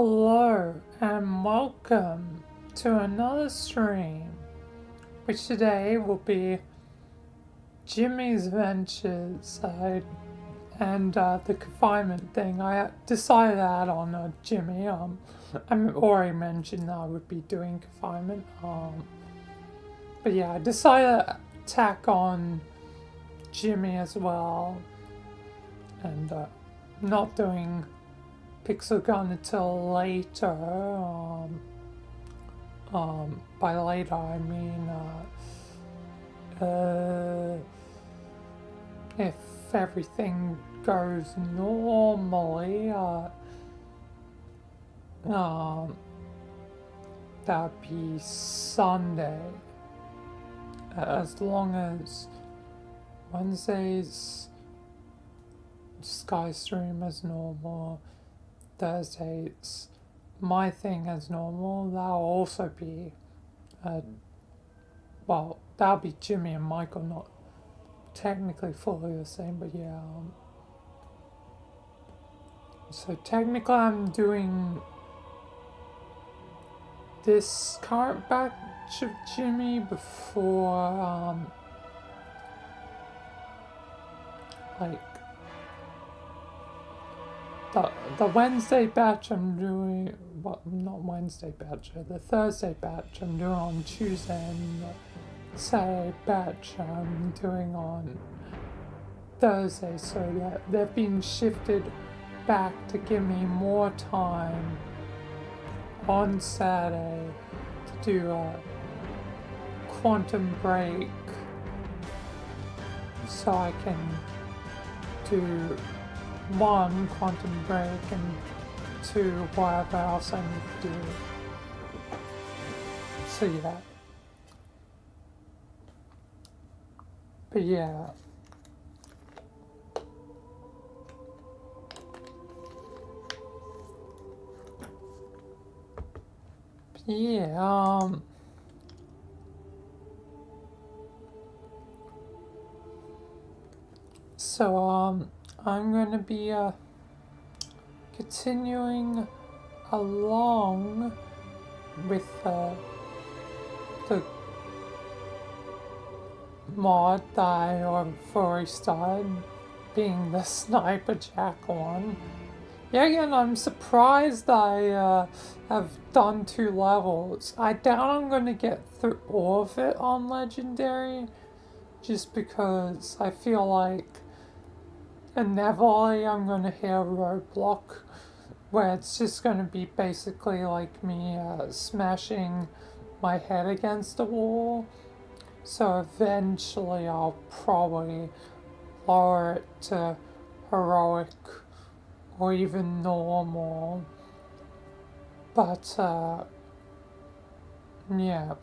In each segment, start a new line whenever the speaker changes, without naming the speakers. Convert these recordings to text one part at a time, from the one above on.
Hello and welcome to another stream, which today will be Jimmy's Ventures and the confinement thing. I decided to add on Jimmy. I already mentioned that I would be doing confinement. But yeah, I decided to tack on Jimmy as well, and not doing Pixel Gun until later. By later I mean if everything goes normally, that'd be Sunday. As long as Wednesdays Skystream as normal, Thursdays my thing as normal, that'll also be that'll be Jimmy and Michael, not technically fully the same, but yeah. So technically I'm doing this current batch of Jimmy before the Wednesday batch I'm doing, not Wednesday batch, the Thursday batch I'm doing on Tuesday, and the Saturday batch I'm doing on Thursday, so that they've been shifted back to give me more time on Saturday to do a quantum break, so I can do one quantum break and two whatever else I need to do. So yeah. But yeah. So I'm going to be continuing along with the mod that I already started, being the Sniper Jack one. Yeah, again, I'm surprised I have done 2 levels. I doubt I'm going to get through all of it on Legendary, just because I feel like inevitably I'm going to hit a roadblock where it's just going to be basically like me smashing my head against the wall. So eventually I'll probably lower it to heroic or even normal. But yeah,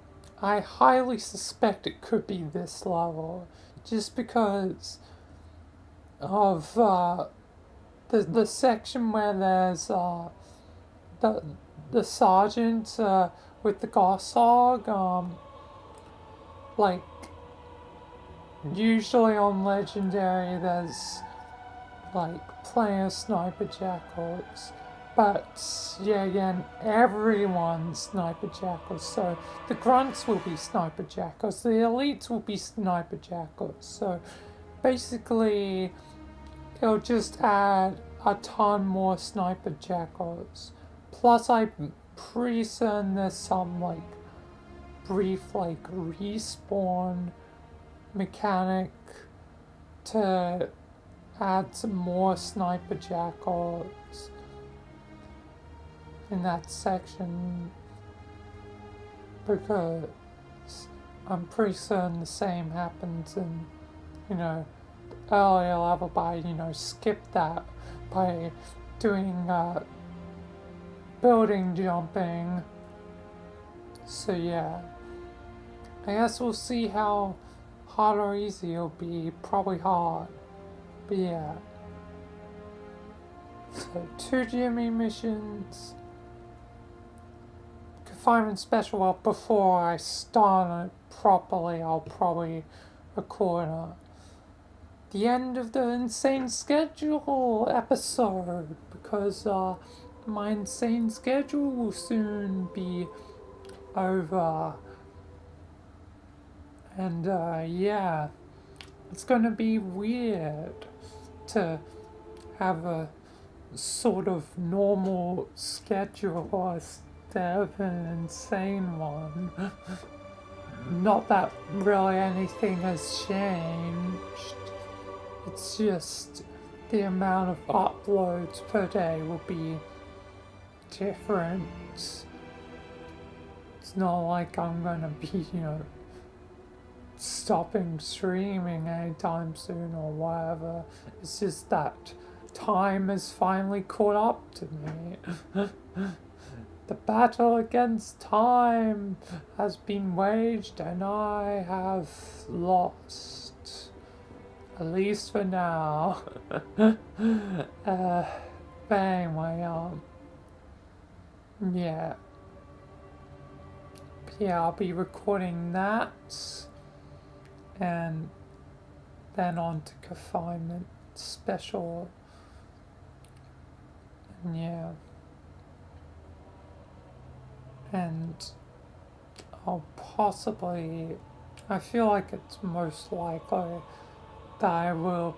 I highly suspect it could be this level, just because of the section where there's the sergeant with the goshawk. Like usually on Legendary there's like plenty of Sniper Jackals, but yeah, again, everyone's Sniper Jackals, so the grunts will be Sniper Jackals, the elites will be Sniper Jackals, so basically it'll just add a ton more Sniper Jackals. Plus I'm pretty certain there's some like brief like respawn mechanic to add some more Sniper Jackals in that section, because I'm pretty certain the same happens in, earlier level, by, skip that by doing building jumping. So yeah, I guess we'll see how hard or easy it'll be. Probably hard, but yeah. So 2 Jimmy missions, confinement special. Well, before I start it properly, I'll probably record the end of the Insane Schedule episode, because my insane schedule will soon be over. And yeah, it's gonna be weird to have a sort of normal schedule instead of an insane one. Not that really anything has changed. It's just the amount of uploads per day will be different. It's not like I'm gonna be, stopping streaming anytime soon or whatever. It's just that time has finally caught up to me. The battle against time has been waged and I have lost. At least for now. But anyway, yeah. Yeah, I'll be recording that and then on to confinement special. And yeah. And I'll possibly, I feel like it's most likely that I will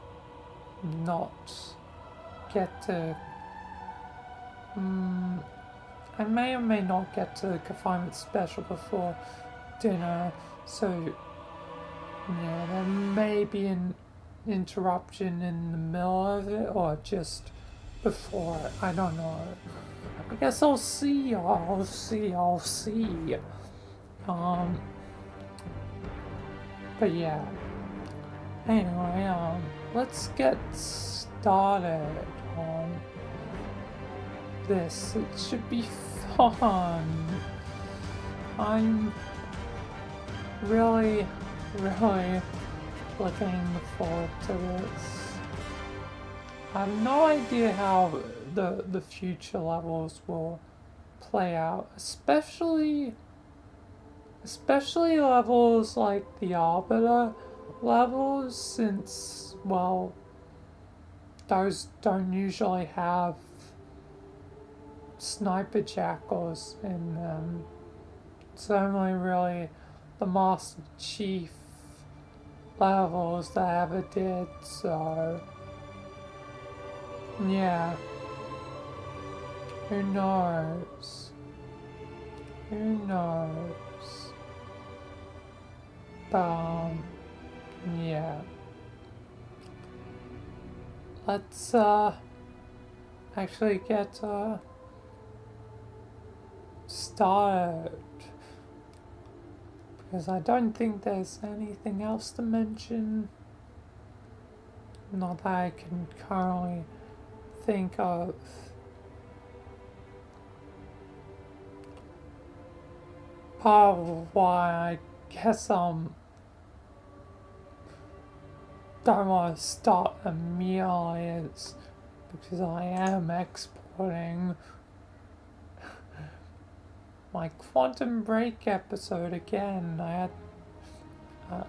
not get to, I may or may not get to the confinement special before dinner, so yeah, there may be an interruption in the middle of it or just before it, I don't know. I guess I'll see. But yeah. Anyway, let's get started on this. It should be fun. I'm really looking forward to this. I have no idea how the future levels will play out, especially levels like the Arbiter levels, since, well, those don't usually have sniper jackals in them. It's only really the Master Chief levels that ever did, so yeah. Who knows? But, yeah. Let's, actually get, started. Because I don't think there's anything else to mention. Not that I can currently think of. Part of why I guess don't want to start immediately is because I am exporting my Quantum Break episode again.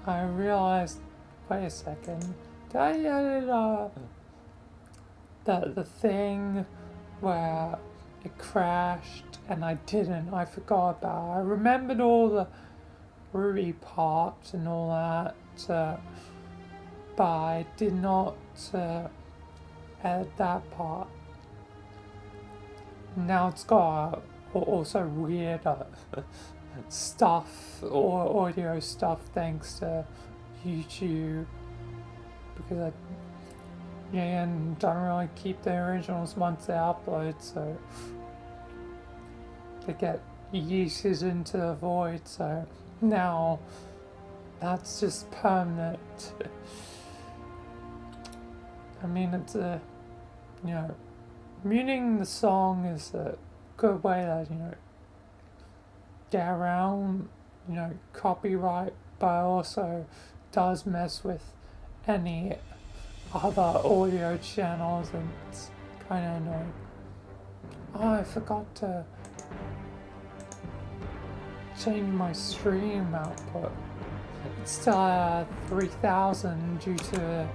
I realized, wait a second, did I edit the thing where it crashed and I didn't, I forgot about it. I remembered all the Ruby parts and all that, but I did not edit that part. Now it's got also weird stuff or audio stuff thanks to YouTube, because and don't really keep the originals once they upload, so they get yeeted into the void, so now that's just permanent. I mean, it's muting the song is a good way to, get around, copyright, but also does mess with any other audio channels, and it's kind of annoying. Oh, I forgot to change my stream output. It's still at 3,000 due to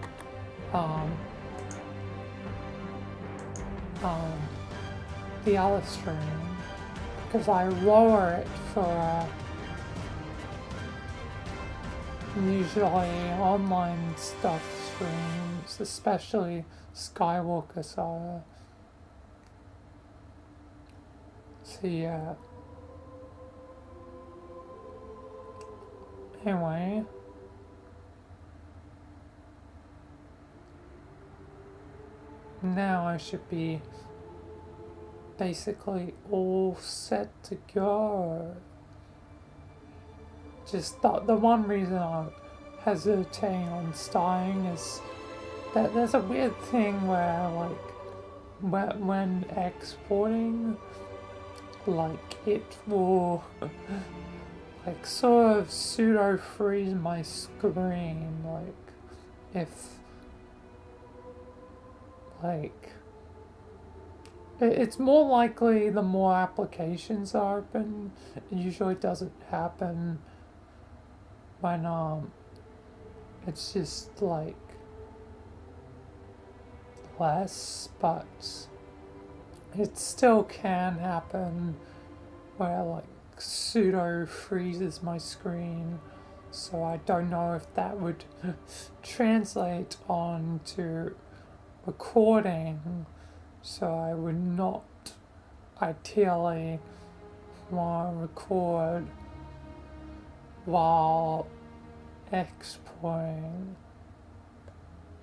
the other stream because I lower it for usually online stuff streams, especially Skywalker Saga. So yeah. Anyway. Now I should be basically all set to go. Just the one reason I'm hesitating on starting is that there's a weird thing where like when exporting, like it will like sort of pseudo freeze my screen, like if like it's more likely the more applications are open. It usually doesn't happen when it's just like less, but it still can happen where like pseudo freezes my screen. So I don't know if that would translate on to recording, so I would not ideally want to record while exporting.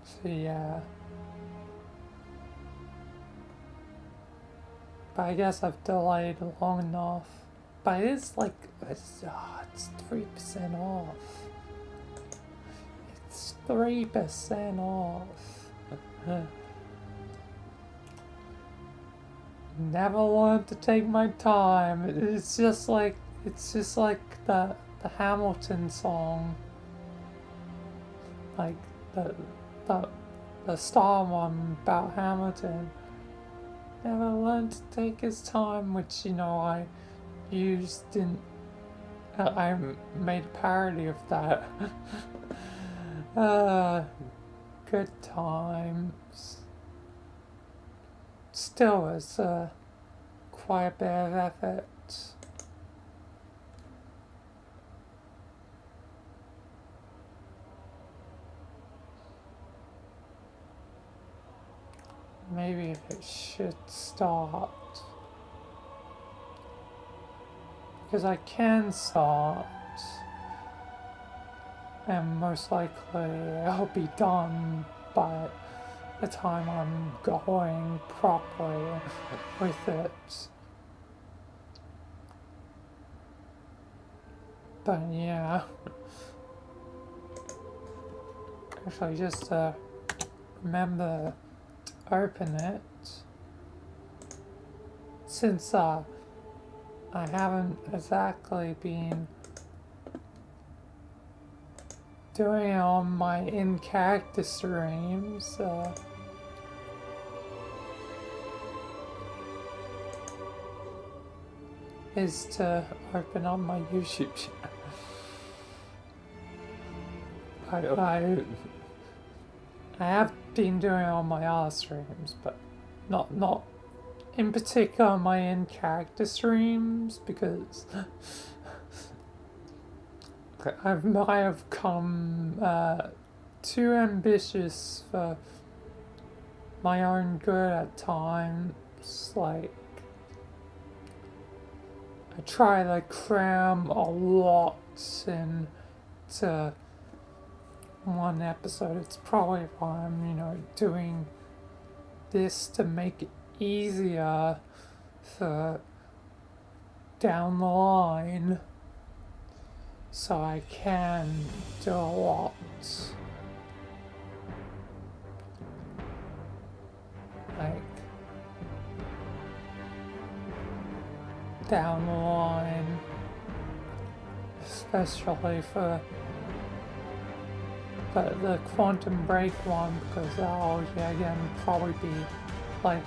So yeah. But I guess I've delayed long enough. But it's like, it's 3% off. It's 3% off. Never learned to take my time. It's just like the Hamilton song, like the Star one about Hamilton. Never learned to take his time, which I used in. I made a parody of that. Good times. Still, it's quite a bit of effort. Maybe it should start. Because I can start. And most likely I'll be done by the time I'm going properly with it. But yeah. Actually, just remember to open it. Since I haven't exactly been doing it on my in-character streams, is to open up my YouTube channel. I have been doing it on my other streams, but not in particular my in-character streams, because I might have come too ambitious for my own good at times. Like, I try to cram a lot into one episode. It's probably why I'm, doing this to make it easier for down the line, so I can do a lot. Like, down the line, especially for the Quantum Break one, because that'll again probably be like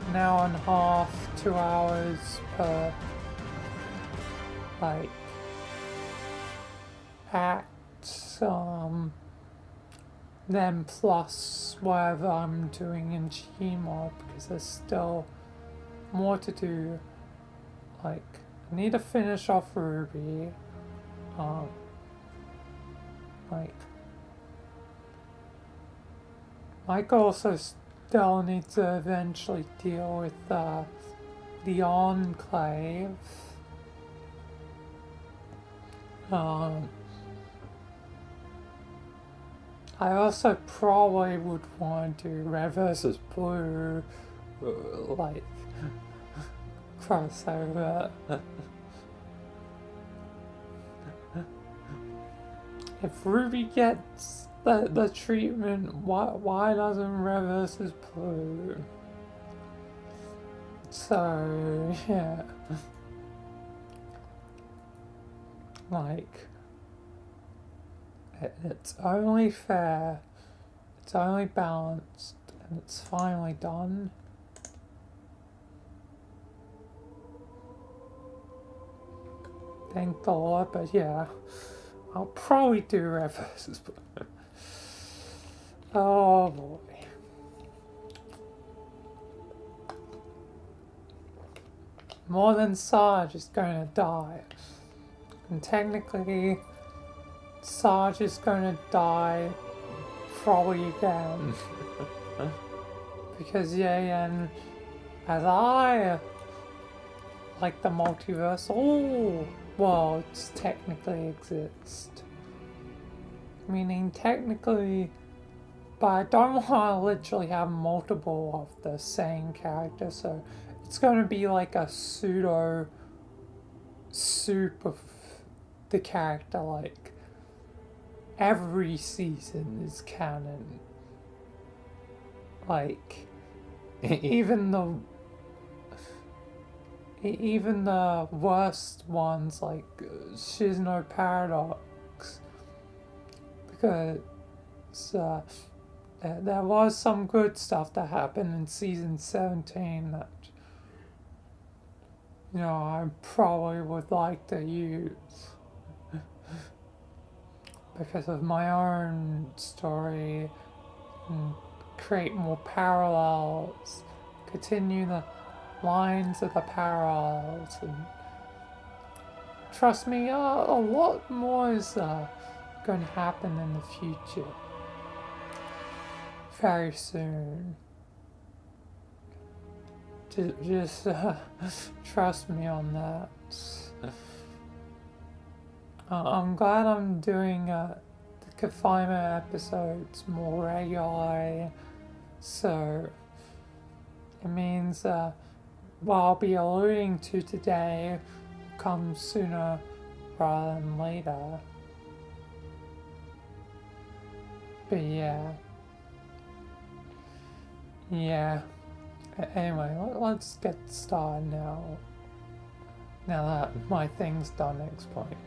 an hour and a half, 2 hours per like act, then plus whatever I'm doing in Gmod, because there's still more to do. Like, I need to finish off Ruby. Like, Mike also still needs to eventually deal with the Enclave. I also probably would want to do Red versus Blue, like, crossover. If Ruby gets the treatment, why doesn't Red versus Blue? So, yeah. Like, it's only fair, it's only balanced, and it's finally done. Thank the Lord, but yeah, I'll probably do Red versus Blue. Oh boy. More than Sarge is going to die. And technically, Sarge is going to die probably again. Because, yeah, and as I like the multiversal worlds technically exist. Meaning, technically, but I don't want to literally have multiple of the same character, so it's going to be like a pseudo soup of the character, like every season is canon. Like even the worst ones, like Shizno Paradox, because there was some good stuff that happened in season 17 that, you know, I probably would like to use because of my own story and create more parallels, continue the lines of the parallels, and trust me, a lot more is going to happen in the future. Very soon. Just trust me on that. I'm glad I'm doing the confinement episodes more regularly, so it means what I'll be alluding to today comes sooner rather than later. But yeah. Anyway, let's get started now. Now that my thing's done explaining.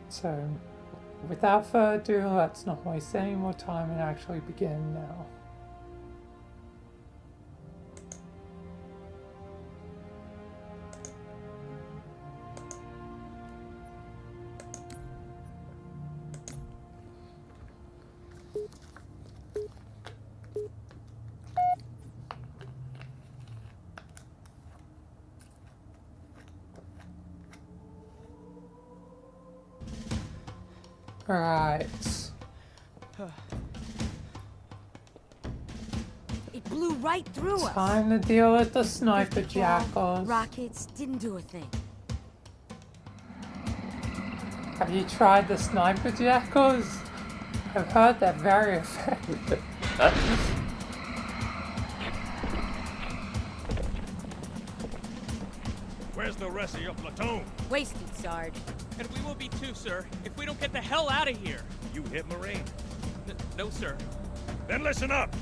So, without further ado, let's not waste any more time and actually begin now. Right.
It blew right through us.
Time to deal with the sniper jackals.
Rockets didn't do a thing.
Have you tried the sniper jackals? I've heard they're very effective.
Where's the rest of your platoon?
Wasted, Sarge.
And we will be too, sir, if we don't get the hell out of here.
You hit Marine.
No, sir.
Then listen up.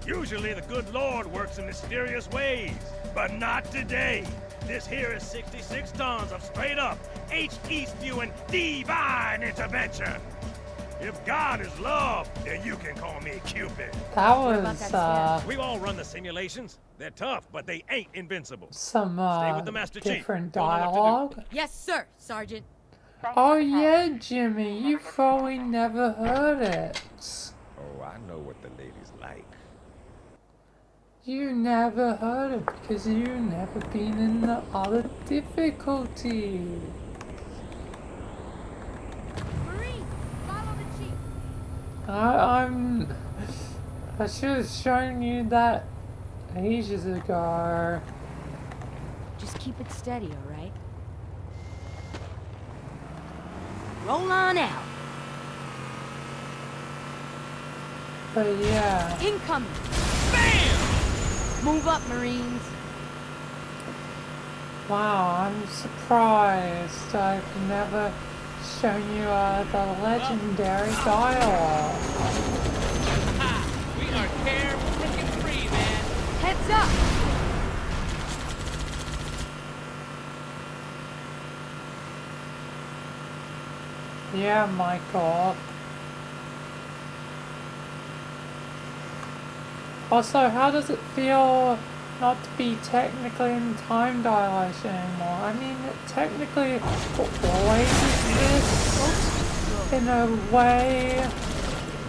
Usually the good Lord works in mysterious ways, but not today. This here is 66 tons of straight up, H-East viewing divine intervention. If God is love, then you can call me Cupid.
That was
We've all run the simulations. They're tough, but they ain't invincible.
some
Stay with the Master Chief.
different
Tell him what to do.
dialogue.
Yes, sir, Sergeant.
Oh yeah, Jimmy, you probably never heard it.
Oh, I know what the ladies like.
You never heard it because you never been in the other difficulty.
Marine, follow the chief.
I should have shown you that ages ago.
Just keep it steady, all right? Roll on out.
But yeah.
Incoming.
Bam!
Move up, Marines.
Wow, I'm surprised I've never shown you the legendary dialogue.
Ha! We are freaking free, man.
Heads up.
Yeah, Michael. Also, how does it feel not to be technically in time dilation anymore? I mean, it technically always exists in a way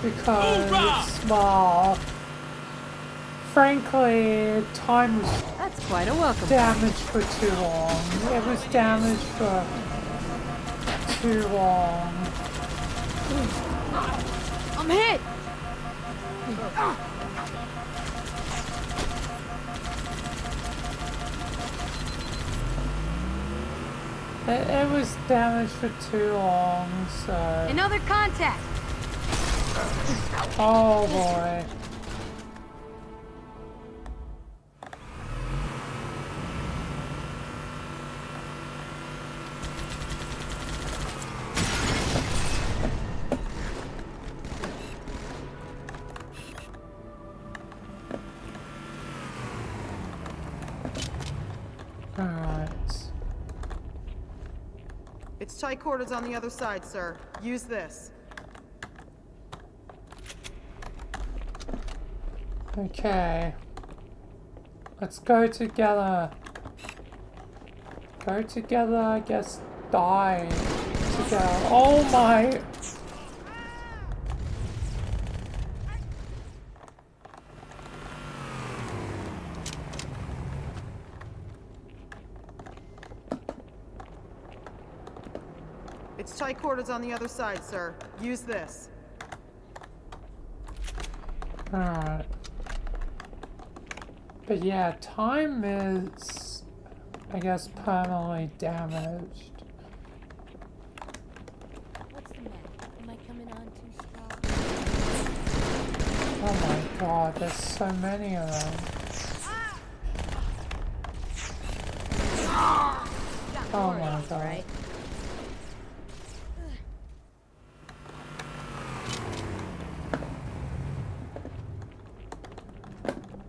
because, well, frankly, time was
That's quite a welcome.
damaged for too long. It was damaged for too long.
I'm hit.
It was damaged for too long, so...
Another contact.
Oh boy. Alright.
It's tight quarters on the other side, sir. Use this.
Okay. Let's go together. Go together, I guess die together. Oh my!
It's tight quarters on the other side, sir. Use this.
Alright. But yeah, time is, I guess, permanently damaged.
What's the matter? Am I coming on too strong?
Oh my god, there's so many of them. Oh my god.
Right?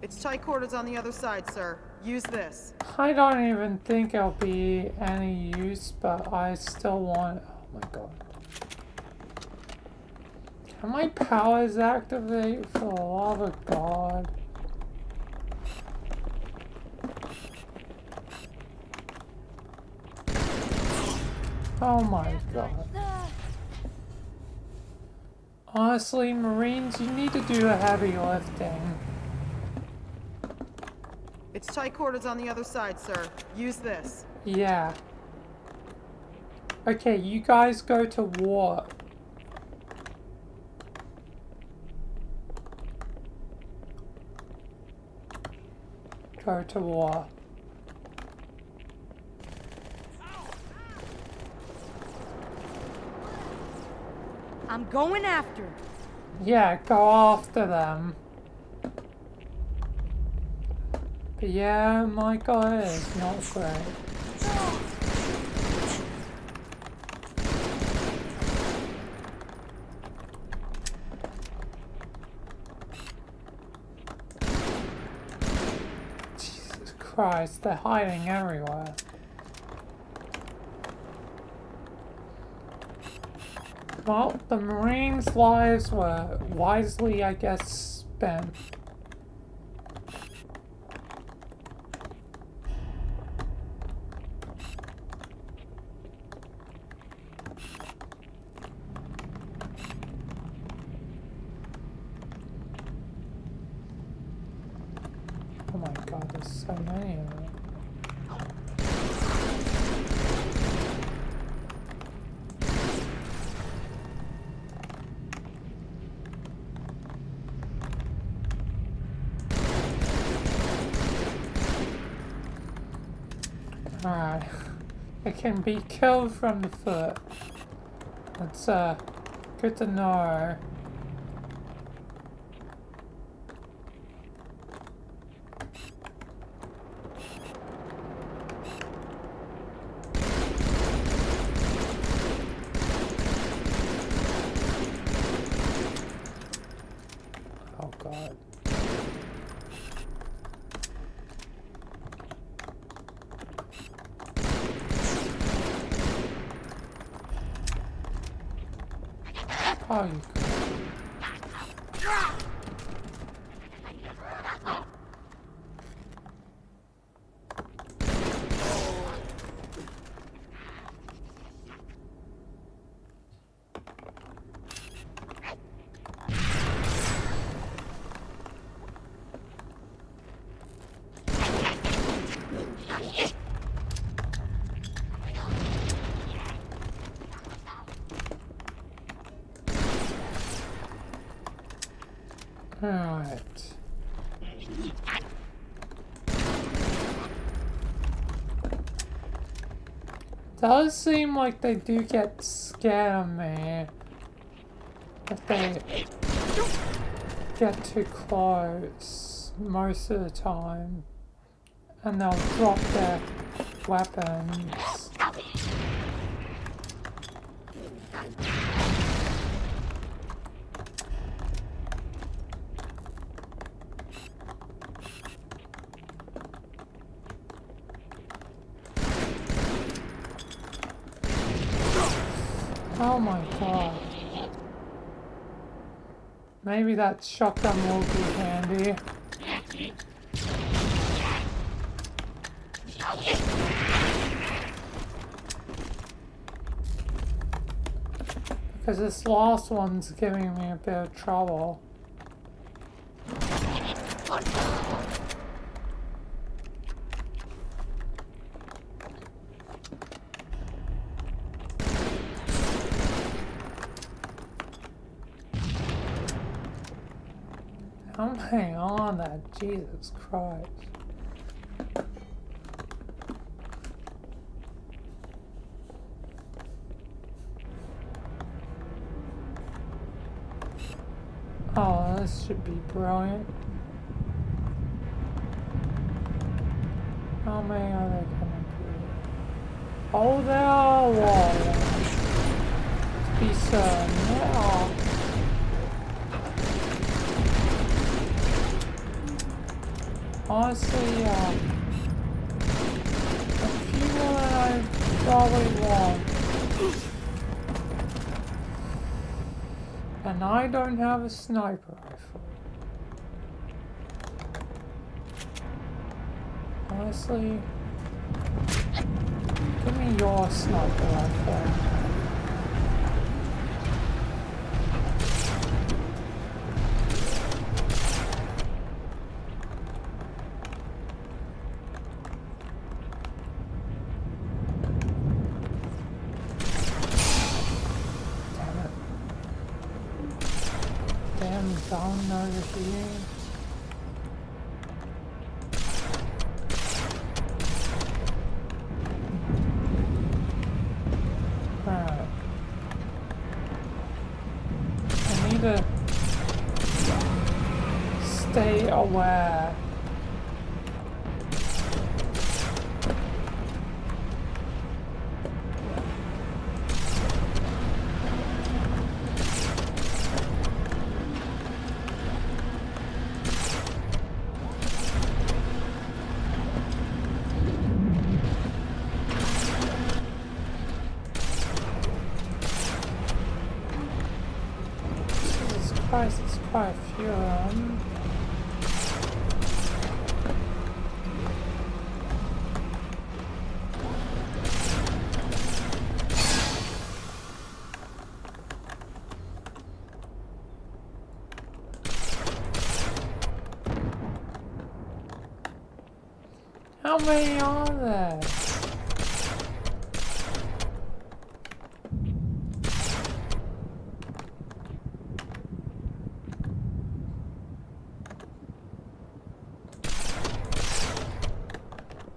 It's tight quarters on the other side, sir. Use this.
I don't even think it'll be any use, but I still want it. Oh my god. Can my powers activate for the love of God? Oh my god. Honestly, Marines, you need to do the heavy lifting.
It's tight quarters on the other side, sir. Use this.
Yeah. Okay, you guys go to war. Go to war.
I'm going after him.
Yeah, go after them. But yeah, my guy is not great. Jesus Christ, they're hiding everywhere. Well, the Marines' lives were wisely, I guess, spent. so many of them. Alright. It can be killed from the foot. That's good to know. Oh god. Oh, you could. Alright. Does seem like they do get scared of me if they get too close most of the time, and they'll drop their weapons. Oh my god. Maybe that shotgun will be handy. Because this last one's giving me a bit of trouble. I'm hanging on that, Jesus Christ. Oh, this should be brilliant. How many are they coming through? Oh, there are walls. To be certain, there are. Honestly, a few more than I probably want. And I don't have a sniper rifle. Honestly, give me your sniper rifle. Down over here. Alright. I need to stay aware. Christ, it's quite a few of them. many are there?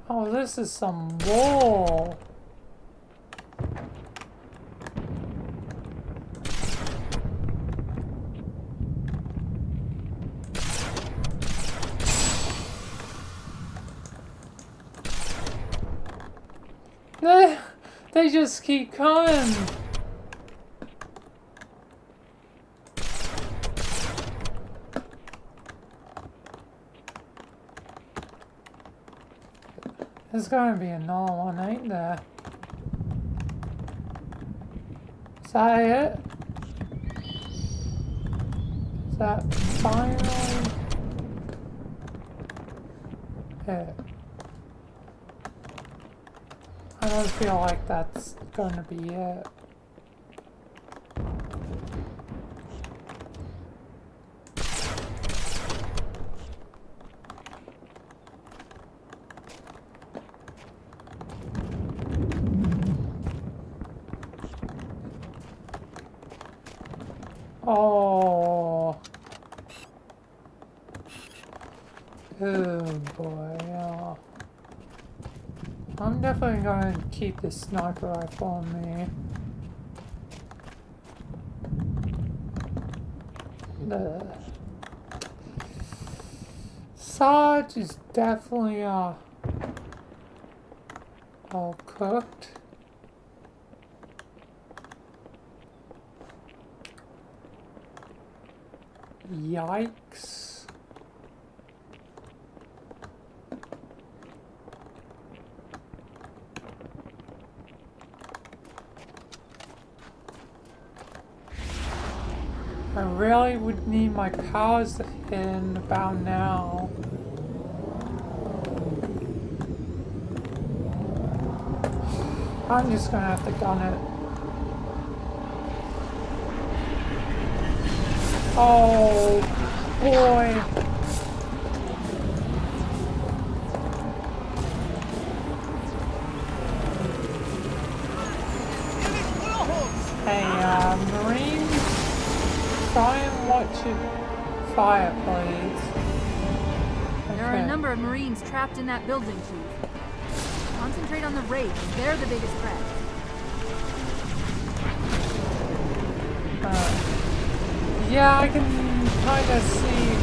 Oh, this is some wall. They just keep coming. There's gonna be another one, ain't there? Is that it? Is that finally it? I don't feel like that's gonna be it. Oh. Oh boy, yeah. I'm definitely going to keep this sniper rifle on me. The Sarge is definitely all cooked. Yikes. I really would need my powers to hit in about now. I'm just gonna have to gun it. Oh boy. Hey, Marines, try and watch your fire, please. Okay.
There are a number of Marines trapped in that building, Chief. Concentrate on the Wraiths. They're the biggest threat.
Yeah, I can kind of see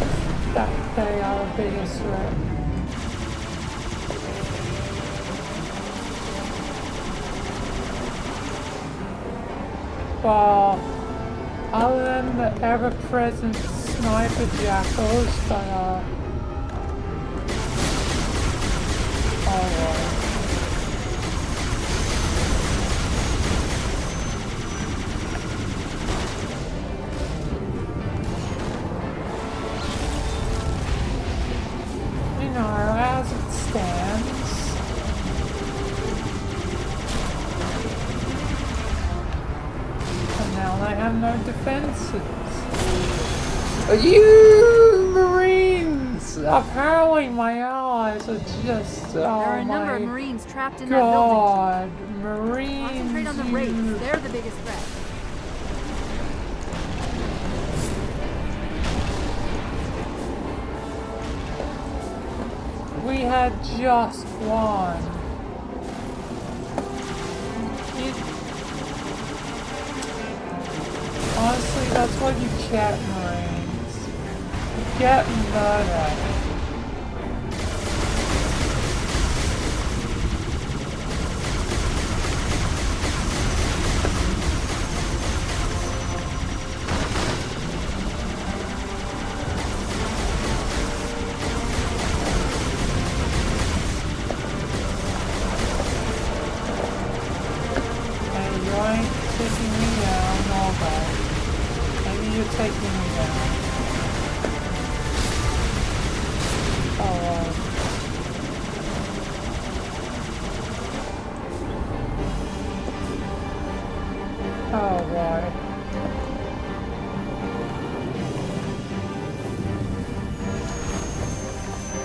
that they are the biggest threat. Well, other than the ever-present sniper jackals that are... Oh, you know, as it stands, and now they have no defenses. You Marines! Apparently my allies are just...
There are a number of Marines trapped in that building, Chief.
Marines!
Concentrate on the Wraiths. They're the biggest threat.
We had just one. Honestly, that's what you get, Marines. You get murdered. Taking me down, alright. Maybe you're taking me down. Oh, oh boy.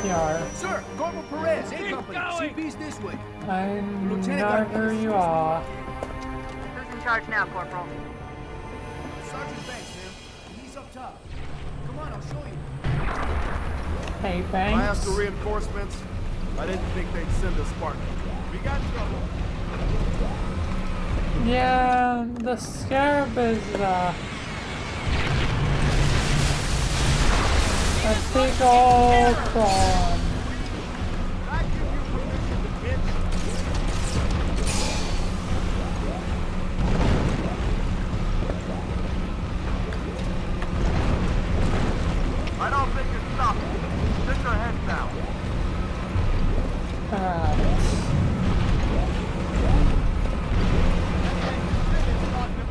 Yeah.
Sir, Corporal Perez, A Company,
going?
CP's this way.
I
Lieutenant
know
got
who you are.
Who's in charge now, Corporal?
Sergeant Banks, man. He's up top. Come on, I'll show you.
Hey,
I asked
Banks.
for reinforcements. I didn't think they'd send a Spartan. We got trouble.
Yeah, the Scarab is, a big old prawn.
I give you permission to pitch. I don't think it's stopping. Sit your heads down.
Alright.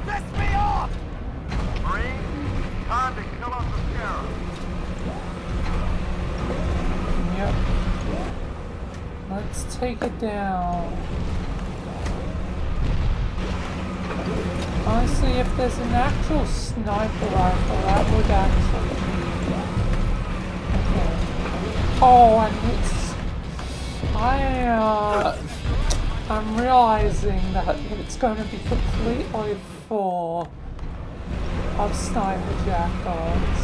Piss me off!
Marine, time to kill off the scarab.
Yep. Let's take it down. Honestly, if there's an actual sniper rifle, that would actually be... Okay. Oh, and it's... I'm realizing that it's going to be completely full of sniper jackals.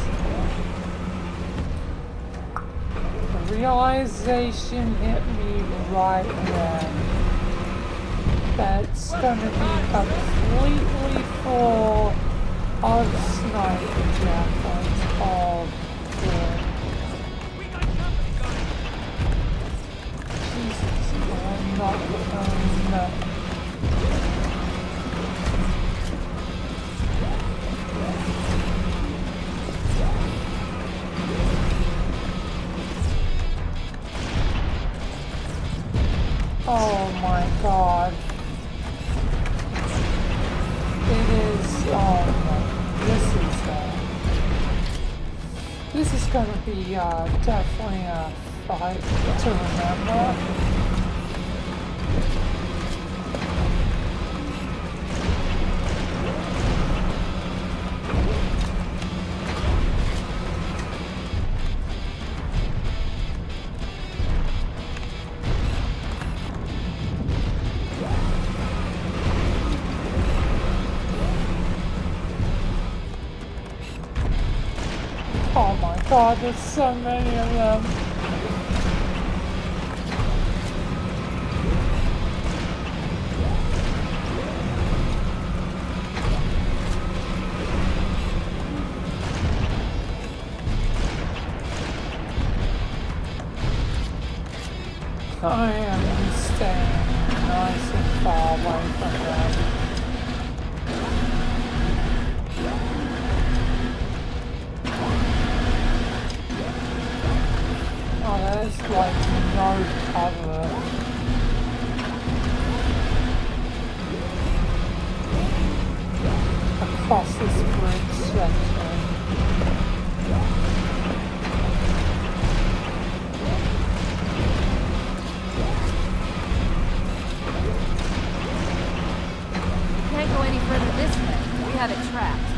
The realization hit me right then. That's going to be completely full of sniper jackals. Oh, good. Jesus, I'm not no. Oh my god. It is, oh no, this is gonna be, definitely a fight to remember. Oh my god, there's so many of them. I am staying nice and far away from them. Oh, there's like no cover. Across this bridge section.
We can't go any further this way. We have it trapped.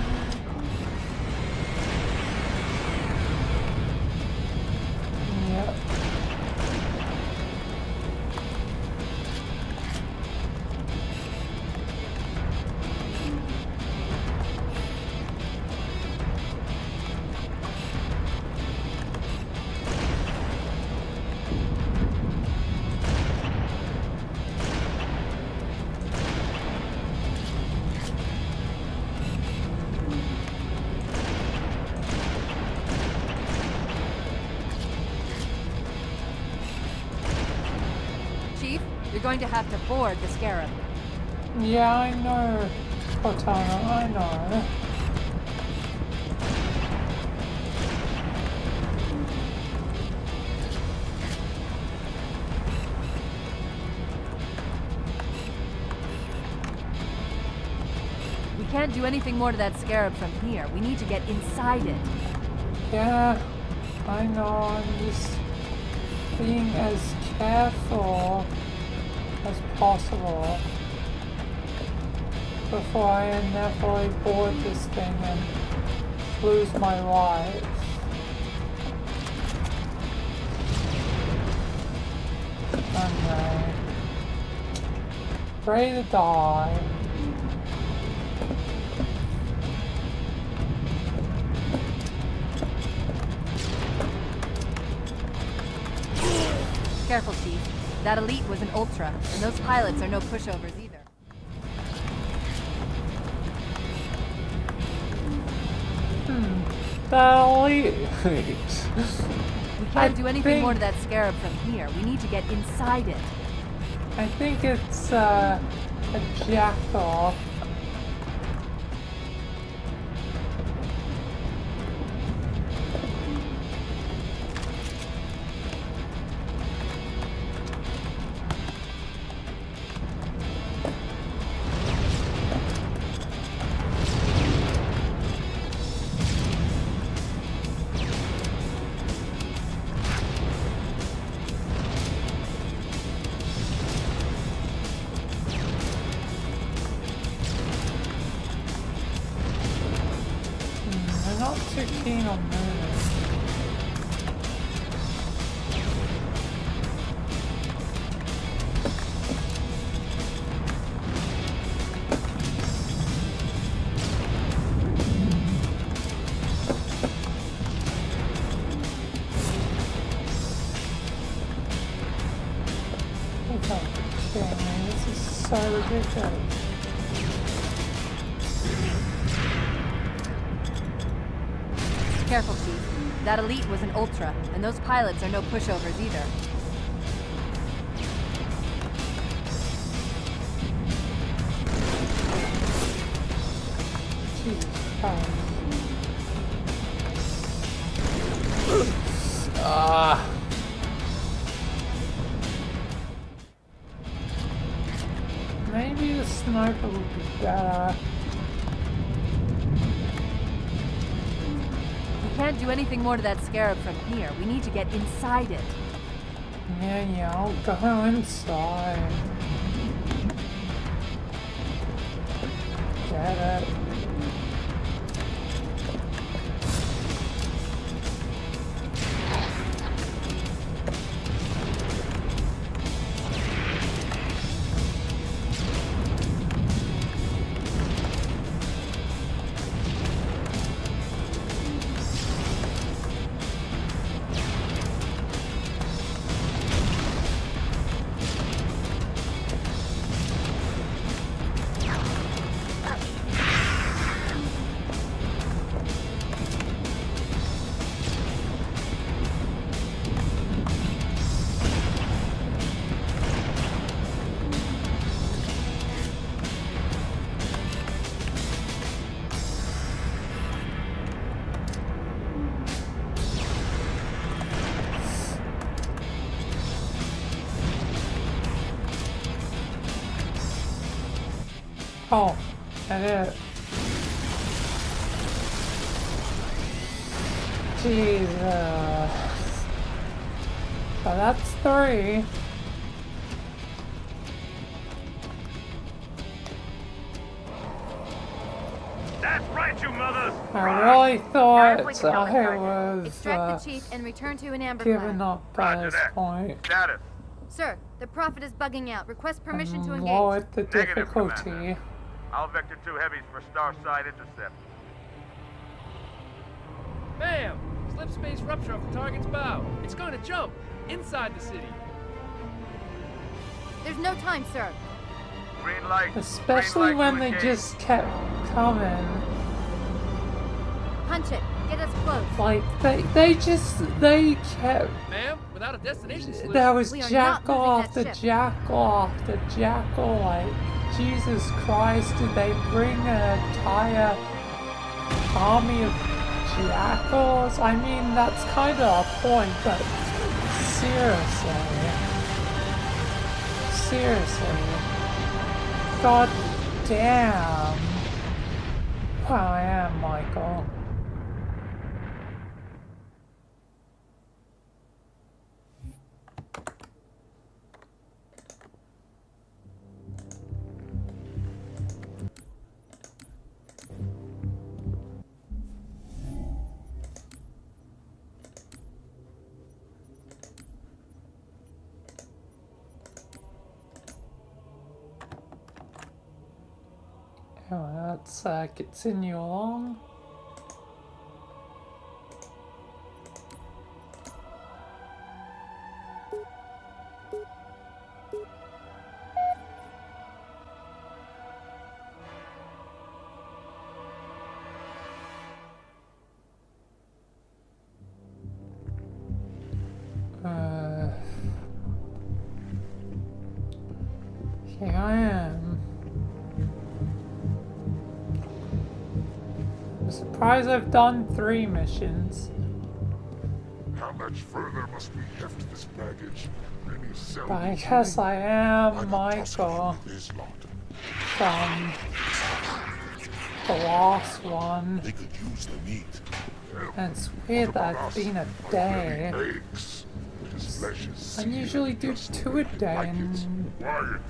Yep.
Chief, you're going to have to board the Scarab.
Yeah, I know, Cortana, I know.
We can't do anything more to that Scarab from here. We need to get inside it.
Yeah, I know, I'm just being as careful as possible before I inevitably board this thing and lose my life. aren't they? Ready to die.
Careful, Chief. That elite was an ultra, and those pilots are no pushovers either.
That elite.
We can't do anything more to that scarab from here. We need to get inside it.
I think it's a jackal. I'm not too keen on moving. This is so ridiculous.
Careful, Chief. That elite was an ultra, and those pilots are no pushovers either.
Jesus Christ. Maybe the sniper would be better.
We can't do anything more to that scarab from here. We need to get inside it.
Yeah, I'll go inside. Get it. Oh, that is. Jesus. So that's 3.
That's right, you mothers!
I really thought I
Extract
was
the chief and return to an amber
giving
cloud.
up by this point.
Status.
Sir, the Prophet is bugging out. Request permission to engage.
Lowered the
Negative,
difficulty.
Commander. I'll vector 2 heavies for star side intercept.
Bam! Slip space rupture off the target's bow. It's going to jump inside the city.
There's no time, sir.
Green light.
Especially
Green light
when
to
they
engage.
just kept coming.
Punch it. Get us close.
Like, they kept.
Ma'am, without a destination slip.
There was
We are
jack
not moving
off,
that
the
ship.
jackal, like, Jesus Christ, did they bring an entire army of jackals? I mean, that's kind of a point, but seriously, god damn. Wow, I am, Michael. Let's continue along. Here I am. I'm surprised I've done 3 missions.
How much further must we heft this baggage? Many sell
But I
me
guess I am
by the
Michael
Tuscan with his lot.
from the last one.
They could use the meat.
And it's weird that it's been a day.
Aches. His flesh is
I usually do 2 a day, and
quiet.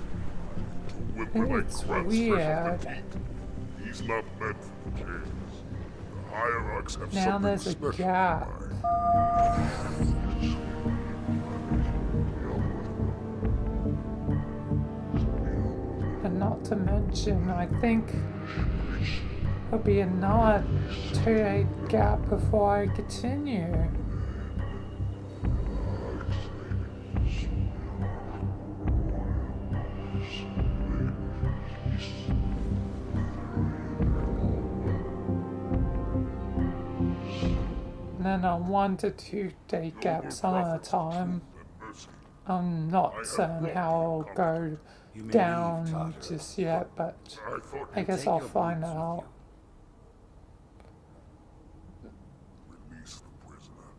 Two whimper like
it's
grubs
weird.
fresh off the meat. He's not meant for kings. The hierarchs have
Now
something
there's a
special
gap.
in mind.
And not to mention, I think there'll be another 2-day gap before I continue. And then a 1 to 2 day gap some of the time. I'm not certain how it'll go down just yet, but I guess I'll find out.
Release the prisoner.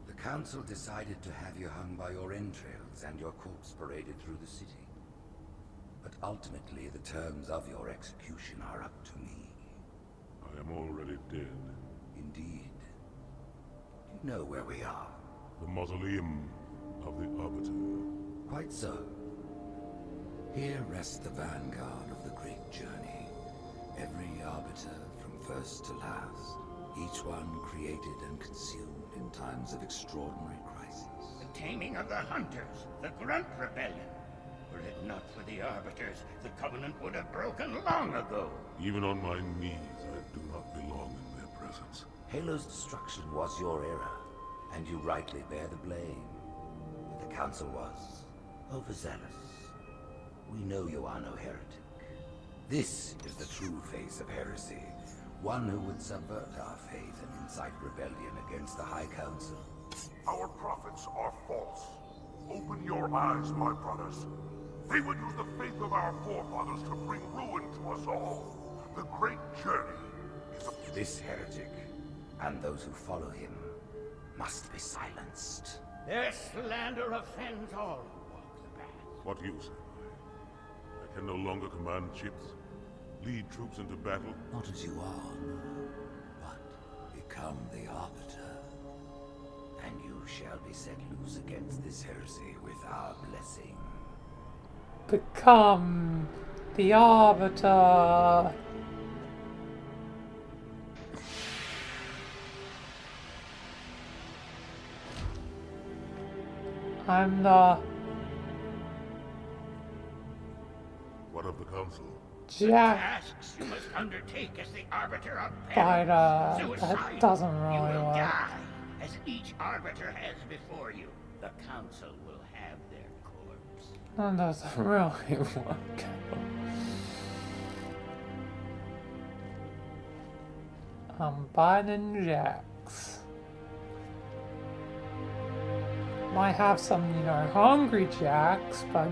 The council decided to have you hung by your entrails and your corpse paraded through the city. But ultimately, the terms of your execution are up to me.
I am already dead.
Indeed. Do you know where we are?
The mausoleum of the Arbiter.
Quite so. Here rests the vanguard of the great journey. Every Arbiter from first to last. Each one created and consumed in times of extraordinary crisis.
The taming of the Hunters, the Grunt Rebellion. Were it not for the Arbiters, the Covenant would have broken long ago.
Even on my knees, I do not belong in their presence.
Halo's destruction was your error, and you rightly bear the blame. But the Council was overzealous. We know you are no heretic. This is the true face of heresy, one who would subvert our faith and incite rebellion against the High Council.
Our prophets are false. Open your eyes, my brothers. They would use the faith of our forefathers to bring ruin to us all. The great journey is a...
This heretic, and those who follow him, must be silenced.
Their slander offends all who walk the path.
What use am I? I can no longer command ships, lead troops into battle.
Not as you are, no, but become the Arbiter. And you shall be set loose against this heresy with our blessing.
Become the Arbiter. I'm the
What of the council?
Jack
Tasks you must undertake as the Arbiter of
Fighter.
Suicide.
That doesn't
You
really
will
work.
die, as each Arbiter has before you. The Council will have their corpse.
That doesn't really work. I'm buying Jacks. Might have some, hungry Jacks, but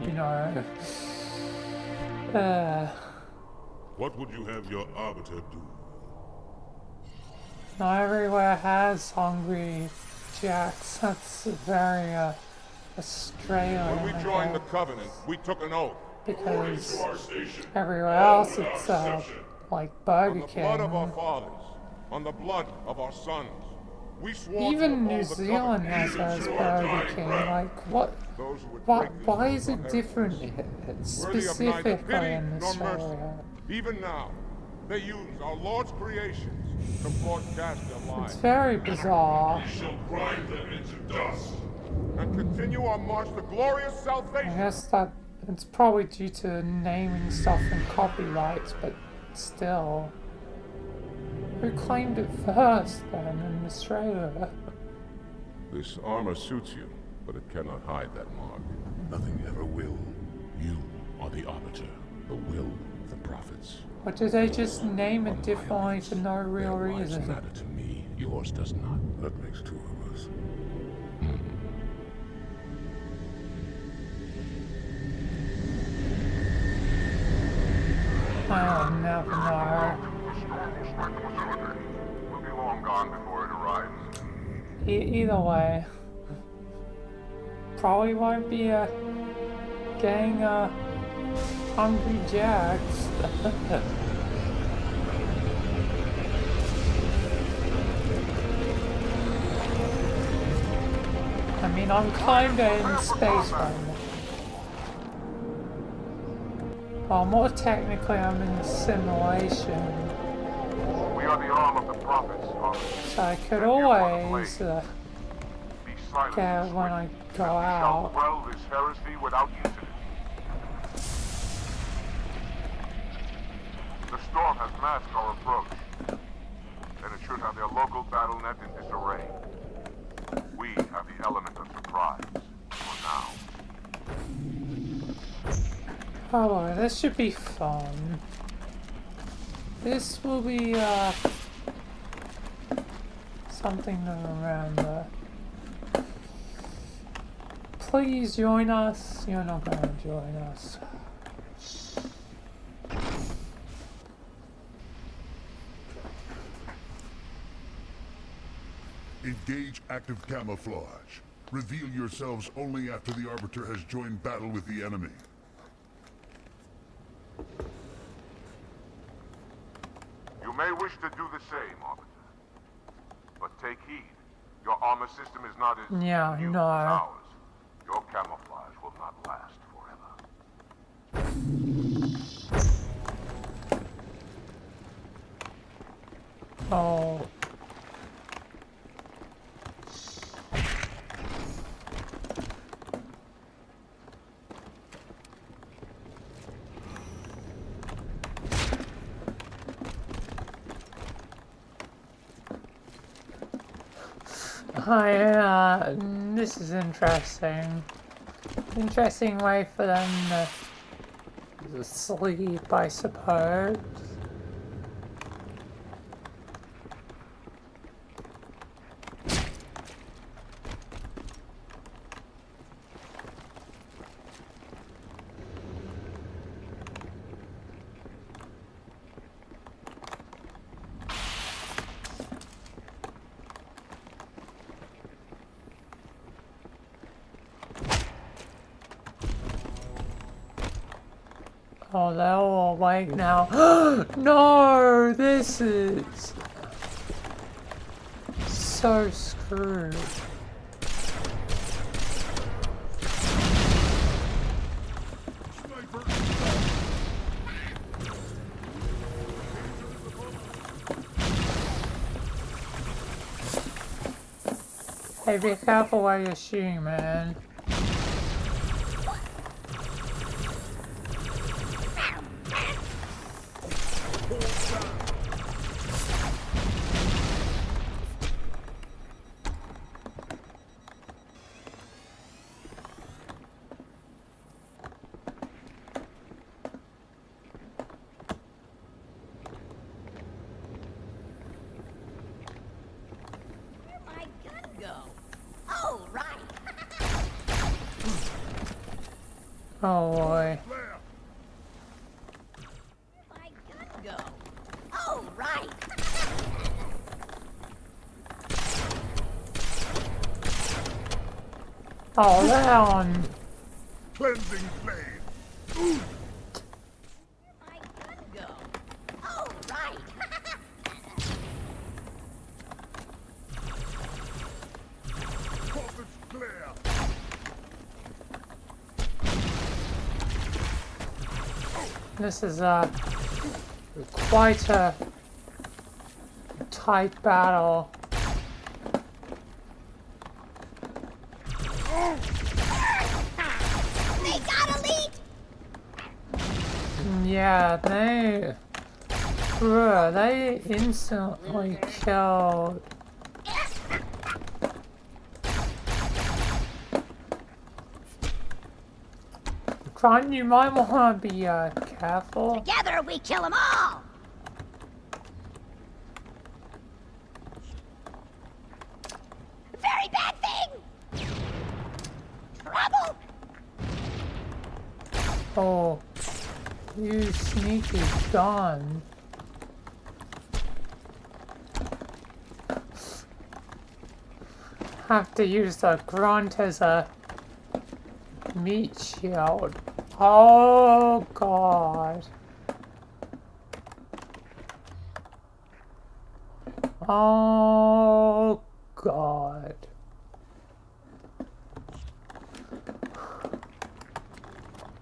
What would you have your Arbiter do?
not everywhere has hungry Jacks. That's very Australian.
When we joined the Covenant, we took an oath.
Because everywhere else it's like Burger
On the blood of our
King.
fathers, on the blood of our sons, we swore
Even
to
New
uphold the
Zealand
Covenant.
has Burger King. Like what?
Those who would
Why,
break this
why is
oath
it
are
different
heretics.
here?
Worthy of
Specifically
neither pity
in
nor mercy.
Australia?
Even now, they use our Lord's creations to broadcast their lies.
It's very bizarre.
Shall grind them into dust.
And continue our march to glorious
I
salvation.
guess that It's probably due to naming stuff and copyrights, but still. Who claimed it first then in Australia?
This armor suits you, but it cannot hide that mark.
Nothing ever will. You are the arbiter, the will of the prophets.
Or did they just name it differently for no real
Their lives
reason?
matter to me, yours does not. That makes two of us.
I'll never know.
We'll be long gone before it arrives.
Either way, probably won't be getting Hungry Jacks. I mean, I'm kinda in space right now. Well, more technically, I'm in the simulation.
We are the arm of the prophets,
So I could always get it when I go out.
quell this heresy without incident. The storm has masked our approach, and it should have their local battle net in disarray. We have the element of surprise for now.
Oh boy, this should be fun. This will be something to remember. Please join us. You're not going to join us.
Engage active camouflage. Reveal yourselves only after the Arbiter has joined battle with the enemy. You may wish to do the same, Arbiter. But take heed. Your armor system is not as
Yeah,
immune
no.
as ours. Your camouflage will not last forever.
Oh. This is interesting. Interesting way for them to sleep, I suppose. Oh, they're all awake now. No, this is so screwed. Hey, be careful where you're shooting, man. Oh boy.
My gun go. Oh, right.
Oh, that one.
Cleansing flame.
My gun go. Oh, right.
Prophets clear.
This is quite a tight battle.
They got elite.
Yeah, they instantly killed. Grunt, you might want to be careful.
Together we kill them all! Very bad thing! Trouble!
Oh, you sneaky gun. Have to use the grunt as a meat shield. Oh god. Oh god.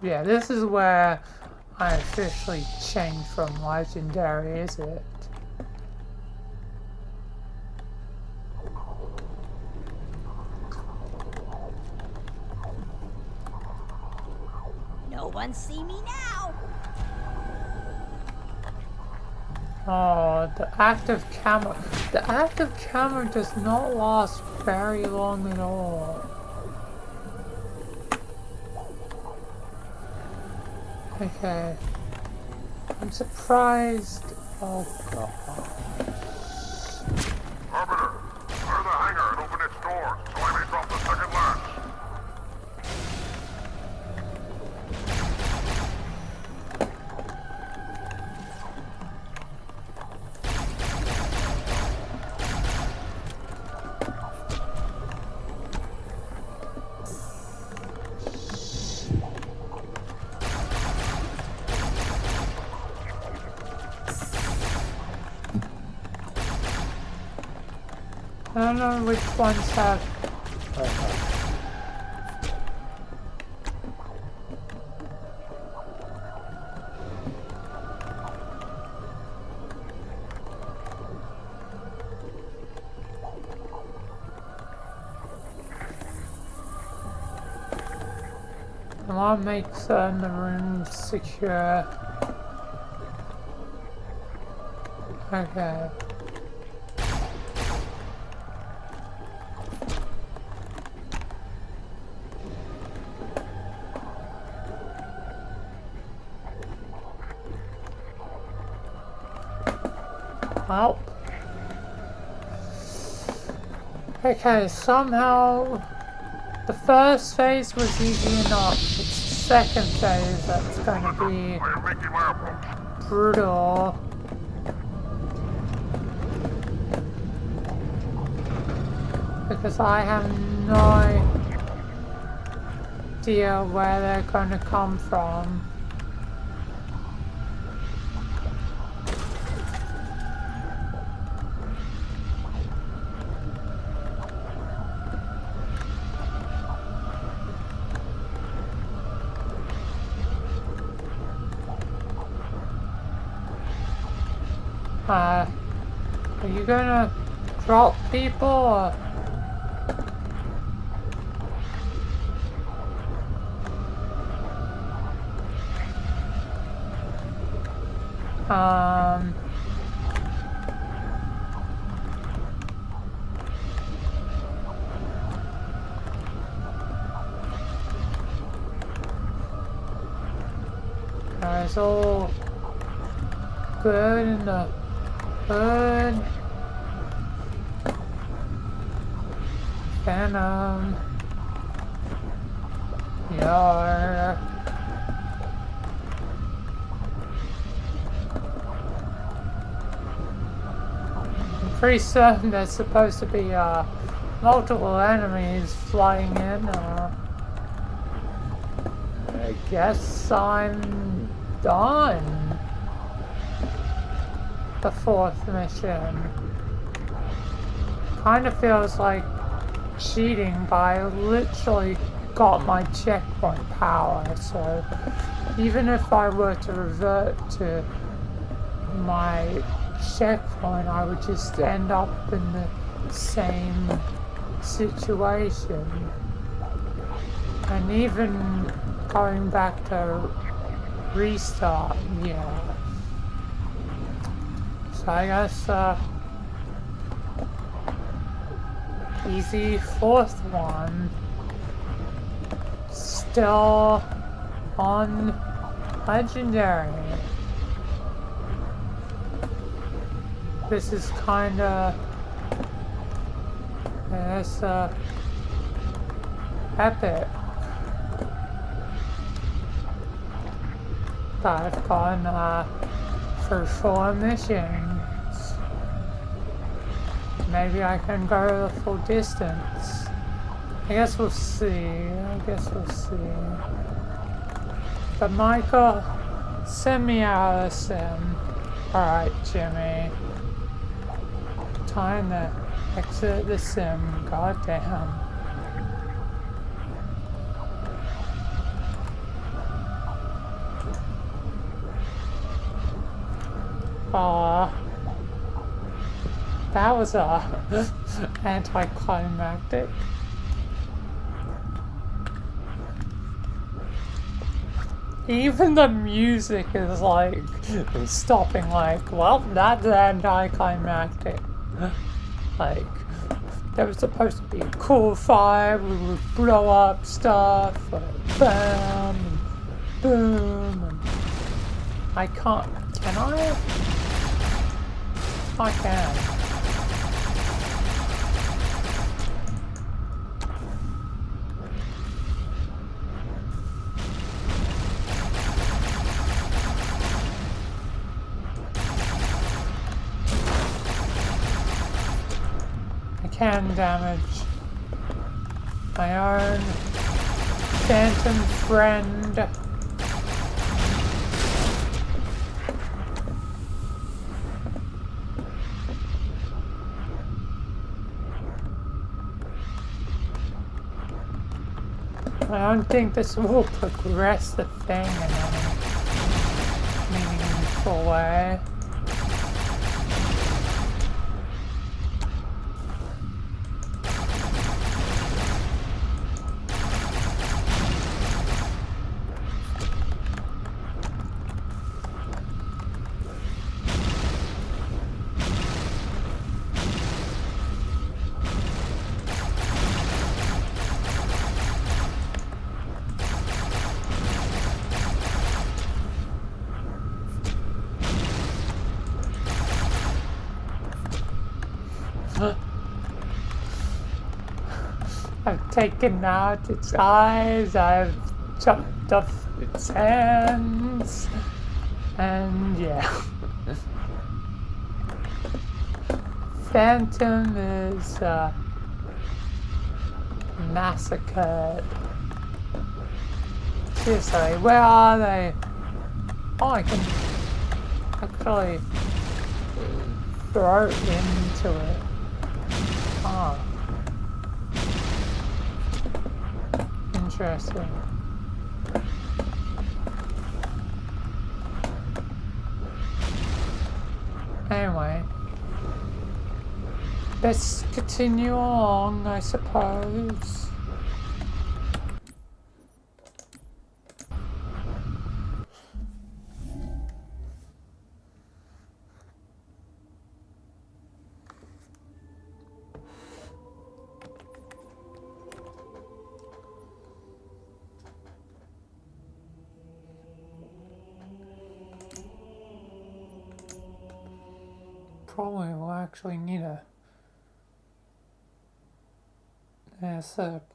Yeah, this is where I officially changed from legendary, is it?
No one see me now!
Oh, the active camera. The active camera does not last very long at all. Okay. I'm surprised. Oh god.
Arbiter, clear the hangar and open its doors so I may drop the second latch.
I don't know which ones have. I want to make certain the room's secure. Okay. Well. Okay, somehow the first phase was easy enough. It's the second phase that's gonna be brutal. Because I have no idea where they're gonna come from. Are you gonna drop people or? It's all good in the hood. Venom. Yar. I'm pretty certain there's supposed to be multiple enemies flying in. I guess I'm done. The fourth mission. Kind of feels like cheating, but I literally got my checkpoint power, so even if I were to revert to my checkpoint, I would just end up in the same situation. And even going back to restart, yeah. So I guess, easy fourth one. Still on legendary. This is kinda, it's epic. I've gone for 4 missions. Maybe I can go the full distance. I guess we'll see. But Michael, send me out of the sim. Alright, Jimmy. Time to exit the sim. Goddamn. Aw. That was anticlimactic. Even the music is like stopping, like, well, that's anticlimactic. Like, there was supposed to be a cool fire, we would blow up stuff, like, bam, and boom, and I can't, can I? I can. Can damage my own phantom friend. I don't think this will progress the thing in any meaningful way. I've taken out its eyes, I've chopped off its hands, and yeah. Phantom is massacred. Seriously, where are they? Oh, I can actually throw into it. Ah. Interesting. Anyway, let's continue along, I suppose. Probably will actually need a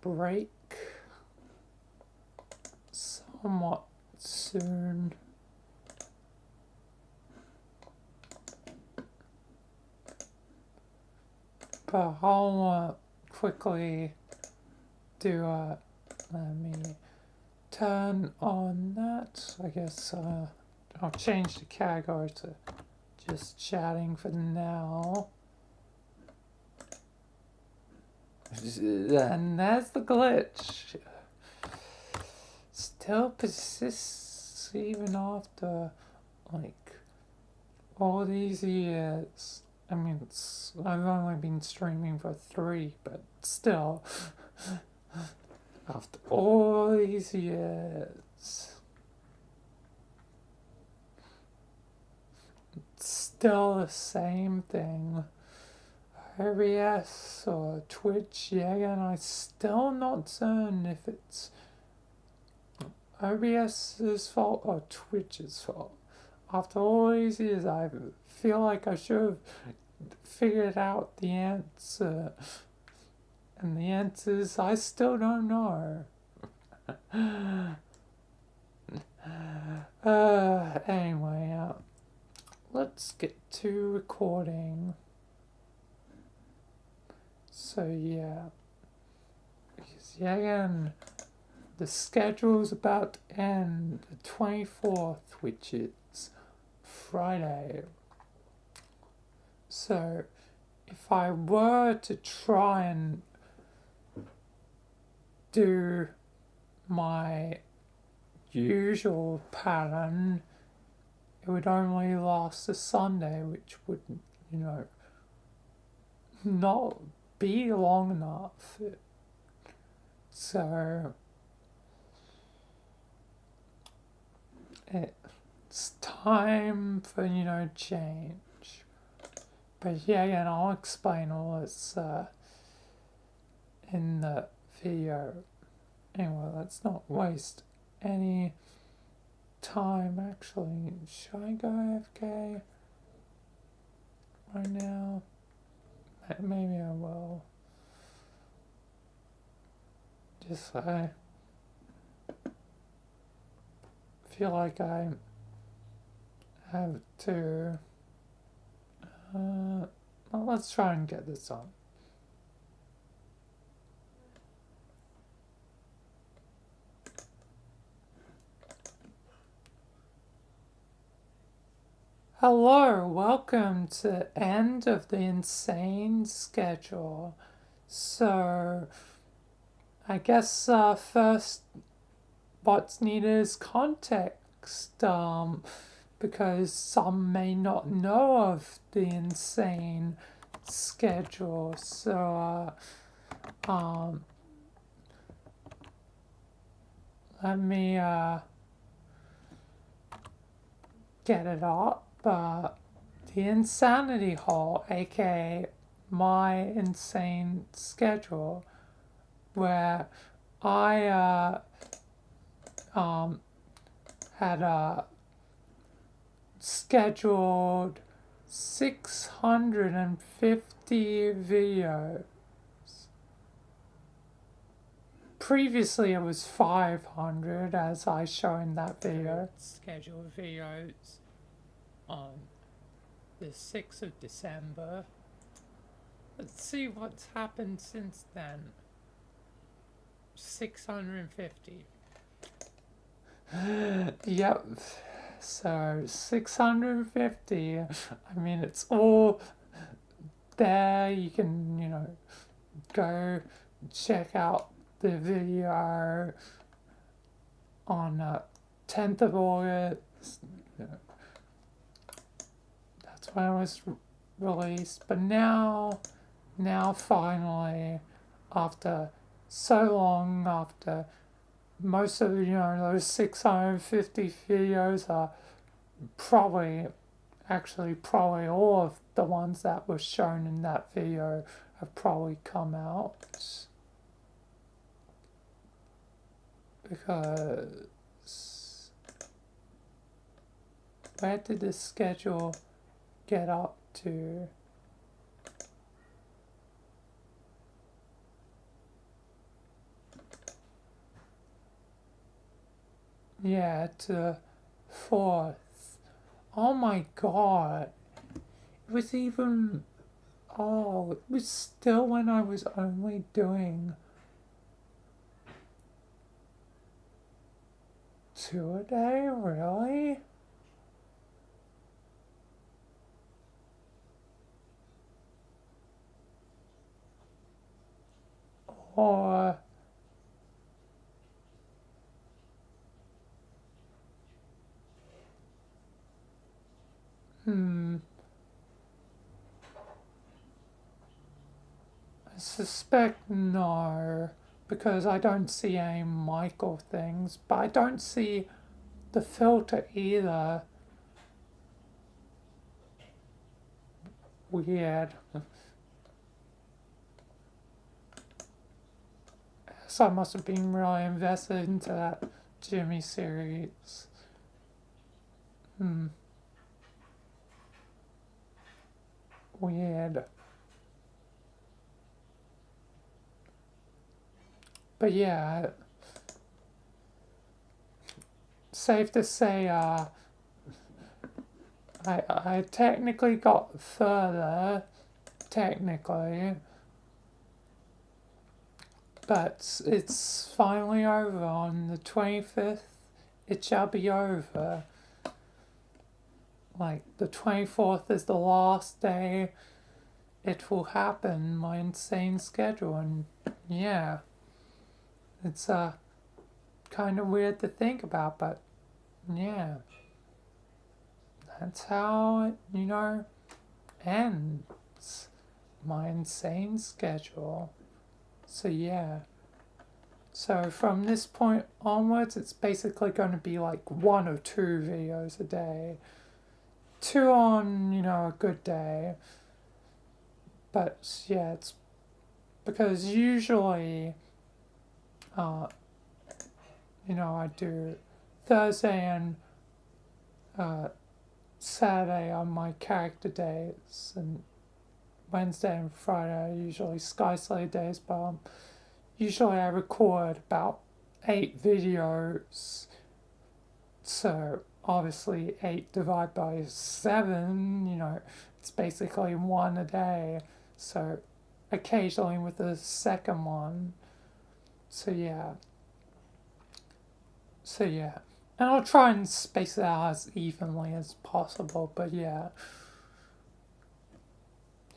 break somewhat soon. But I'll quickly do let me turn on that. I guess I'll change the category to just chatting for now. And that's the glitch. Still persists even after, like, all these years. I mean, I've only been streaming for 3, but still. After all these years. still the same thing. OBS or Twitch, yeah, and I'm still not certain if it's OBS's fault or Twitch's fault. After all these years, I feel like I should have figured out the answer. And the answer is I still don't know. Anyway, let's get to recording. So yeah, because yeah, again, the schedule's about to end the 24th, which is Friday. So if I were to try and do my usual pattern, it would only last a Sunday, which would, not be long enough. So it's time for, change. But yeah, and I'll explain all this in the video. Anyway, let's not waste any time. Actually, should I go AFK right now? Maybe I will. Just I feel like I have to. Well, let's try and get this on. Hello, welcome to end of the insane schedule. So, I guess first what's needed is context, because some may not know of the insane schedule. So, let me get it up. The Insanity Hall, aka my insane schedule, where I had scheduled 650 videos. Previously it was 500, as I show in that video. Scheduled videos on the 6th of December. Let's see what's happened since then. 650. Yep. So 650. I mean, it's all there. You can, go check out the video on 10th of August. That's when it was released. But now finally, after so long, after most of those 650 videos are probably all of the ones that were shown in that video have probably come out. Because where did the schedule get up to? Yeah, to 4th. Oh my god. It was even... Oh, it was still when I was only doing 2 a day? Really? Or... I suspect no, because I don't see any Michael things, but I don't see the filter either. weird. So I must have been really invested into that Jimmy series. Weird. But yeah, safe to say, I technically got further, technically, but it's finally over on the 25th. It shall be over. Like, the 24th is the last day it will happen, my insane schedule, and yeah, it's kind of weird to think about, but yeah, that's how it, ends my insane schedule. So yeah, so from this point onwards, it's basically going to be like 1 or 2 videos a day, 2 on, a good day. But yeah, it's because usually, I do Thursday and Saturday are my character days, and Wednesday and Friday are usually Sky Slayer days, but usually I record about 8 videos, so obviously 8 divided by 7, it's basically 1 a day, so occasionally with the second one, so yeah. And I'll try and space it out as evenly as possible, but yeah.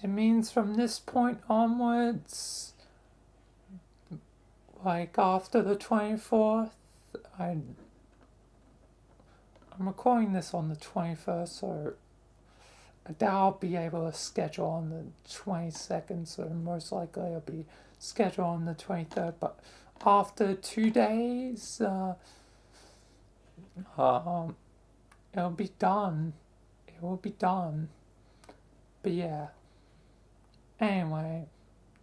It means from this point onwards, like after the 24th, I'm recording this on the 21st, so I doubt I'll be able to schedule on the 22nd, so most likely I'll be scheduled on the 23rd, but after 2 days, it'll be done. It will be done. But yeah. Anyway,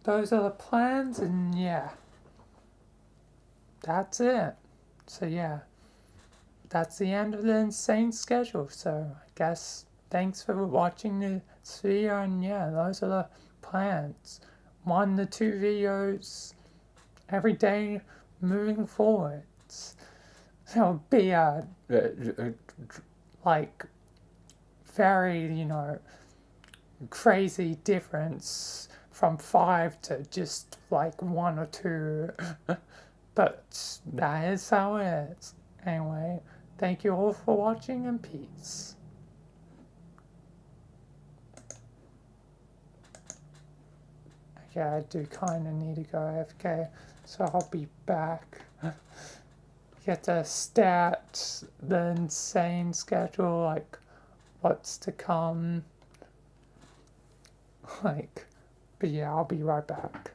those are the plans, and yeah. That's it. So yeah. That's the end of the insane schedule. So I guess thanks for watching this video, and yeah, those are the plans. 1 to 2 videos every day moving forwards. It'll be like very, crazy difference from 5 to just like 1 or 2. But that is how it is. Anyway, thank you all for watching, and peace. Okay, I do kind of need to go AFK, so I'll be back. Get to stat the insane schedule, like what's to come. But yeah, I'll be right back.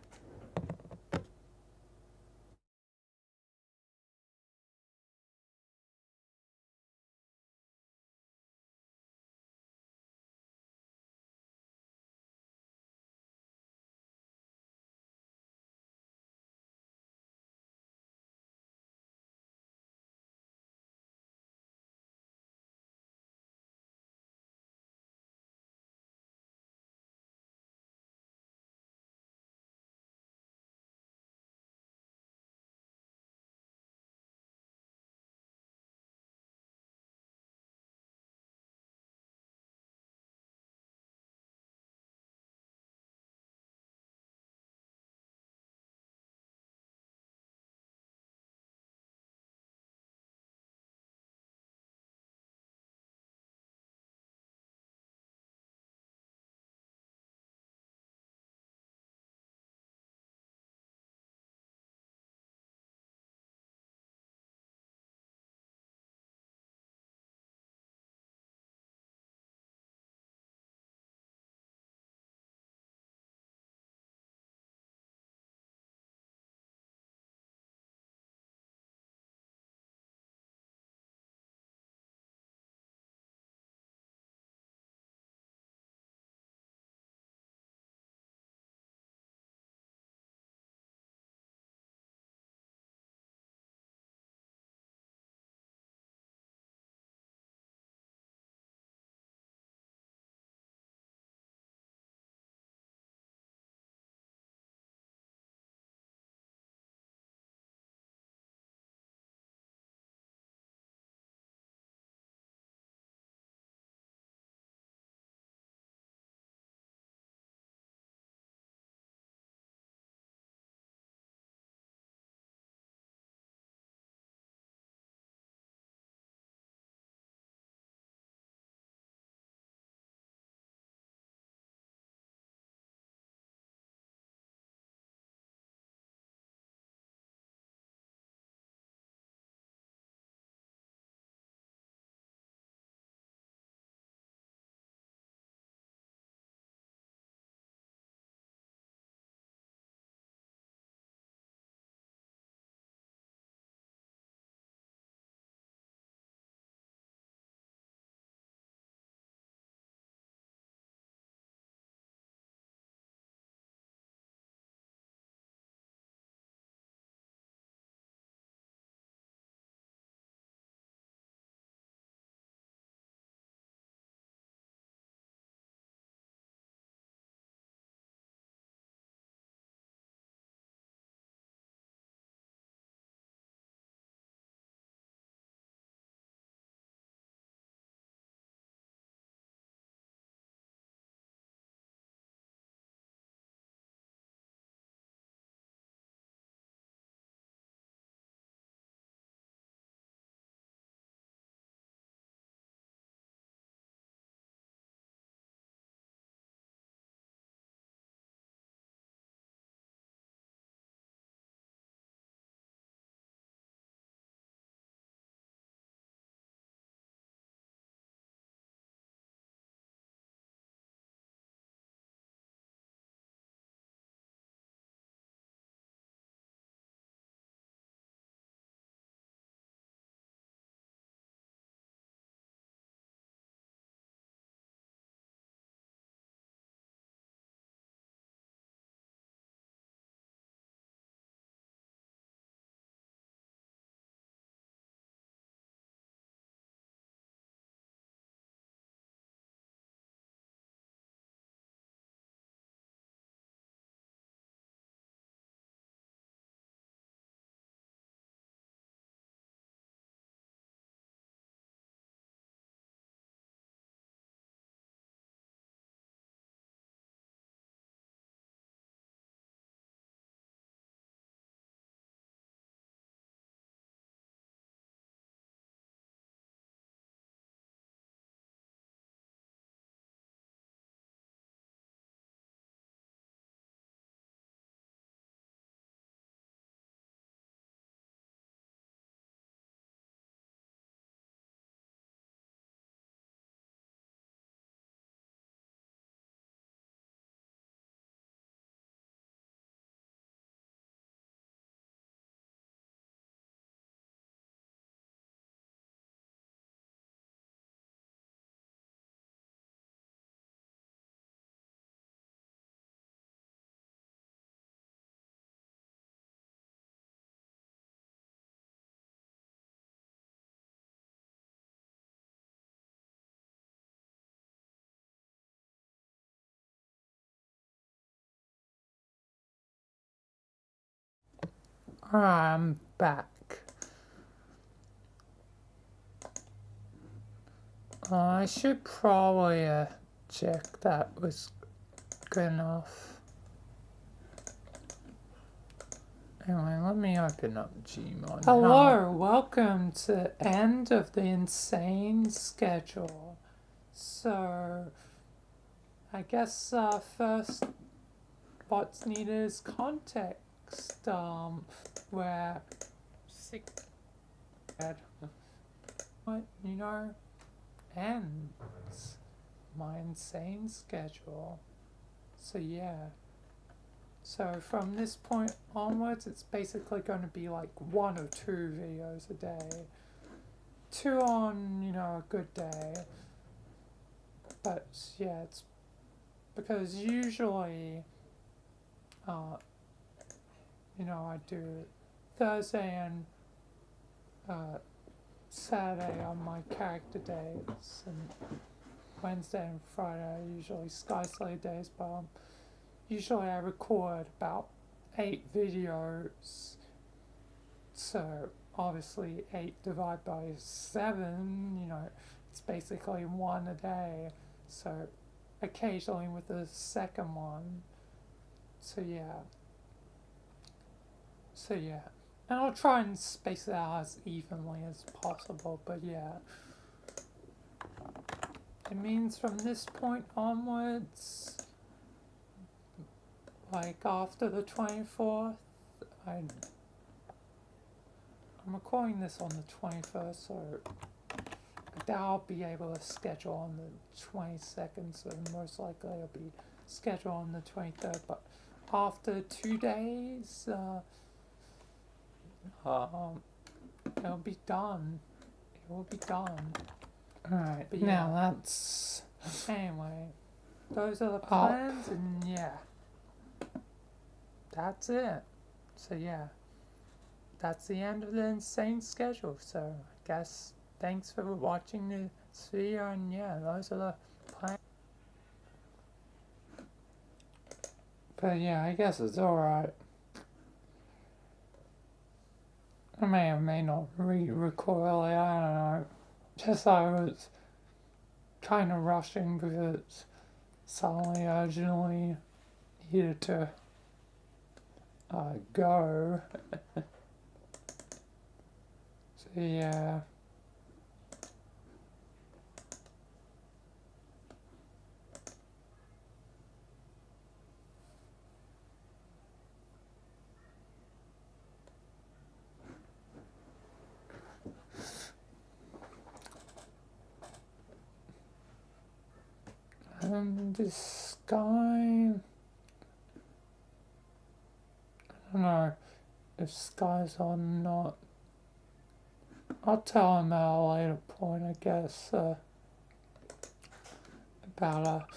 I'm back. I should probably check that was good enough. Anyway, let me open up Gmail. Hello, welcome to end of the insane schedule. So, I guess first what's needed is context. Where what, you know, ends my insane schedule. So yeah. So from this point onwards, it's basically going to be like 1 or 2 videos a day. 2 on, you know, a good day. But yeah, it's because usually, you know, I do Thursday and Saturday on my character days, and Wednesday and Friday are usually Sky Slayer days, but usually I record about 8 videos, so obviously 8 divided by 7, you know, it's basically 1 a day, so occasionally with the second one, so yeah, and I'll try and space it out as evenly as possible, but yeah, it means from this point onwards, like after the 24th, I'm recording this on the 21st, so I doubt I'll be able to schedule on the 22nd, so most likely I'll be scheduled on the 23rd, but after 2 days, it'll be done. It will be done. Alright, but now that's... Anyway, those are the plans, and yeah. That's it. So yeah, that's the end of the insane schedule. So I guess thanks for watching this video, and yeah, those are the plans. But yeah, I guess it's alright. I may or may not re-record early, I don't know. Just I was kind of rushing because suddenly urgently needed to go. So yeah. And this guy, I don't know if Sky's on or not. I'll tell him at a later point, I guess, about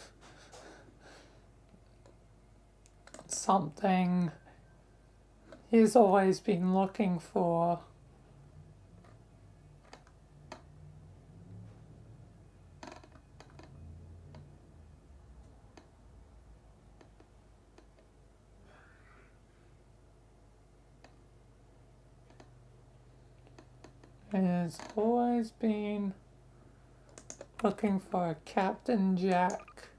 something he's always been looking for. Has always been looking for a Captain Jack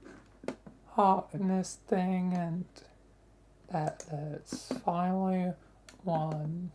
heart in this thing, and that's finally won.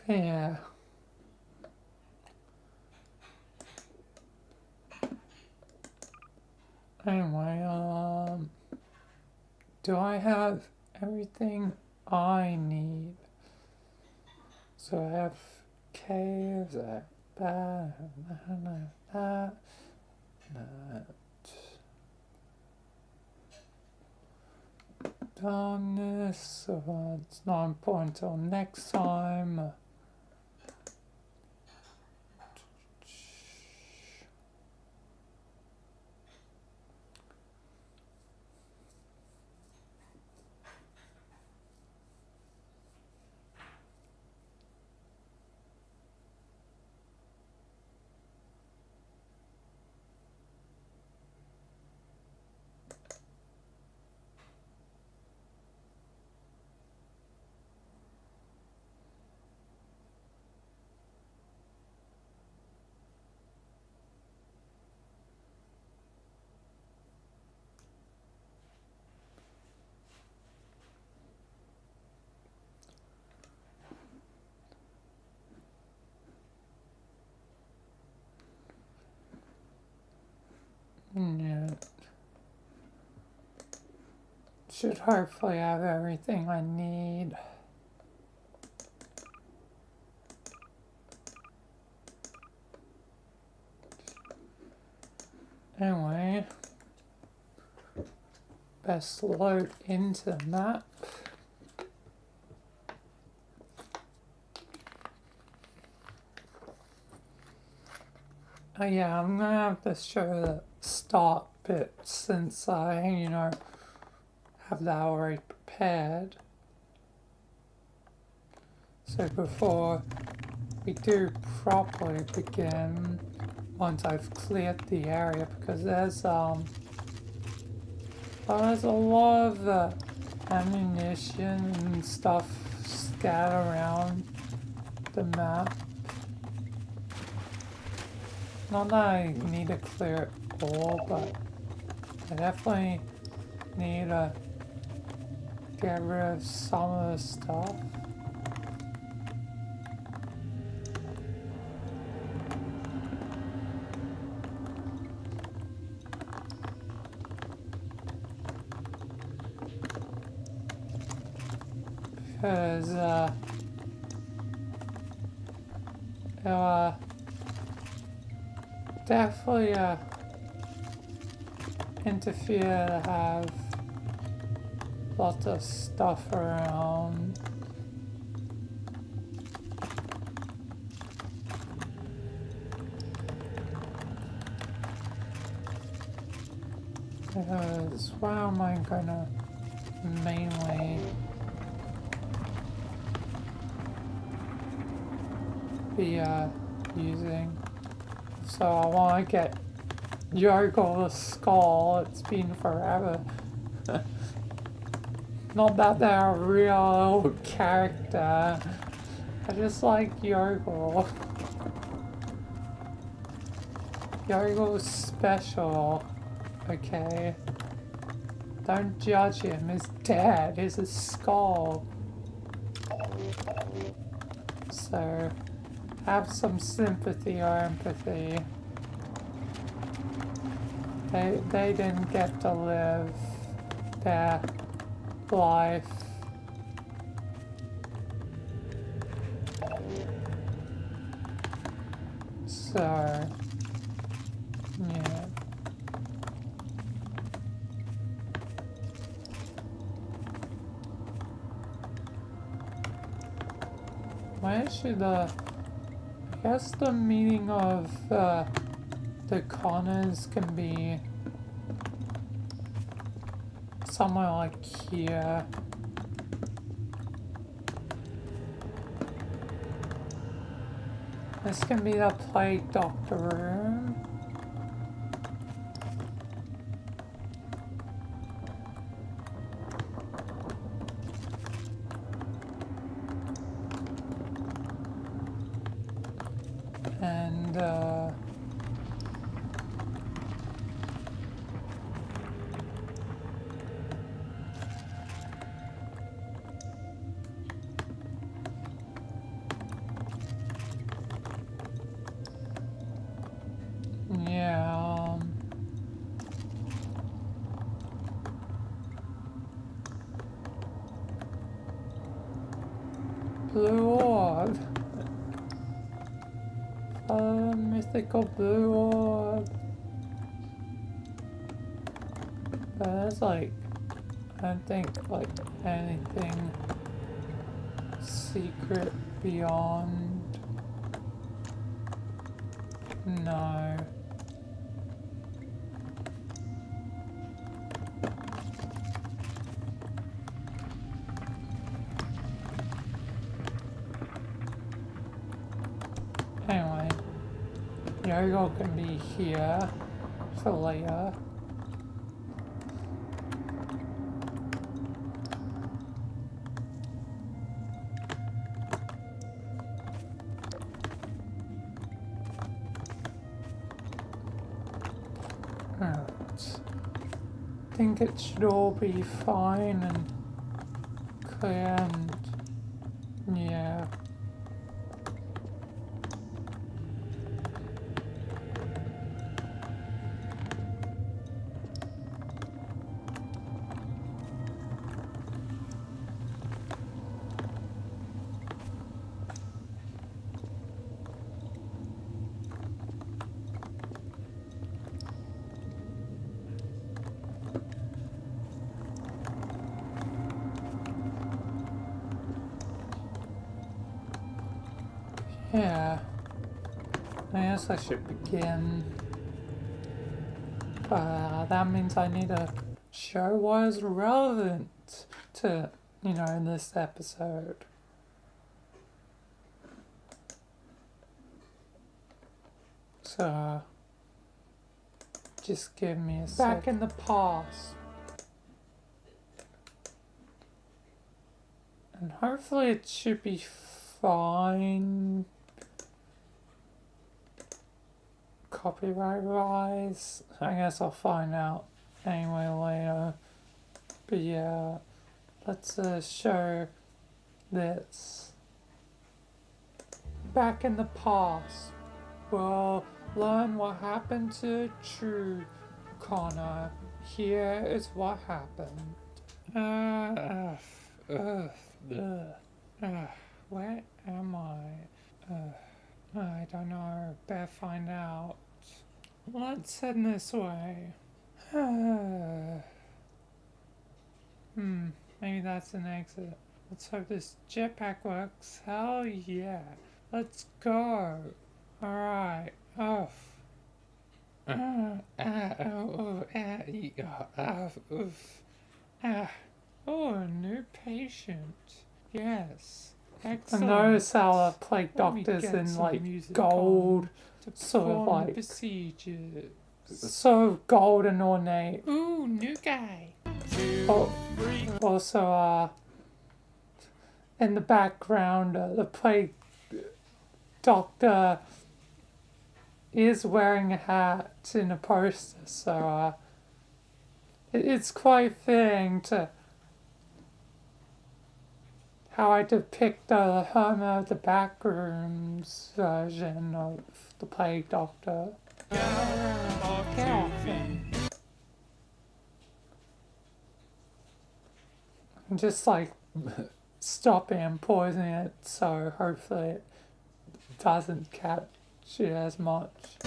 Yeah. Anyway, do I have everything I need? So I have caves, I have that, that. Done this, so it's not important till next time. should hopefully have everything I need. Anyway, best load into the map. Oh yeah, I'm gonna have to show the start bit since I, have that already prepared. So before we do properly begin, once I've cleared the area, because there's a lot of ammunition and stuff scattered around the map. Not that I need to clear it all, but I definitely need to get rid of some of the stuff. Because, definitely, interfere to have lots of stuff around. Because what am I gonna mainly be using? So I want to get Yogo the Skull. It's been forever. Not that they're a real character. I just like Yogo. Yogo's special. Okay. Don't judge him. He's dead. He's a skull. So have some sympathy or empathy. They didn't get to live their life. So, yeah. Where should I guess the meaning of the corners can be somewhere like here. This can be the plague doctor room. And yeah, blue orb. Mythical blue orb. But there's like, I don't think like anything secret beyond. No. Anyway, Yogo can be here for later. I think it should all be fine and clear and yeah. I guess I should begin. That means I need to show what is relevant to, you know, in this episode. So, just give me a sec. Back in the past. And hopefully it should be fine. Copyright wise, I guess I'll find out anyway later. But yeah, let's show this. Back in the past, we'll learn what happened to True Connor. Here is what happened. Where am I? I don't know. Better find out. Let's head this way. Maybe that's an exit. Let's hope this jetpack works. Hell yeah. Let's go. Alright. Off. Oh, a new patient. Yes. Excellent. I notice how the plague doctor's in like gold, sort of like procedures. So gold and ornate. Ooh, new guy. Oh, also, in the background, the plague doctor is wearing a hat in a poster, so it's quite fitting to how I depict the Hermit of the Backrooms version of the Plague Doctor. I'm just like stopping and pausing it, so hopefully it doesn't catch it as much.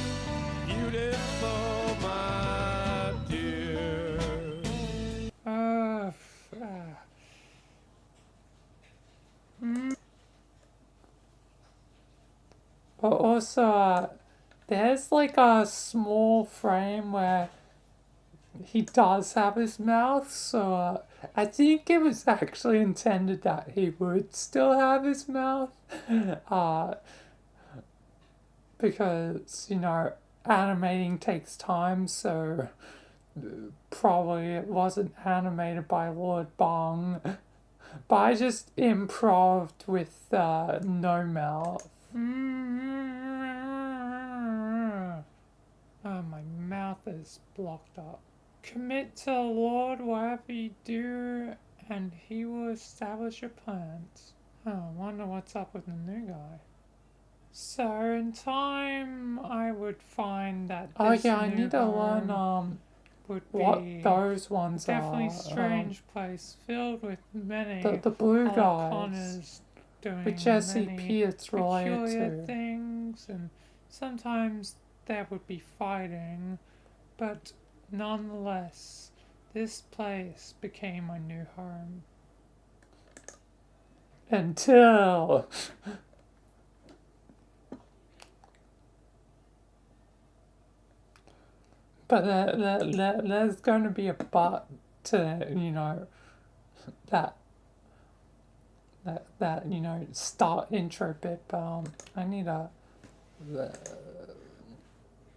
Beautiful, my dear. But also, there's like a small frame where he does have his mouth, so I think it was actually intended that he would still have his mouth. Because, you know, animating takes time, so probably it wasn't animated by Lord Bong. But I just improved with no mouth. Oh, my mouth is blocked up. Commit to the Lord whatever you do, and he will establish your plans. Oh, I wonder what's up with the new guy. So, in time, I would find that this I need to learn, would what be those ones definitely strange place filled with many the blue guys doing with Jesse P. It's related to things, and sometimes there would be fighting, but nonetheless, this place became my new home. Until but there's going to be a but to, you know, that you know, start intro bit, but I need to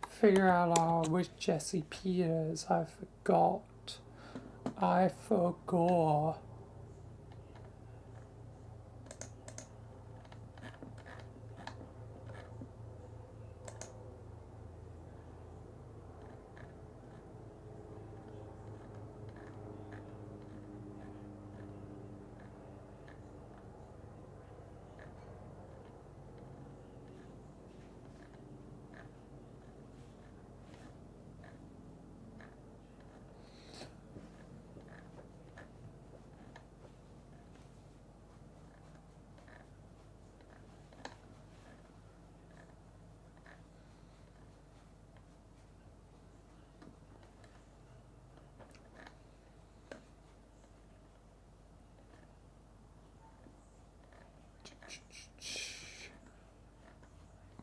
figure out which Jesse P is. I forgot.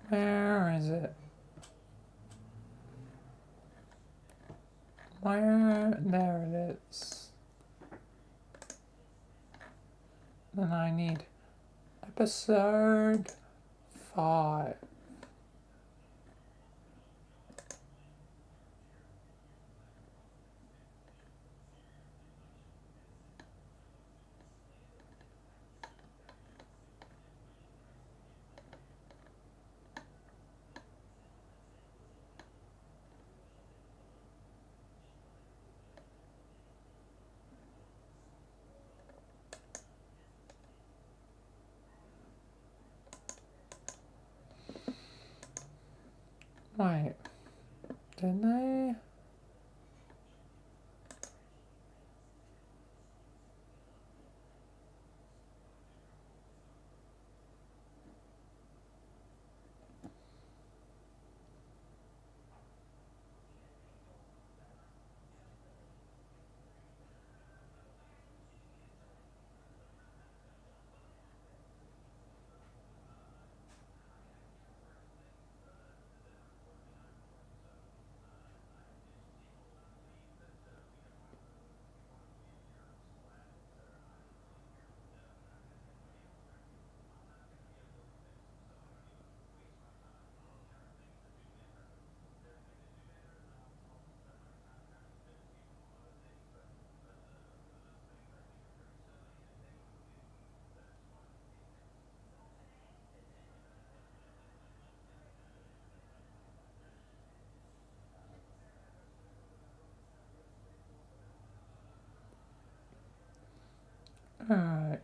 Where Where is it? Where? There it is. Then I need episode 5. Wait, didn't they? Alright.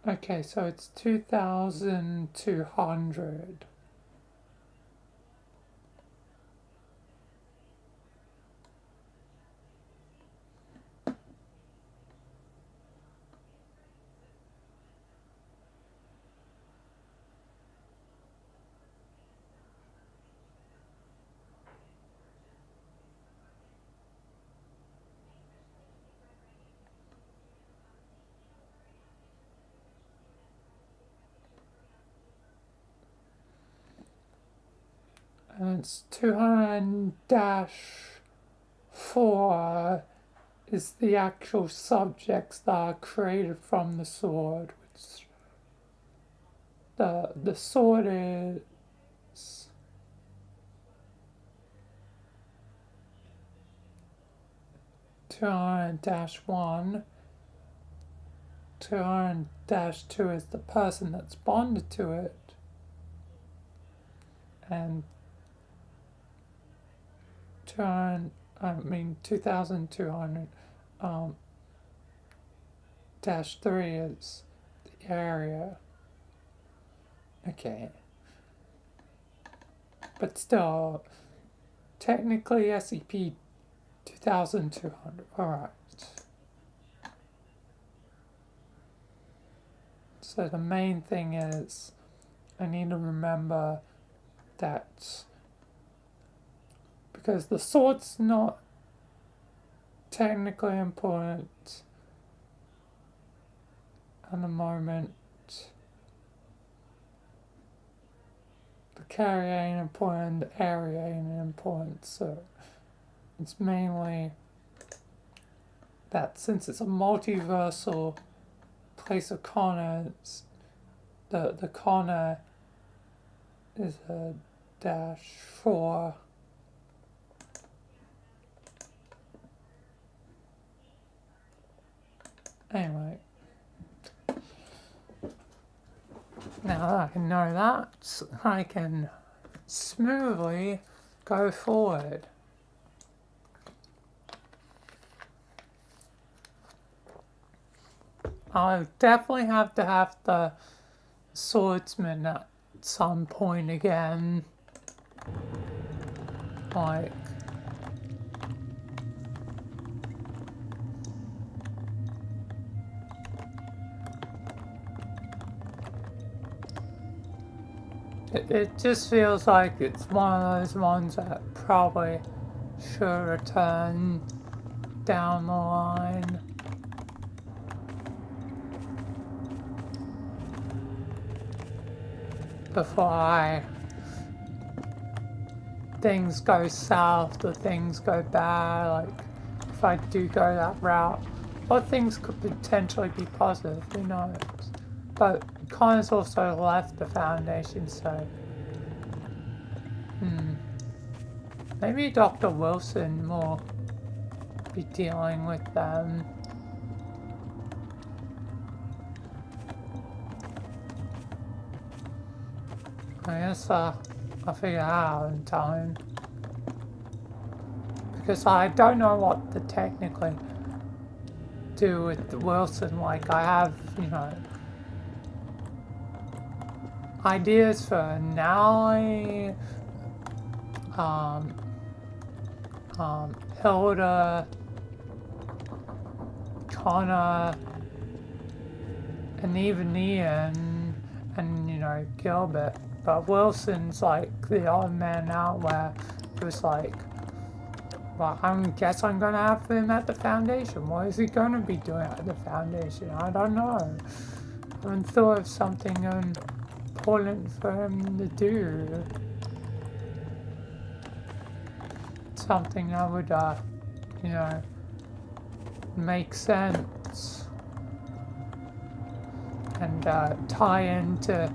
Okay, so it's 2,200. And it's 200-4 is the actual subjects that are created from the sword. Which the sword is 200-1. 200-2 is the person that's bonded to it. And 2,200 dash 3 is the area. Okay. But still, technically SCP 2,200. Alright. So the main thing is, I need to remember that because the sword's not technically important at the moment. The carrier ain't important, the area ain't important, so it's mainly that since it's a multiversal place of corners, the corner is a -4. Anyway, now that I know that, I can smoothly go forward. I'll definitely have to have the swordsman at some point again. Like, it just feels like it's one of those ones that probably should return down the line. before things go south or things go bad. Like, if I do go that route, or things could potentially be positive, who knows? But Connor's also left the Foundation, so maybe Dr. Wilson will be dealing with them. I guess I'll figure it out in time. Because I don't know what to technically do with the Wilson. Like, I have, you know, ideas for Nally, Hilda, Connor, and even Ian, and, you know, Gilbert. But Wilson's like the odd man out where it was like, well, I guess I'm gonna have him at the Foundation. What is he gonna be doing at the Foundation? I don't know. I haven't thought of something important for him to do. Something that would, you know, make sense and tie into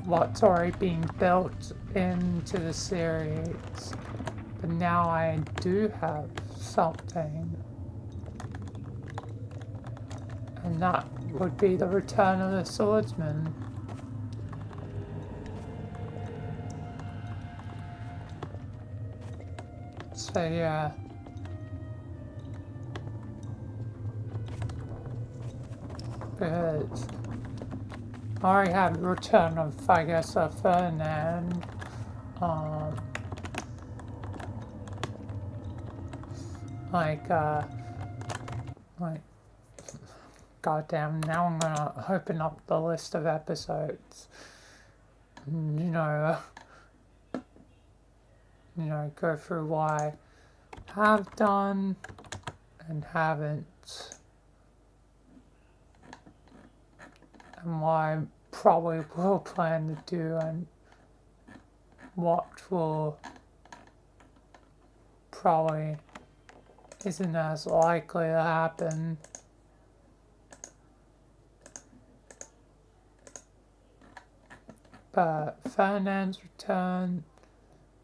what's already being built into the series. But now I do have something, and that would be the return of the swordsman. So yeah. Because I already had return of, I guess, Ferdinand. Like, goddamn, now I'm gonna open up the list of episodes. You know, go through why I have done and haven't. And what I probably will plan to do and what will probably isn't as likely to happen. But Ferdinand's return,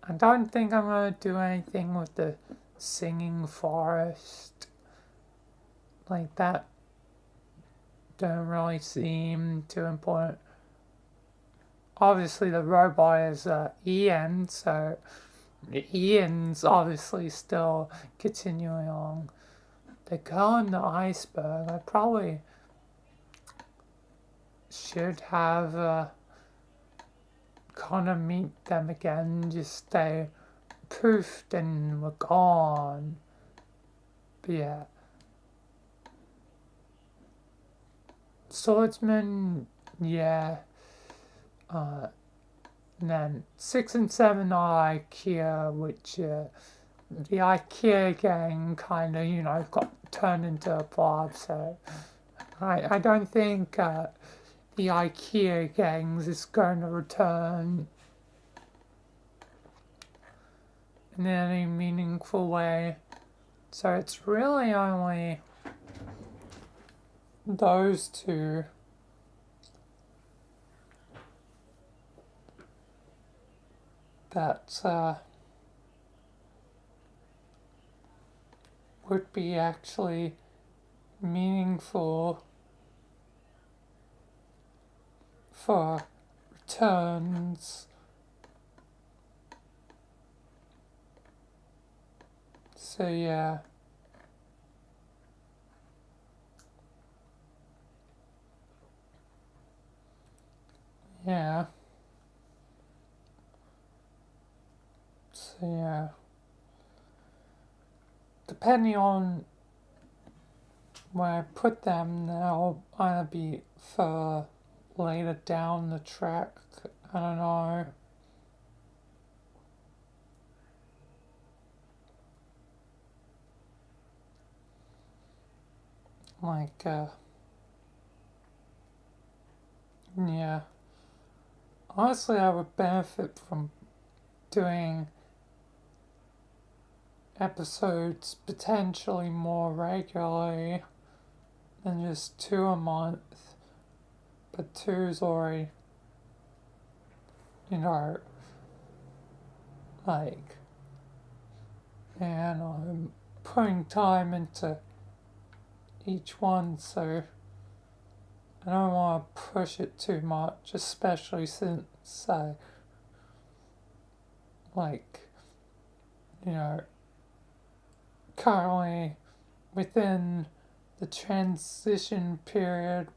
I don't think I'm going to do anything with the singing forest. Like, that don't really seem too important. Obviously the robot is Ian, so Ian's obviously still continuing on. The girl in the iceberg, I probably should have Connor meet them again, just they poofed and were gone. But yeah. Swordsman, yeah. And then 6 and 7 are IKEA, which the IKEA gang kind of, you know, got turned into a blob, so I don't think the IKEA gangs is going to return in any meaningful way. So it's really only those two. That would be actually meaningful for returns. So yeah. Yeah. So yeah. Depending on where I put them, they'll either be for later down the track. I don't know. Like, yeah. honestly, I would benefit from doing episodes potentially more regularly than just 2 a month. But 2's already, you know, like, and I'm putting time into each one, so I don't want to push it too much, especially since I, like, you know, currently within the transition period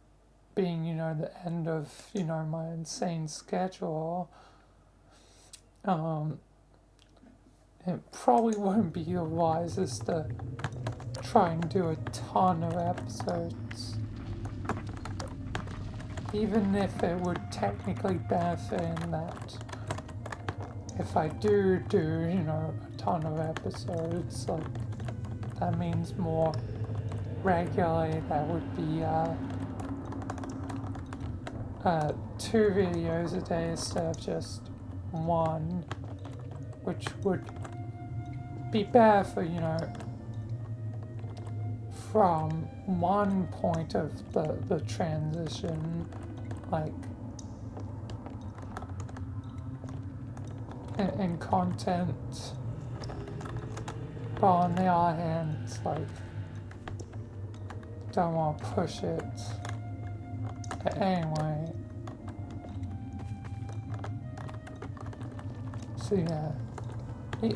being, you know, the end of, you know, my insane schedule, it probably wouldn't be the wisest to try and do a ton of episodes. Even if it would technically benefit in that if I do, you know, a ton of episodes, like, that means more regularly, that would be, 2 videos a day instead of just 1, which would be better for, you know, from one point of the transition, like, in content, but on the other hand, it's like, don't want to push it. Anyway, so yeah,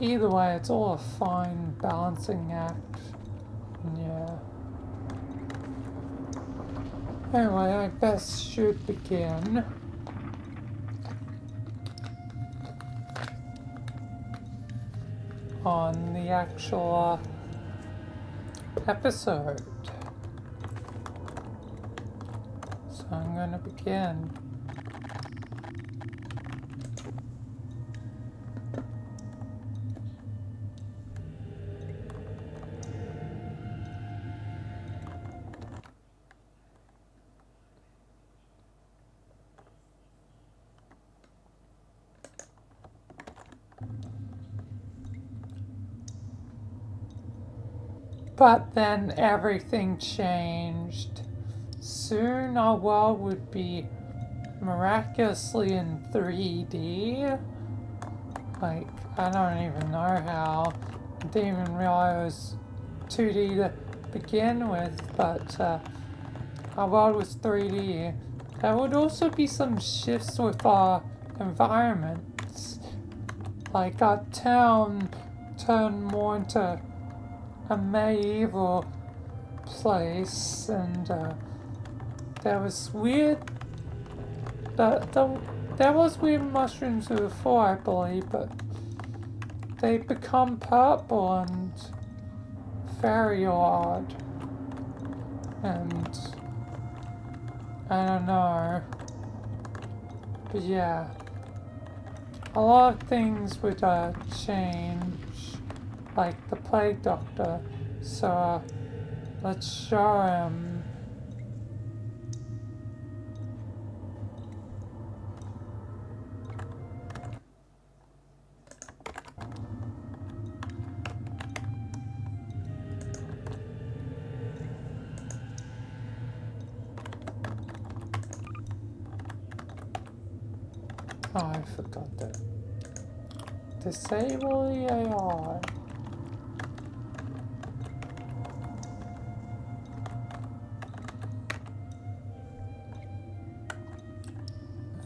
either way, it's all a fine balancing act, and yeah. Anyway, I guess should begin. On the actual episode. So I'm gonna begin. But then everything changed. Soon our world would be miraculously in 3D. Like, I don't even know how. I didn't even realize it was 2D to begin with, but our world was 3D. There would also be some shifts with our environments. Like, our town turned more into a medieval place, and there was weird there was weird mushrooms before, I believe, but they become purple and very odd, and I don't know, but yeah, a lot of things would change, like the plague doctor, so let's show him. Oh, I forgot that. Disable the AI.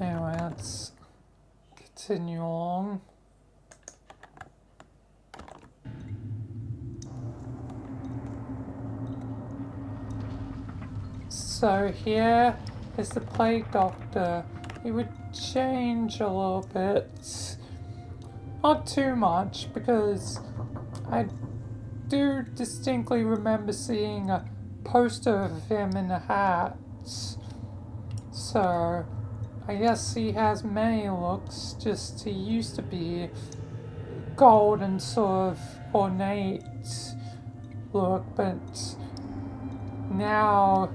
Anyway, let's continue on. So here is the plague doctor. He would change a little bit. Not too much, because I do distinctly remember seeing a poster of him in a hat. So I guess he has many looks, just he used to be gold and sort of ornate look, but now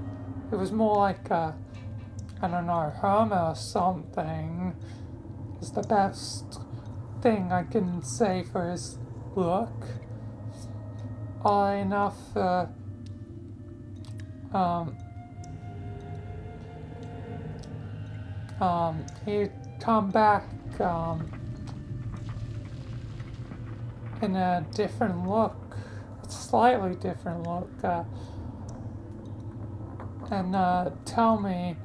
it was more like a, I don't know, hermit or something. is the best thing I can say for his look. Oddly enough, he'd come back in a different look, a slightly different look, and tell me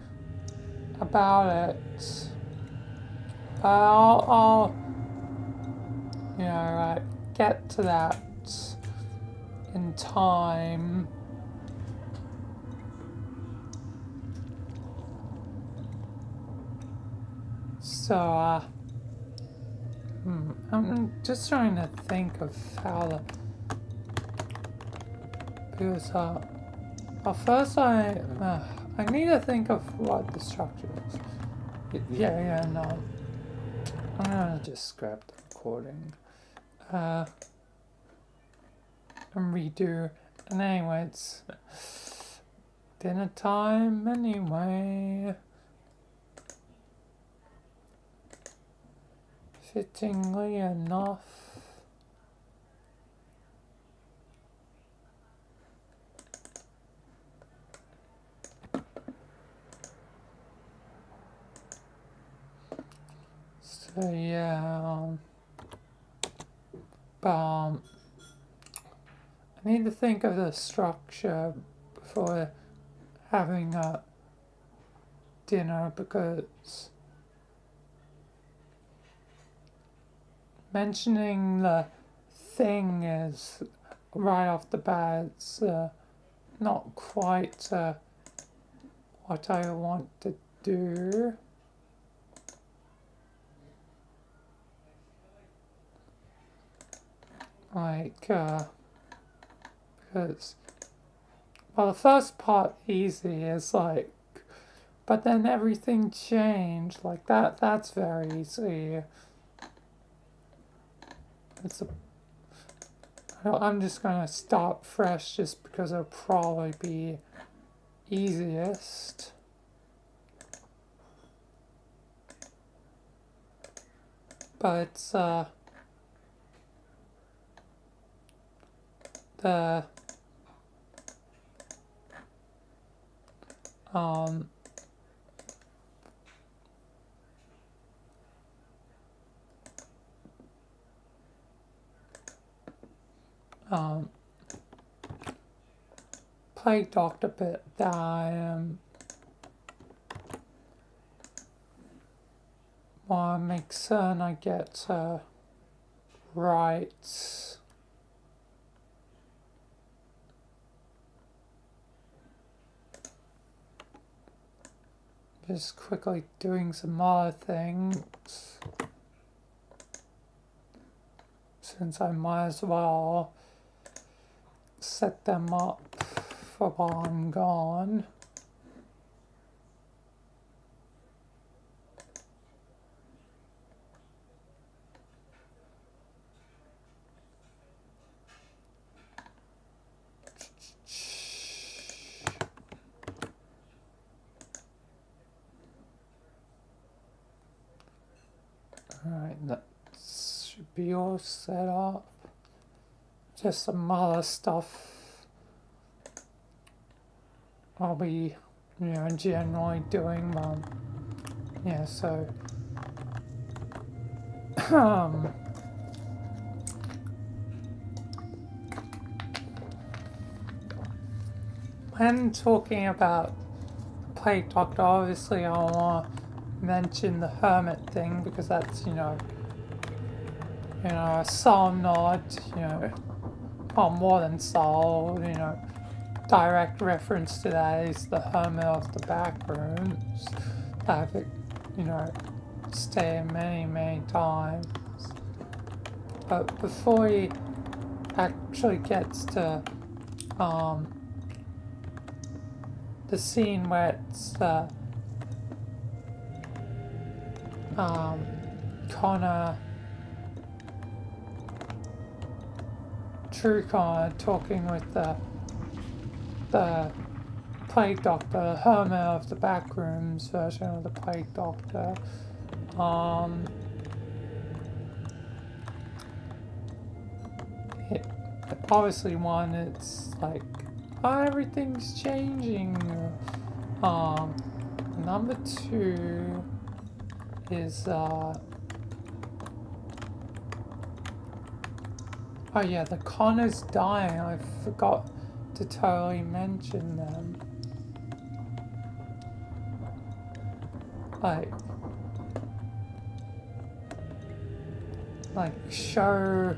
about it. But I'll you know, get to that in time. So, I'm just trying to think of how to, because, well, first I need to think of what the structure is. Yeah, no. I'm gonna just scrap the recording, and redo, and anyway, it's dinner time anyway. Fittingly enough. So yeah, but I need to think of the structure before having a dinner, because mentioning the thing is right off the bat, it's not quite what I want to do. Like, because, well, the first part easy is like, but then everything changed, like that's very easy. I'm just gonna start fresh just because it'll probably be easiest. But it's the plague doctor bit that I want to make certain I get right. Just quickly doing some other things, since I might as well set them up for while I'm gone. Alright, that should be all set up. Just some other stuff I'll be, generally doing, yeah, so, when talking about Plague Doctor, obviously I want to mention the Hermit thing, because that's, a soul nod, well, more than soul, direct reference to that is the Hermit of the Backrooms that I've, stayed many, many times. But before he actually gets to, the scene where it's, Connor, True Connor talking with the Plague Doctor, the Hermit of the Backrooms version of the Plague Doctor. obviously one, it's like, oh, everything's changing. Number two is, oh yeah, the Connor's dying. I forgot to totally mention them. Like show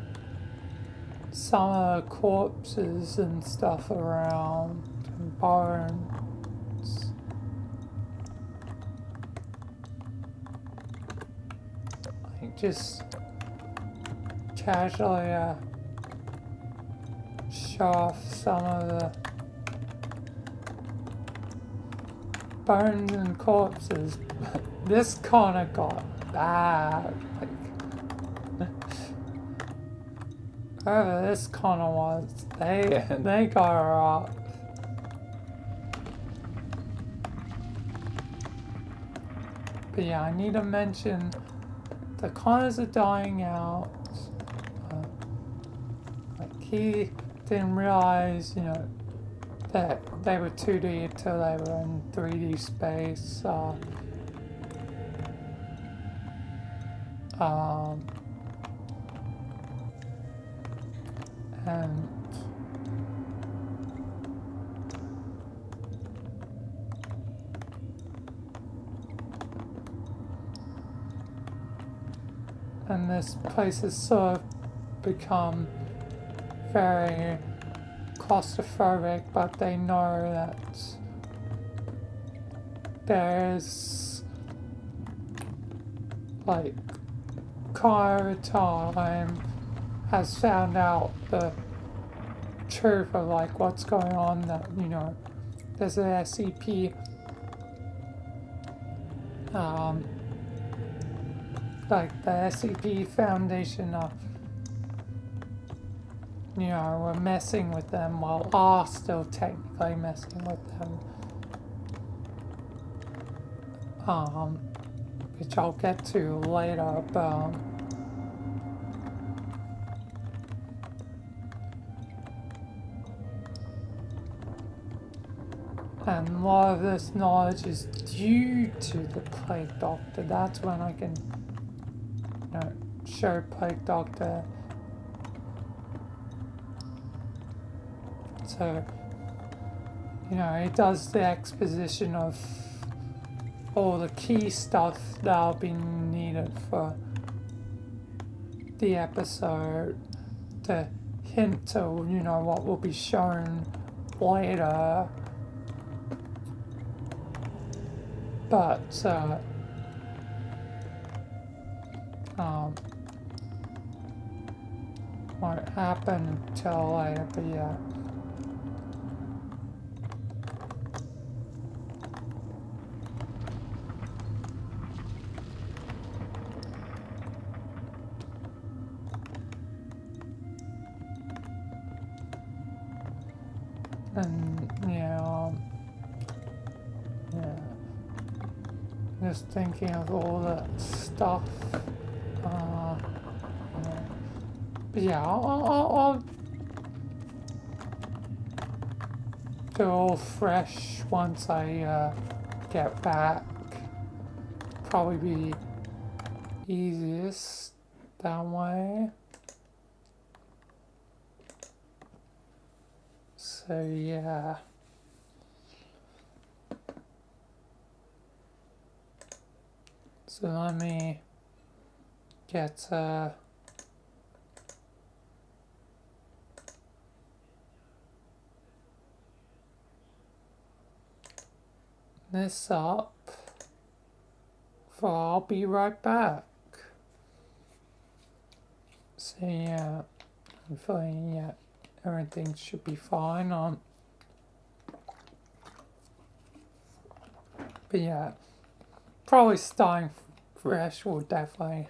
some of the corpses and stuff around and bones. Like just casually show off some of the bones and corpses. This kinda got bad. Like whoever this kinda was, they got her up. But yeah, I need to mention the Connors are dying out. Like he didn't realize, you know, that they were 2D until they were in 3D space. And this place has sort of become very claustrophobic, but they know that there's like Kai over time has found out the truth of like what's going on, that, you know, there's an SCP like the SCP Foundation you know, we're messing with them while are still technically messing with them. Which I'll get to later, but and a lot of this knowledge is due to the Plague Doctor. That's when I can, you know, show Plague Doctor. So, you know, it does the exposition of all the key stuff that'll be needed for the episode to hint to, you know, what will be shown later. But, won't happen until later, but yeah. And yeah, just thinking of all that stuff. Yeah. But yeah, I'll do all fresh once I get back. Probably be easiest that way. So yeah. So let me get this up, for I'll be right back. So yeah, hopefully, yeah, everything should be fine on. But yeah, probably starting fresh will definitely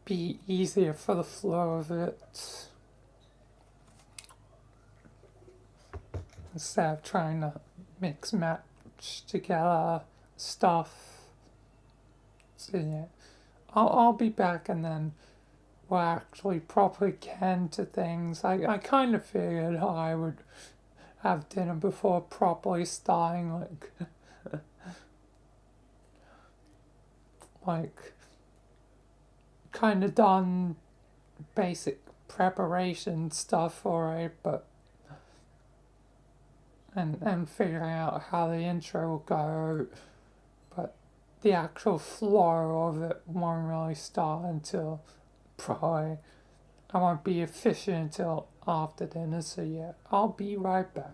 be easier for the flow of it. Instead of trying to mix match together stuff. So yeah, I'll be back, and then will actually properly get to things. I kind of figured I would have dinner before properly starting, like kind of done basic preparation stuff for it, but and figuring out how the intro will go, but the actual flow of it won't really start until probably I won't be efficient until after dinner. So yeah, I'll be right back.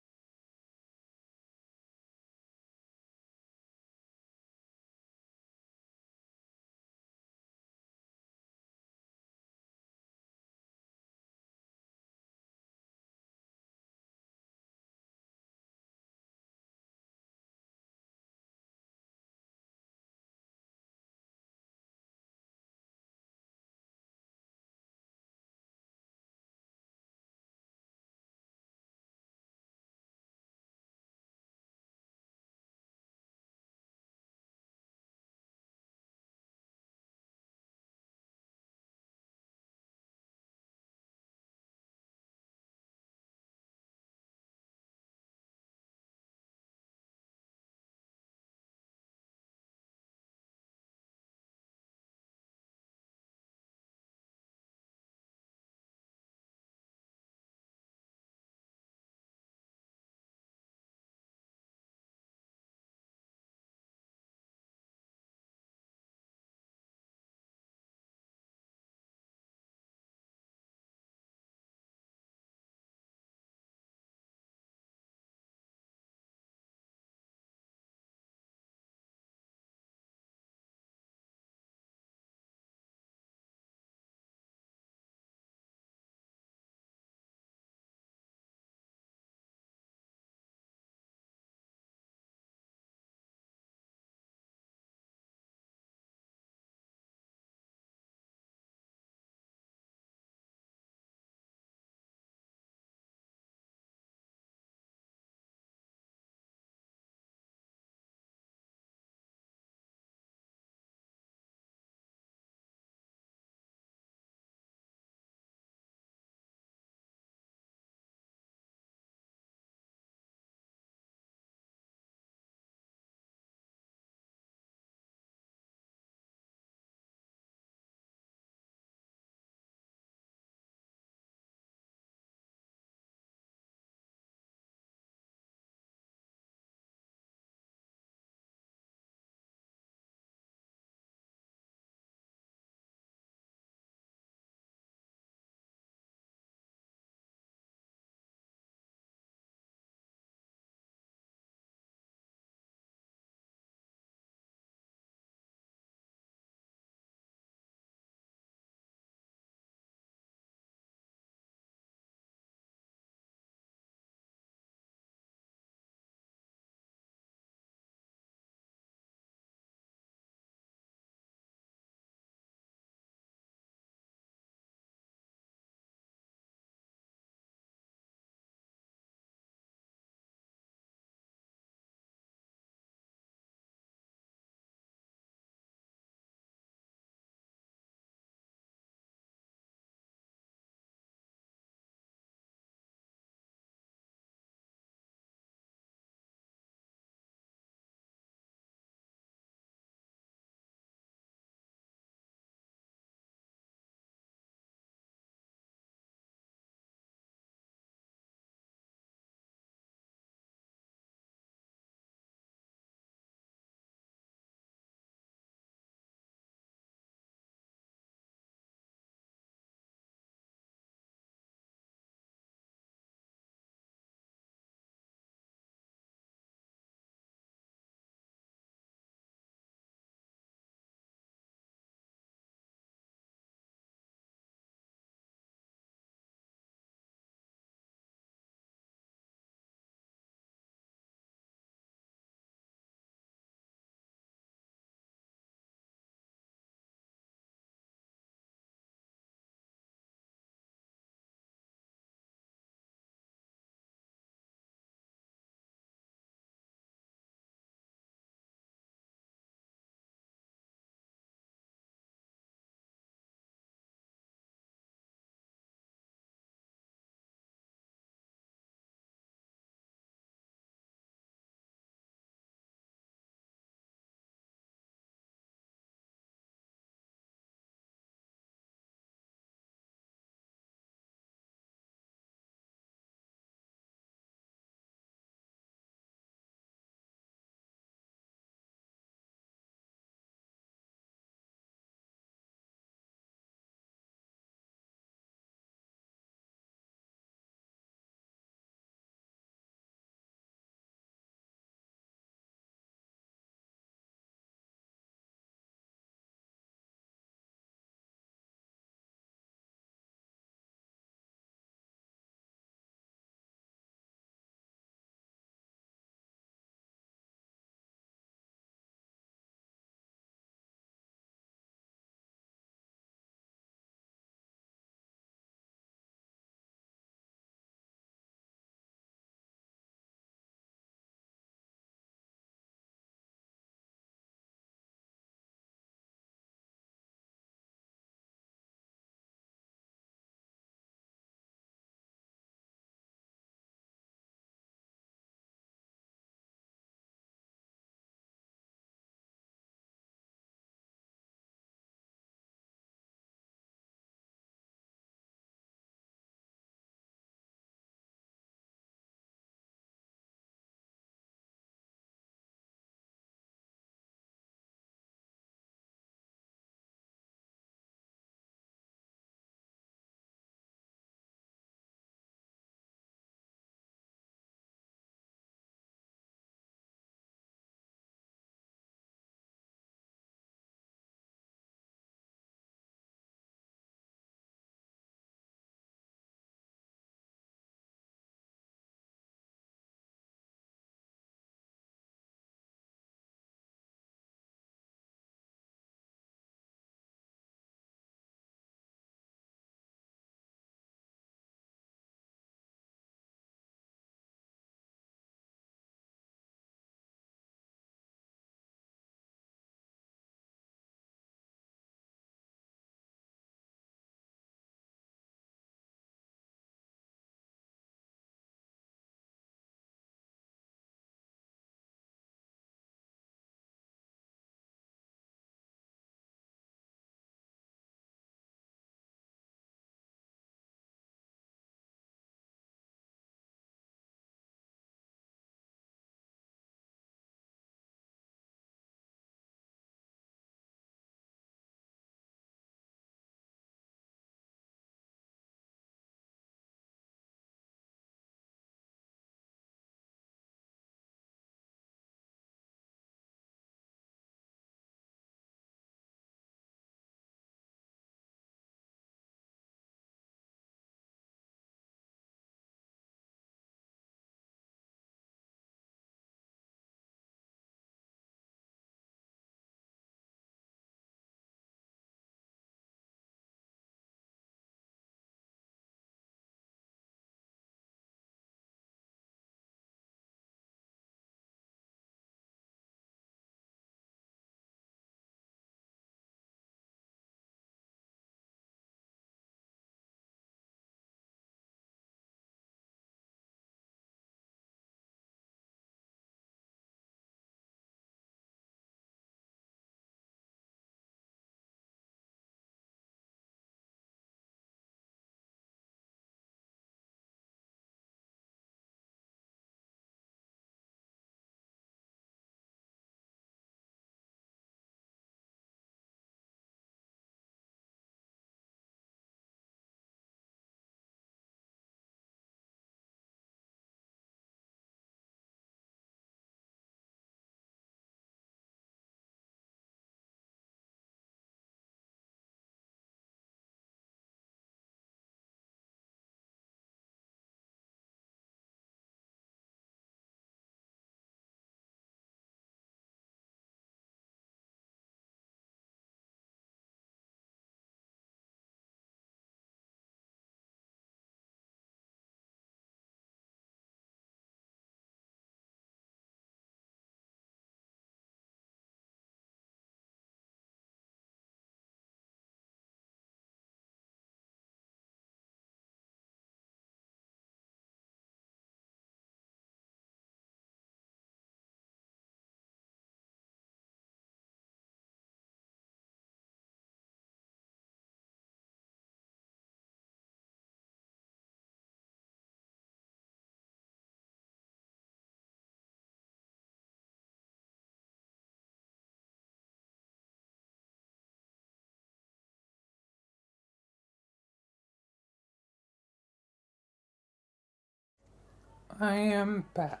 I am back.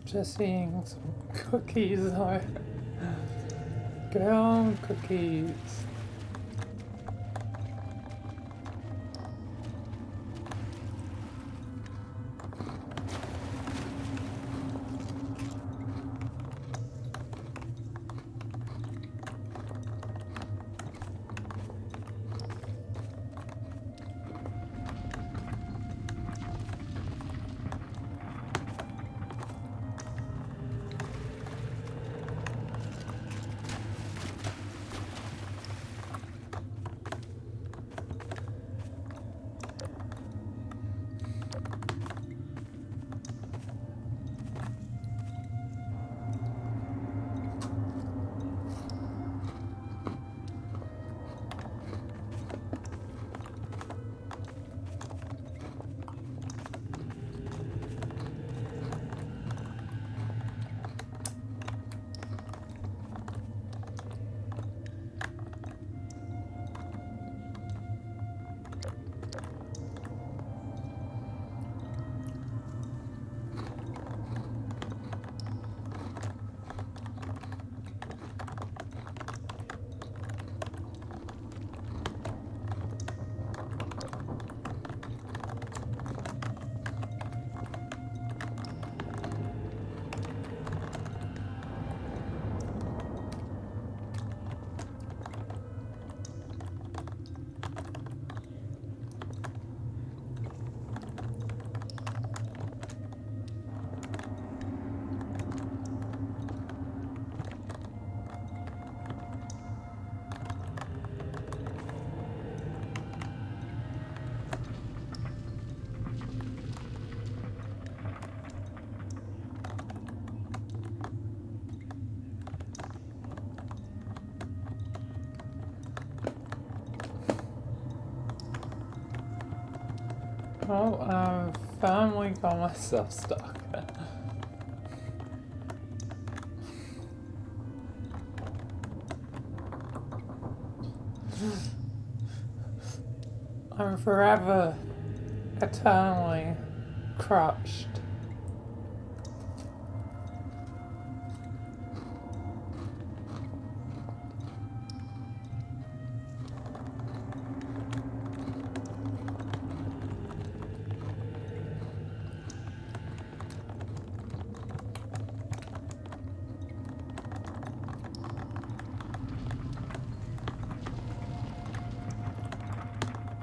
Just eating some cookies though. Good old cookies. Well, I've finally got myself stuck. I'm forever, eternally crushed.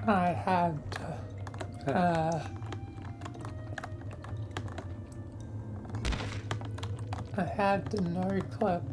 I had the no clip.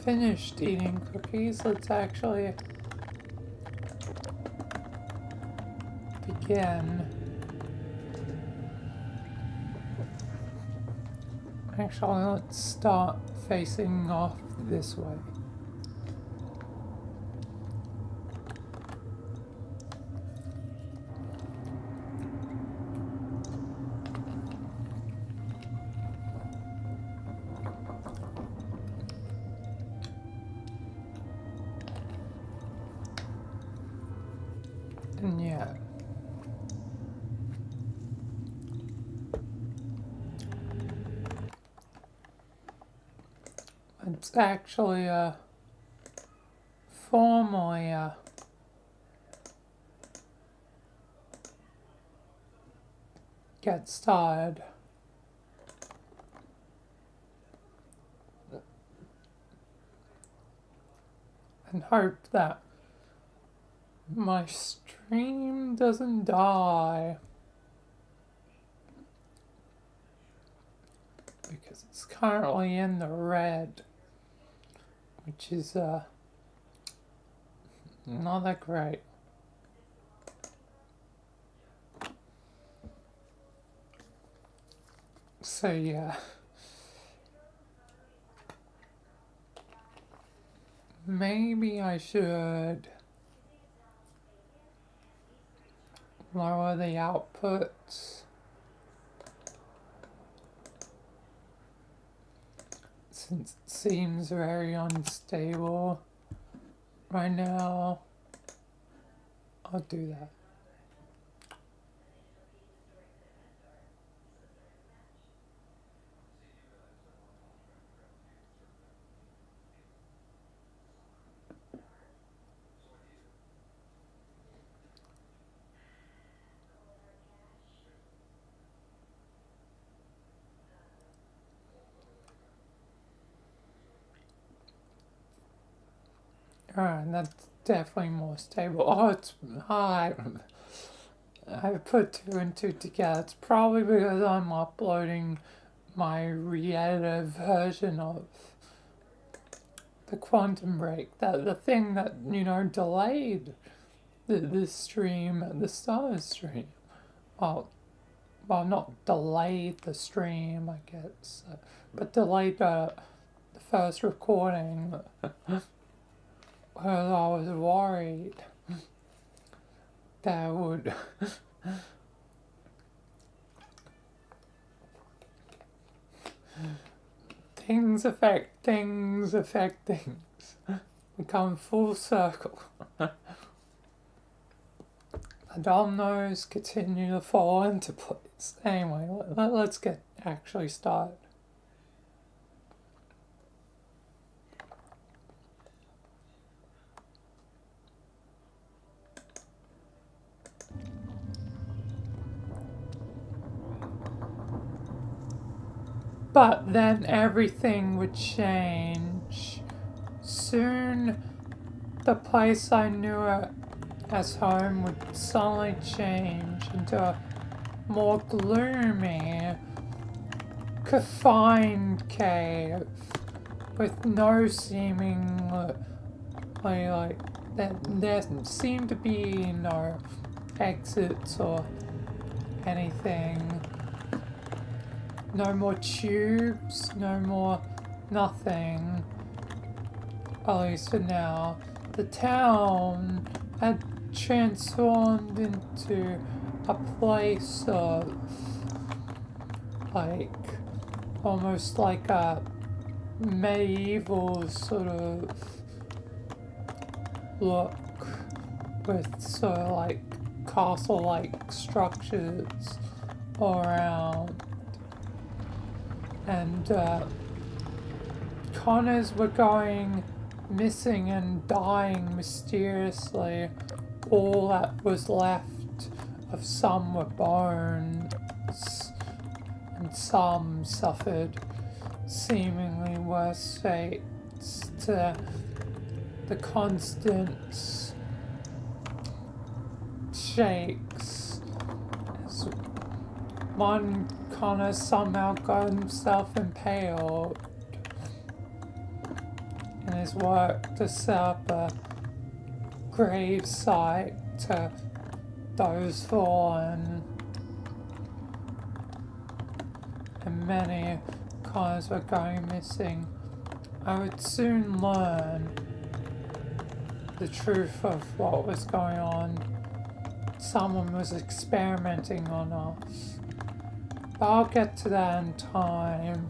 finished eating cookies, let's actually begin. Actually, let's start facing off this way. And yeah. It's actually formally get started. And hope that my stream doesn't die. Because it's currently in the red. Which is not that great. So yeah. Maybe I should lower the outputs. Since it seems very unstable right now, I'll do that. Alright, that's definitely more stable. Oh, it's high. I put two and two together. It's probably because I'm uploading my re-edited version of the Quantum Break. The thing that, you know, delayed the stream at the start of the stream. Well, not delayed the stream, I guess, but delayed the first recording. Because I was worried that would things affect things. We come full circle. The dominoes continue to fall into place. Anyway, let's get actually started. But then everything would change. Soon, the place I knew as home would suddenly change into a more gloomy, confined cave with no seeming, there seemed to be no exits or anything. No more tubes, no more nothing. At least for now. The town had transformed into a place of, almost like a medieval sort of look with sort of like castle-like structures all around. And Connors were going missing and dying mysteriously. All that was left of some were bones, and some suffered seemingly worse fates to the constant shakes. As one Connor somehow got himself impaled in his work to set up a grave site to those fallen, and many cars were going missing. I would soon learn the truth of what was going on. Someone was experimenting on us. But I'll get to that in time.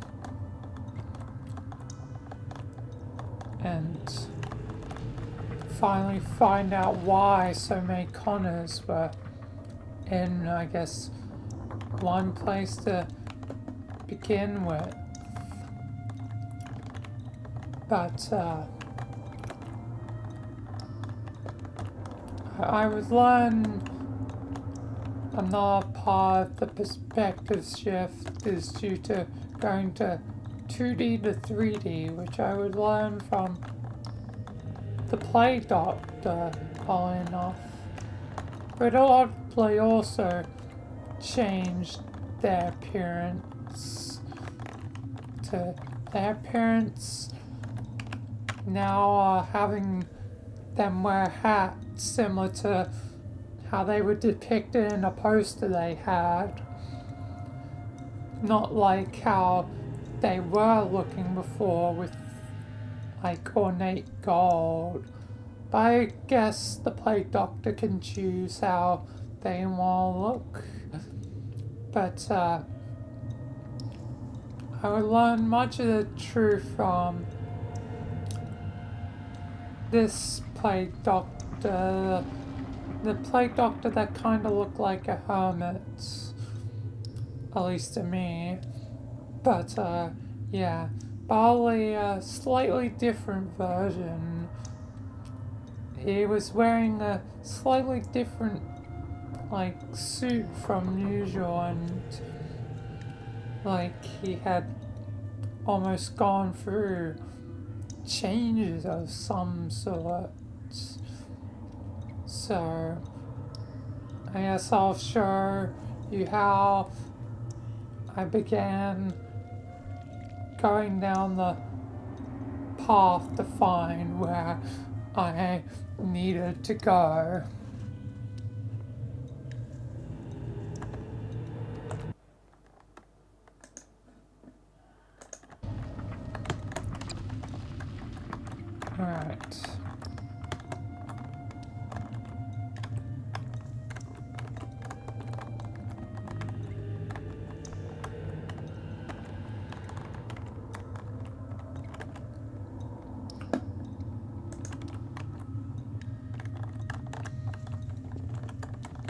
And finally find out why so many Connors were in, I guess, one place to begin with. But I would learn another part of the perspective shift is due to going to 2D to 3D, which I would learn from the Plague Doctor, oddly enough. But oddly also changed their appearance to their appearance now having them wear hats similar to how they were depicted in a poster they had. Not like how they were looking before with like ornate gold. But I guess the Plague Doctor can choose how they want to look. But I would learn much of the truth from this Plague Doctor. The Plague Doctor that kind of looked like a hermit, at least to me. But yeah, Barley, a slightly different version. He was wearing a slightly different, like, suit from usual, and like he had almost gone through changes of some sort. So I guess I'll show you how I began going down the path to find where I needed to go. Alright.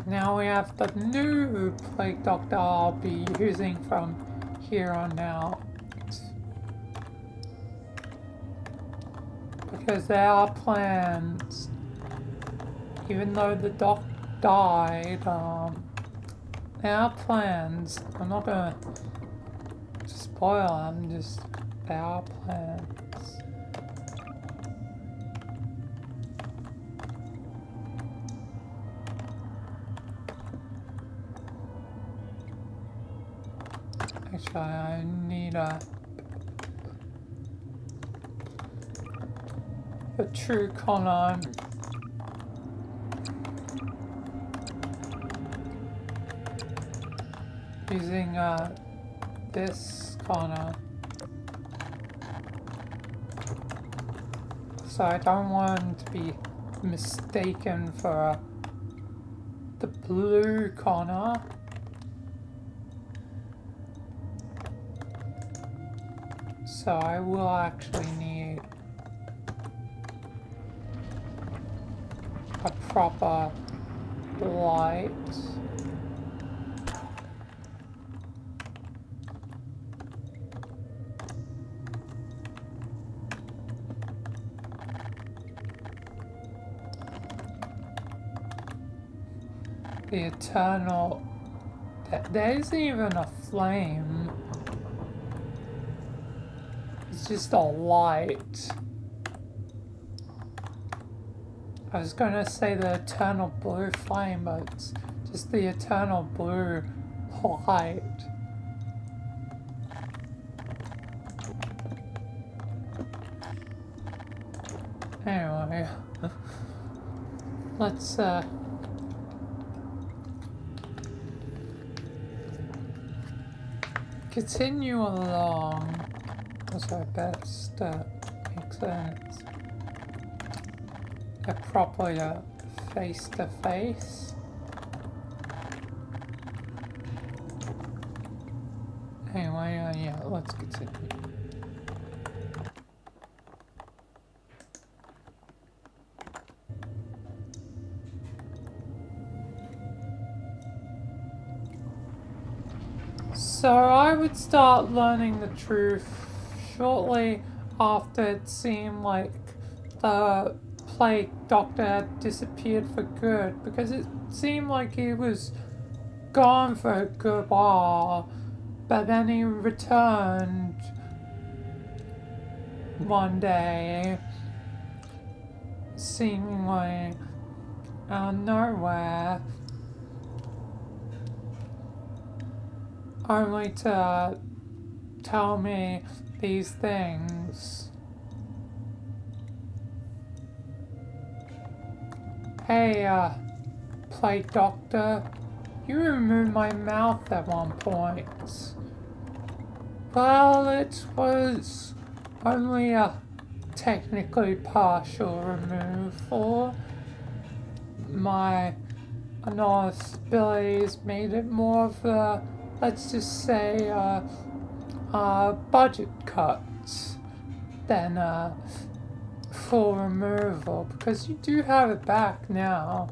Now we have the new Plague Doctor I'll be using from here on out. Because there are plans, even though the doc died, there are plans. I'm not gonna spoil them, just there are plans. Actually, I need a true Connor. Using this Connor. So I don't want him to be mistaken for the blue Connor. So I will actually need a proper light. The eternal... There isn't even a flame. It's just a light. I was gonna say the eternal blue flame, but it's just the eternal blue light. Anyway, let's continue along. What's our best make sense? Get properly face to face. Anyway, yeah, let's continue. So I would start learning the truth shortly after it seemed like the plague doctor had disappeared for good, because it seemed like he was gone for a good while, but then he returned one day, seemingly out of nowhere, only to tell me these things. Hey, plague doctor, you removed my mouth at one point. Well, it was only a technically partial removal. My unorthodox abilities made it more of a, let's just say, budget cuts than full removal, because you do have it back now.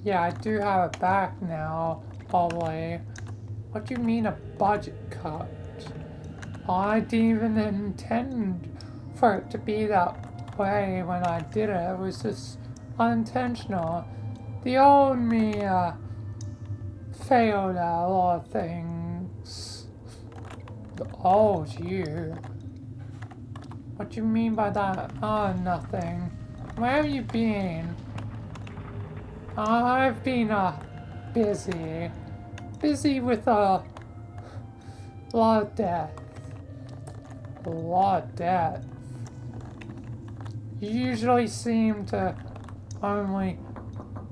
Yeah, I do have it back now, Ollie. What do you mean a budget cut? I didn't even intend for it to be that way when I did it. It was just unintentional. The old me failed at a lot of things. The old you? What do you mean by that? Oh, nothing. Where have you been? I've been busy. Busy with a lot of death. A lot of death. You usually seem to only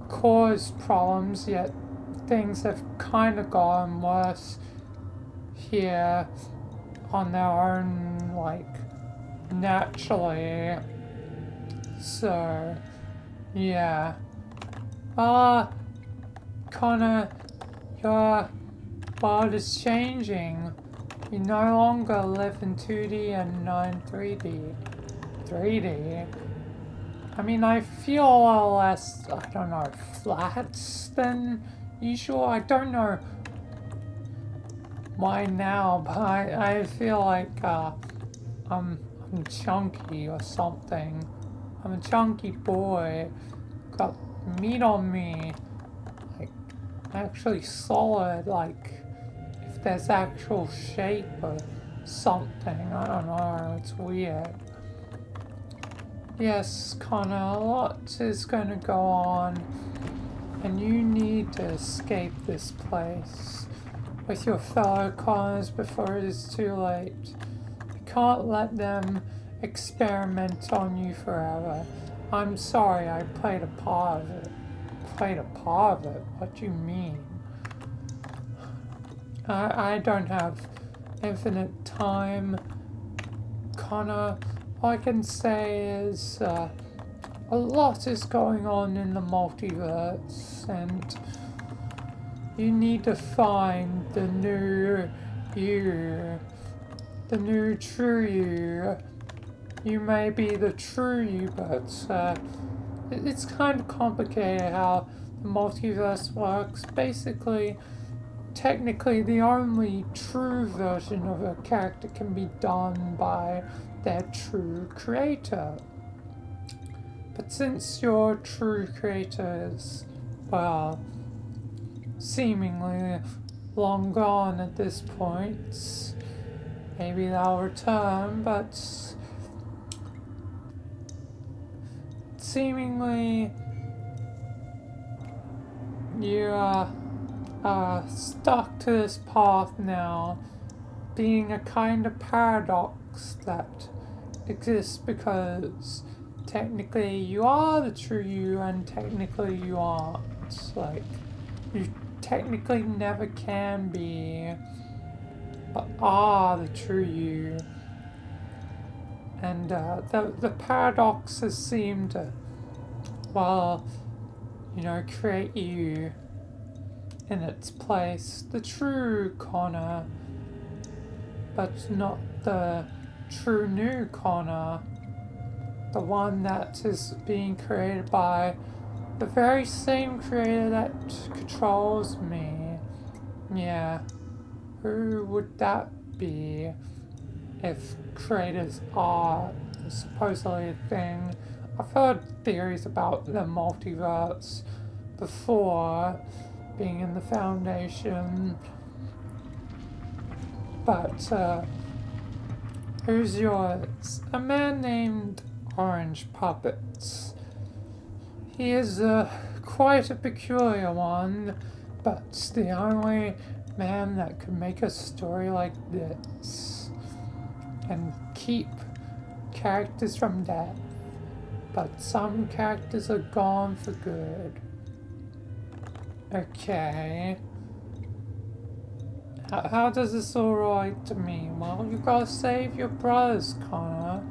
cause problems, yet things have kind of gotten worse here on their own, like, naturally. So, yeah. Connor, your world is changing. You no longer live in 2D and not in 3D. 3D? I mean, I feel a little less, I don't know, flats than usual. I don't know why now, but I feel like I'm chunky or something. I'm a chunky boy. Got meat on me. Like, actually solid, like, if there's actual shape or something. I don't know, it's weird. Yes, Connor, a lot is going to go on, and you need to escape this place with your fellow Connors before it is too late. You can't let them experiment on you forever. I'm sorry, I played a part of it. Played a part of it? What do you mean? I don't have infinite time, Connor. All I can say is a lot is going on in the multiverse, and you need to find the new you, the new true you. You may be the true you, but it's kind of complicated how the multiverse works. Basically, technically, the only true version of a character can be done by their true creator. But since your true creator is, well, seemingly long gone at this point, maybe they'll return, but seemingly you are stuck to this path now, being a kind of paradox that exists because technically you are the true you and technically you aren't. Like, you technically never can be, but are the true you. And the paradoxes seem to, well, you know, create you in its place. The true Connor, but not the true new Connor. The one that is being created by the very same creator that controls me. Yeah. Who would that be if creators are supposedly a thing? I've heard theories about the multiverse before being in the Foundation. But, who's yours? A man named Orange Puppets. He is quite a peculiar one, but the only man that could make a story like this and keep characters from death. But some characters are gone for good. Okay. How does this all relate to me? Well, you gotta save your brothers, Connor.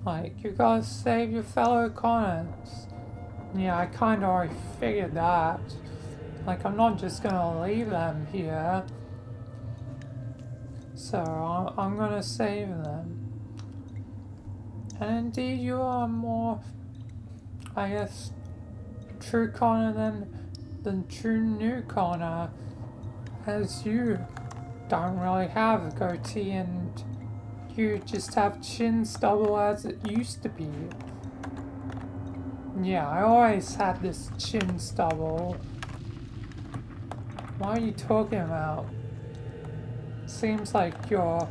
Like, you gotta save your fellow Connors. Yeah, I kinda already figured that. Like, I'm not just gonna leave them here. So, I'm gonna save them. And indeed, you are more, I guess, true Connor than true new Connor. As you don't really have a goatee and you just have chin stubble as it used to be. Yeah, I always had this chin stubble. What are you talking about? Seems like you're,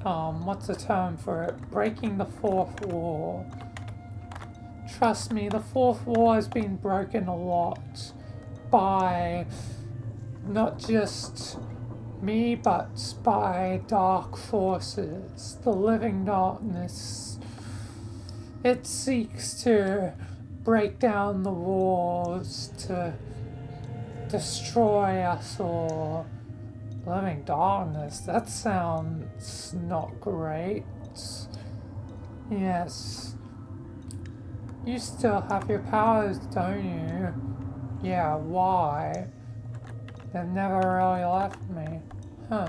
what's the term for it? Breaking the fourth wall. Trust me, the fourth wall has been broken a lot by not just me, but by dark forces, the living darkness. It seeks to break down the walls, to destroy us all. Living darkness, that sounds not great. Yes. You still have your powers, don't you? Yeah, why? They've never really left me. Huh.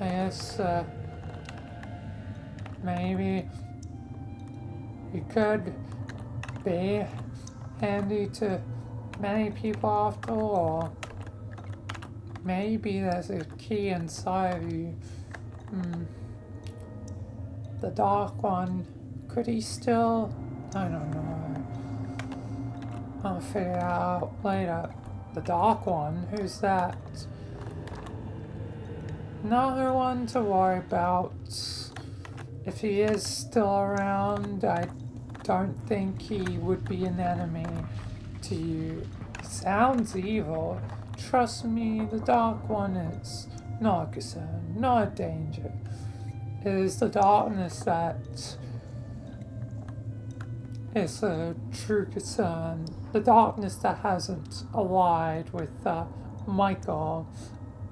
I guess, maybe you could be handy to many people after all. Maybe there's a key inside of you. The Dark One, could he still? I don't know. I'll figure it out later. The Dark One? Who's that? Another one to worry about. If he is still around, I don't think he would be an enemy to you. He sounds evil. Trust me, the Dark One is not a concern, not a danger. It is the darkness that is a true concern. The darkness that hasn't allied with Michael,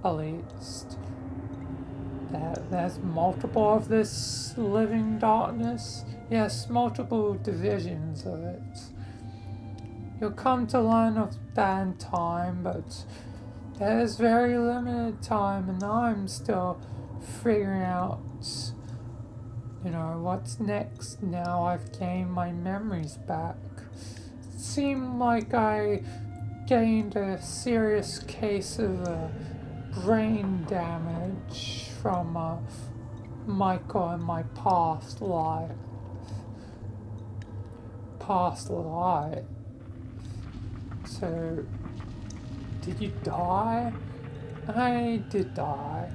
at least. There's multiple of this living darkness. Yes, multiple divisions of it. You'll come to learn of that in time, but there's very limited time, and I'm still figuring out, you know, what's next now I've gained my memories back. It seemed like I gained a serious case of brain damage from Michael in my past life. So, did you die? I did die.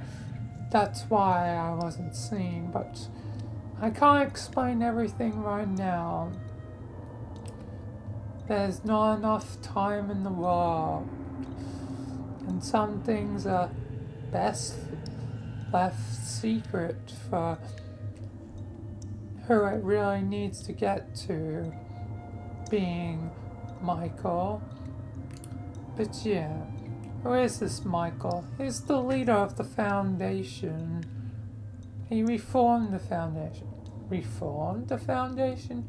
That's why I wasn't seen, but I can't explain everything right now. There's not enough time in the world, and some things are best left secret for who it really needs to get to, being Michael. But yeah, who is this Michael? He's the leader of the Foundation. He reformed the Foundation. Reformed the Foundation?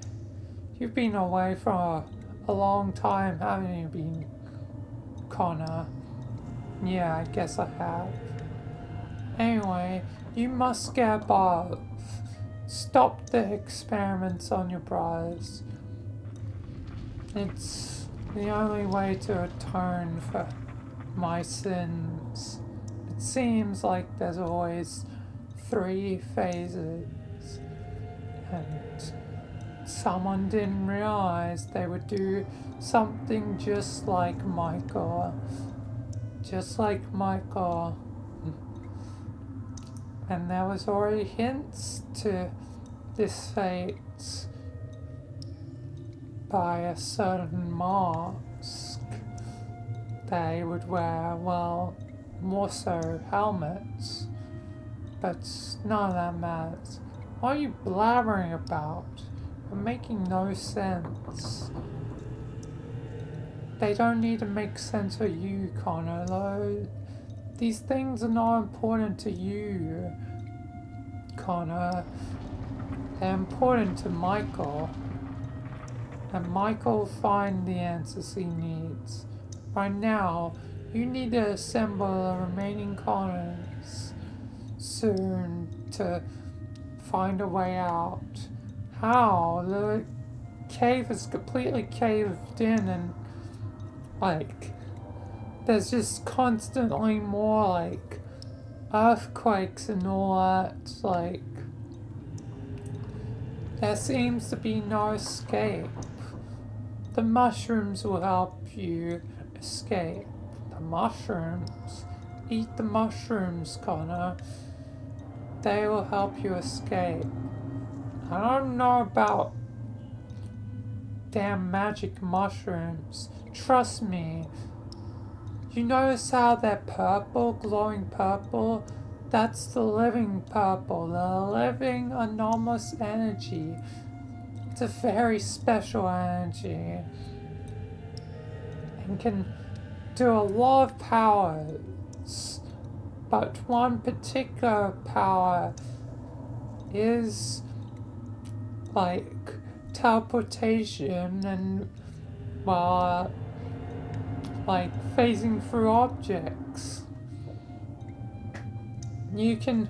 You've been away for a long time, haven't you been, Connor? Yeah, I guess I have. Anyway, you must get above. Stop the experiments on your brothers. It's the only way to atone for my sins. It seems like there's always 3 phases, and someone didn't realize they would do something just like Michael. Just like Michael. And there was already hints to this fate by a certain mask they would wear, well, more so helmets. But none of that matters. What are you blabbering about? You're making no sense. They don't need to make sense for you, Connor, though. These things are not important to you, Connor. They're important to Michael. And Michael will find the answers he needs. Right now, you need to assemble the remaining Connors soon to find a way out. How? The cave is completely caved in, and like there's just constantly more like earthquakes and all that. Like there seems to be no escape. The mushrooms will help you escape. The mushrooms? Eat the mushrooms, Connor. They will help you escape. I don't know about damn magic mushrooms. Trust me. You notice how they're purple, glowing purple? That's the living purple, the living anomalous energy. It's a very special energy and can do a lot of powers. But one particular power is like teleportation and, well, like phasing through objects. You can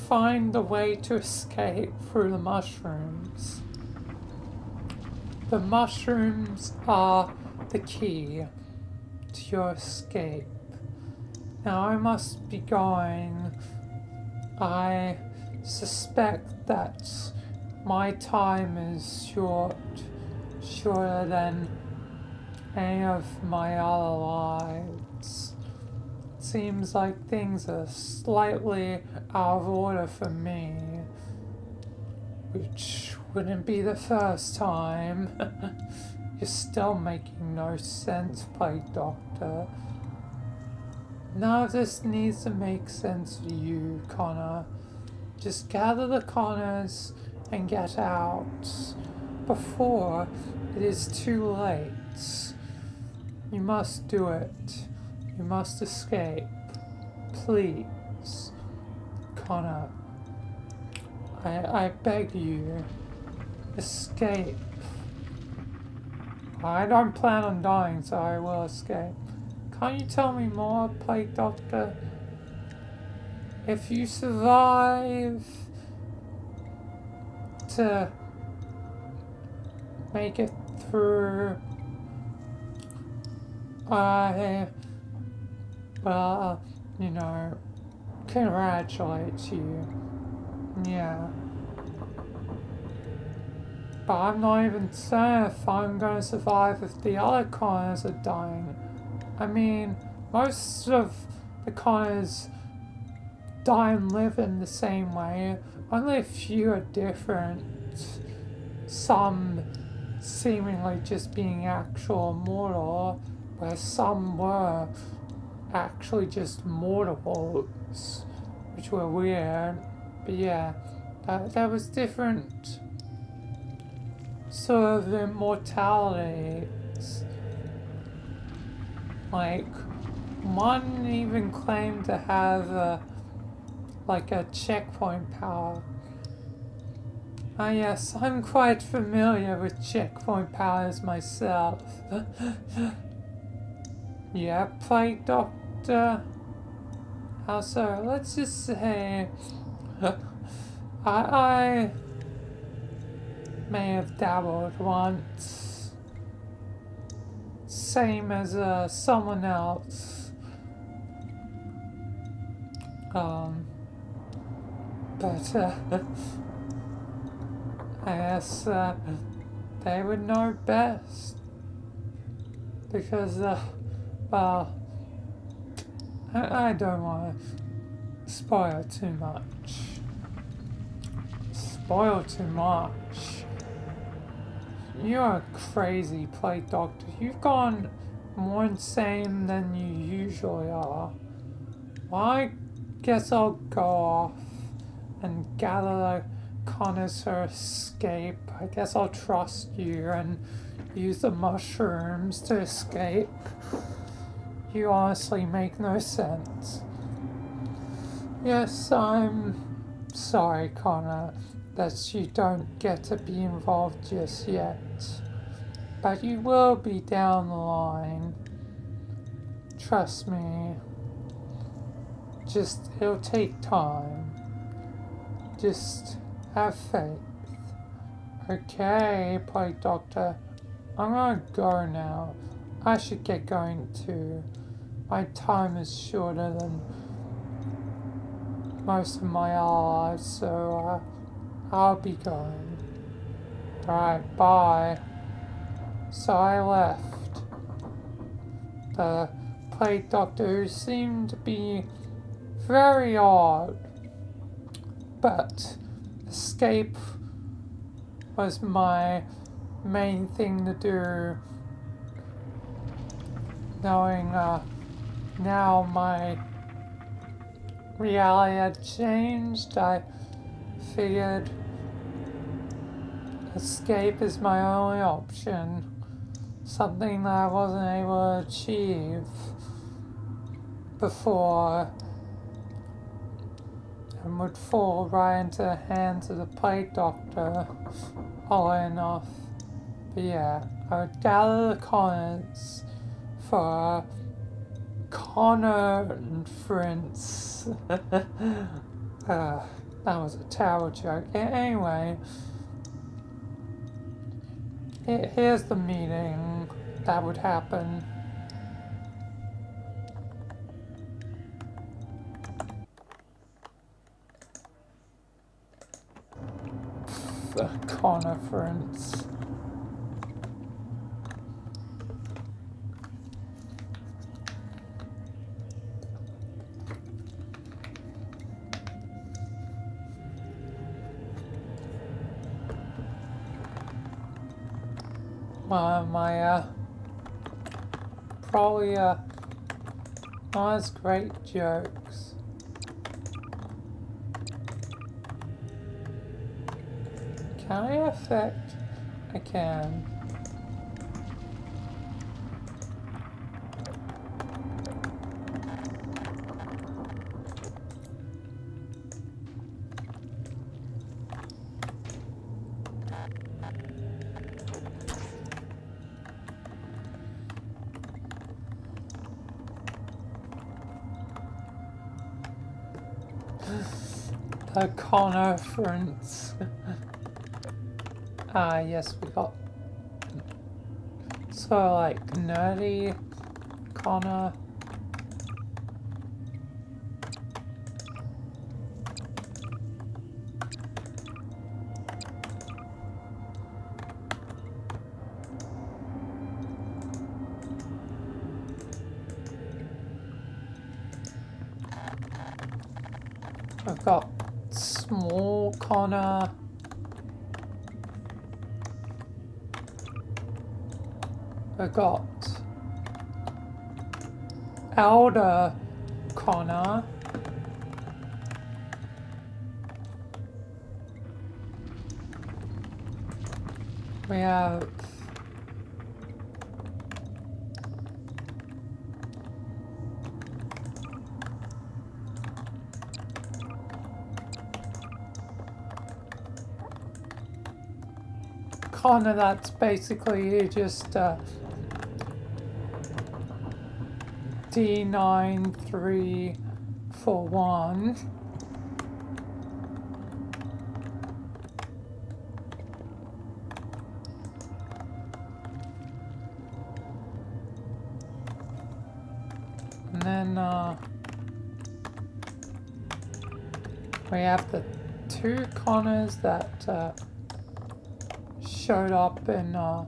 find the way to escape through the mushrooms. The mushrooms are the key to your escape. Now I must be going. I suspect that my time is shorter than any of my other lives. It seems like things are slightly out of order for me, which wouldn't be the first time. You're still making no sense, Plague Doctor. None of this needs to make sense for you, Connor. Just gather the Connors and get out before it is too late. You must do it. You must escape. Please. Connor. I beg you. Escape. I don't plan on dying, so I will escape. Can't you tell me more, Plague Doctor? If you survive to make it through, well, you know, congratulate you. Yeah. But I'm not even certain if I'm going to survive if the other Connors are dying. I mean, most of the Connors die and live in the same way. Only a few are different. Some seemingly just being actual immortal, where some were actually just mortals, which were weird. But yeah, there was different sort of immortalities. Like, one even claimed to have like a checkpoint power. Ah yes, I'm quite familiar with checkpoint powers myself. Yeah, Plague Doctor. Also, let's just say I may have dabbled once, same as someone else. But I guess they would know best because, well, I don't want to spoil too much. Spoil too much. You're a crazy Plague Doctor. You've gone more insane than you usually are. Well, I guess I'll go off and gather the Connors for escape. I guess I'll trust you and use the mushrooms to escape. You honestly make no sense. Yes, I'm sorry, Connor, that you don't get to be involved just yet. But you will be down the line. Trust me. Just, it'll take time. Just have faith. Okay, Plague Doctor. I'm gonna go now. I should get going too. My time is shorter than most of my lives, so I'll be going. Alright, bye. So I left. The Plague Doctor, who seemed to be very odd, but escape was my main thing to do. Knowing now my reality had changed, I figured escape is my only option. Something that I wasn't able to achieve before and would fall right into the hands of the Plague Doctor, oddly enough. But yeah, I would gather the Connors for conference. That was a terrible joke. Anyway, here's the meeting that would happen. The conference. My probably not as great jokes. Can I affect? I can. The conference. Ah, yes, we got sort of like nerdy Connor. I've got small Connor. I've got elder Connor. We have Connor, that's basically just D9341. And then we have the two Connors that showed up in the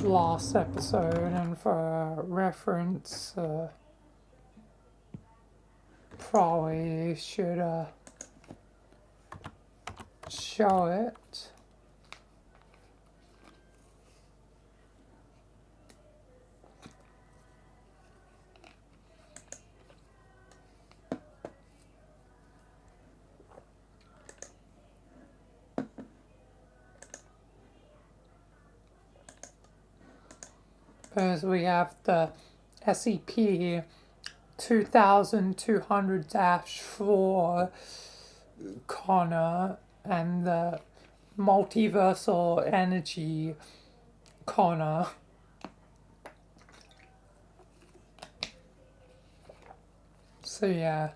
last episode, and for reference, probably should show it. Because we have the SCP 2200-4 Connor and the multiversal energy Connor. So yeah.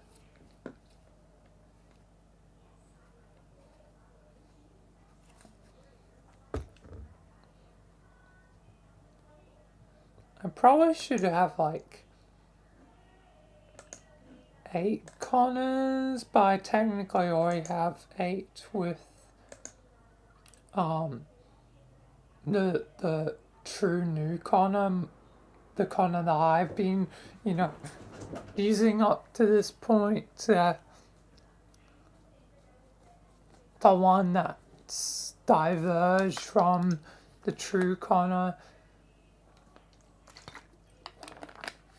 I probably should have like 8 Connors, but I technically already have 8 with the true new Connor, the Connor that I've been, you know, using up to this point. The one that's diverged from the true Connor.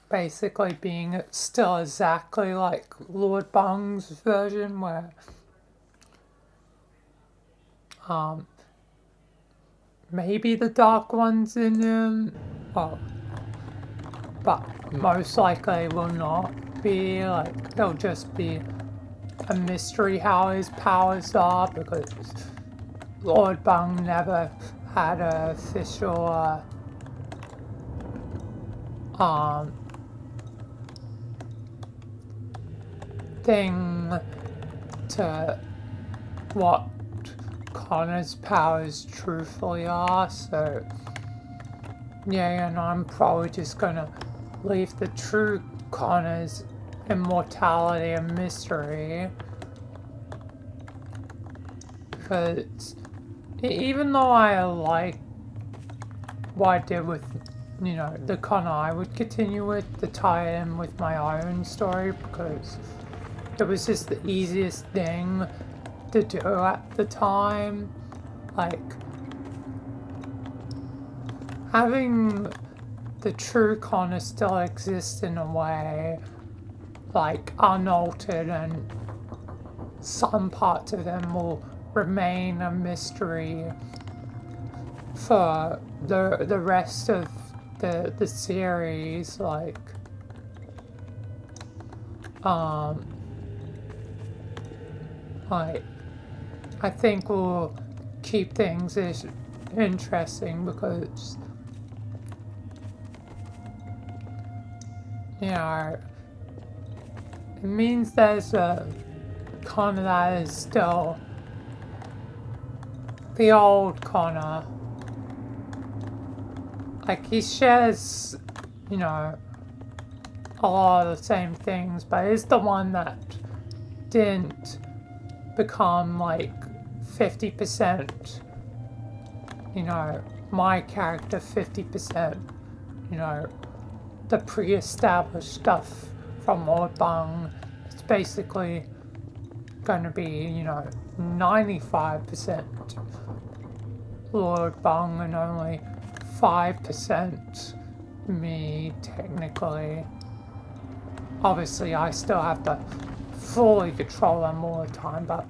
Basically being still exactly like Lord Bung's version, where maybe the dark one's in him, well, but most likely will not be. Like, it'll just be a mystery how his powers are, because Lord Bung never had an official thing to what Connor's powers truthfully are, so yeah, and I'm probably just gonna leave the true Connor's immortality a mystery, because even though I like what I did with, you know, the Connor I would continue with, to tie in with my own story, because it was just the easiest thing to do at the time. Like, having the true Connor still exist in a way, like unaltered, and some parts of them will remain a mystery for the rest of the series. Like, I think we'll keep things interesting, because, you know, it means there's a Connor that is still the old Connor. Like, he shares, you know, a lot of the same things, but is the one that didn't become like 50%, you know, my character, 50%, you know, the pre-established stuff from Lord Bung. It's basically gonna be, you know, 95% Lord Bung and only 5% me, technically. Obviously, I still have to fully control them all the time, but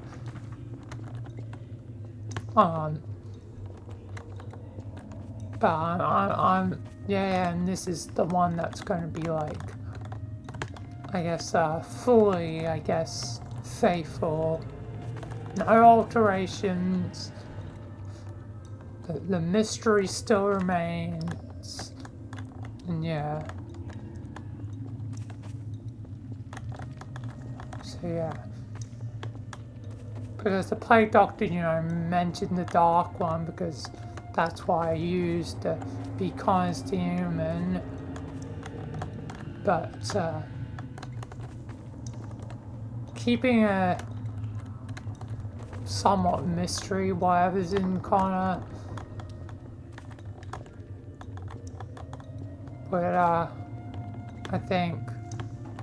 yeah, and this is the one that's going to be like, I guess, fully, I guess, faithful. No alterations. The mystery still remains. And yeah. So yeah. Because the Plague Doctor, you know, mentioned the Dark One because that's why I used to be honest to human. But keeping a somewhat mystery, whatever's in Connor. But I think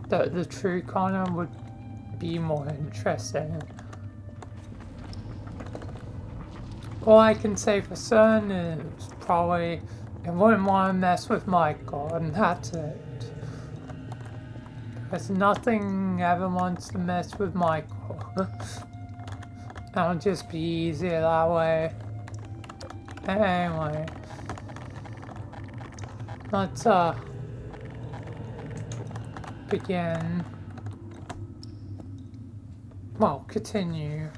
that the true Connor would be more interesting. All I can say for certain is probably I wouldn't want to mess with Michael, and that's it. Because nothing ever wants to mess with Michael. That'll just be easier that way. Anyway. Let's begin. Well, continue.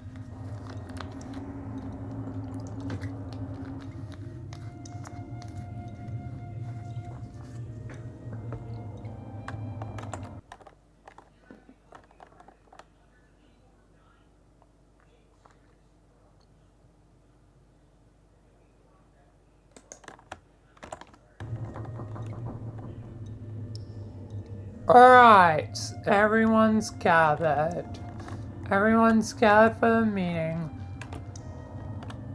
Alright, everyone's gathered. Everyone's gathered for the meeting.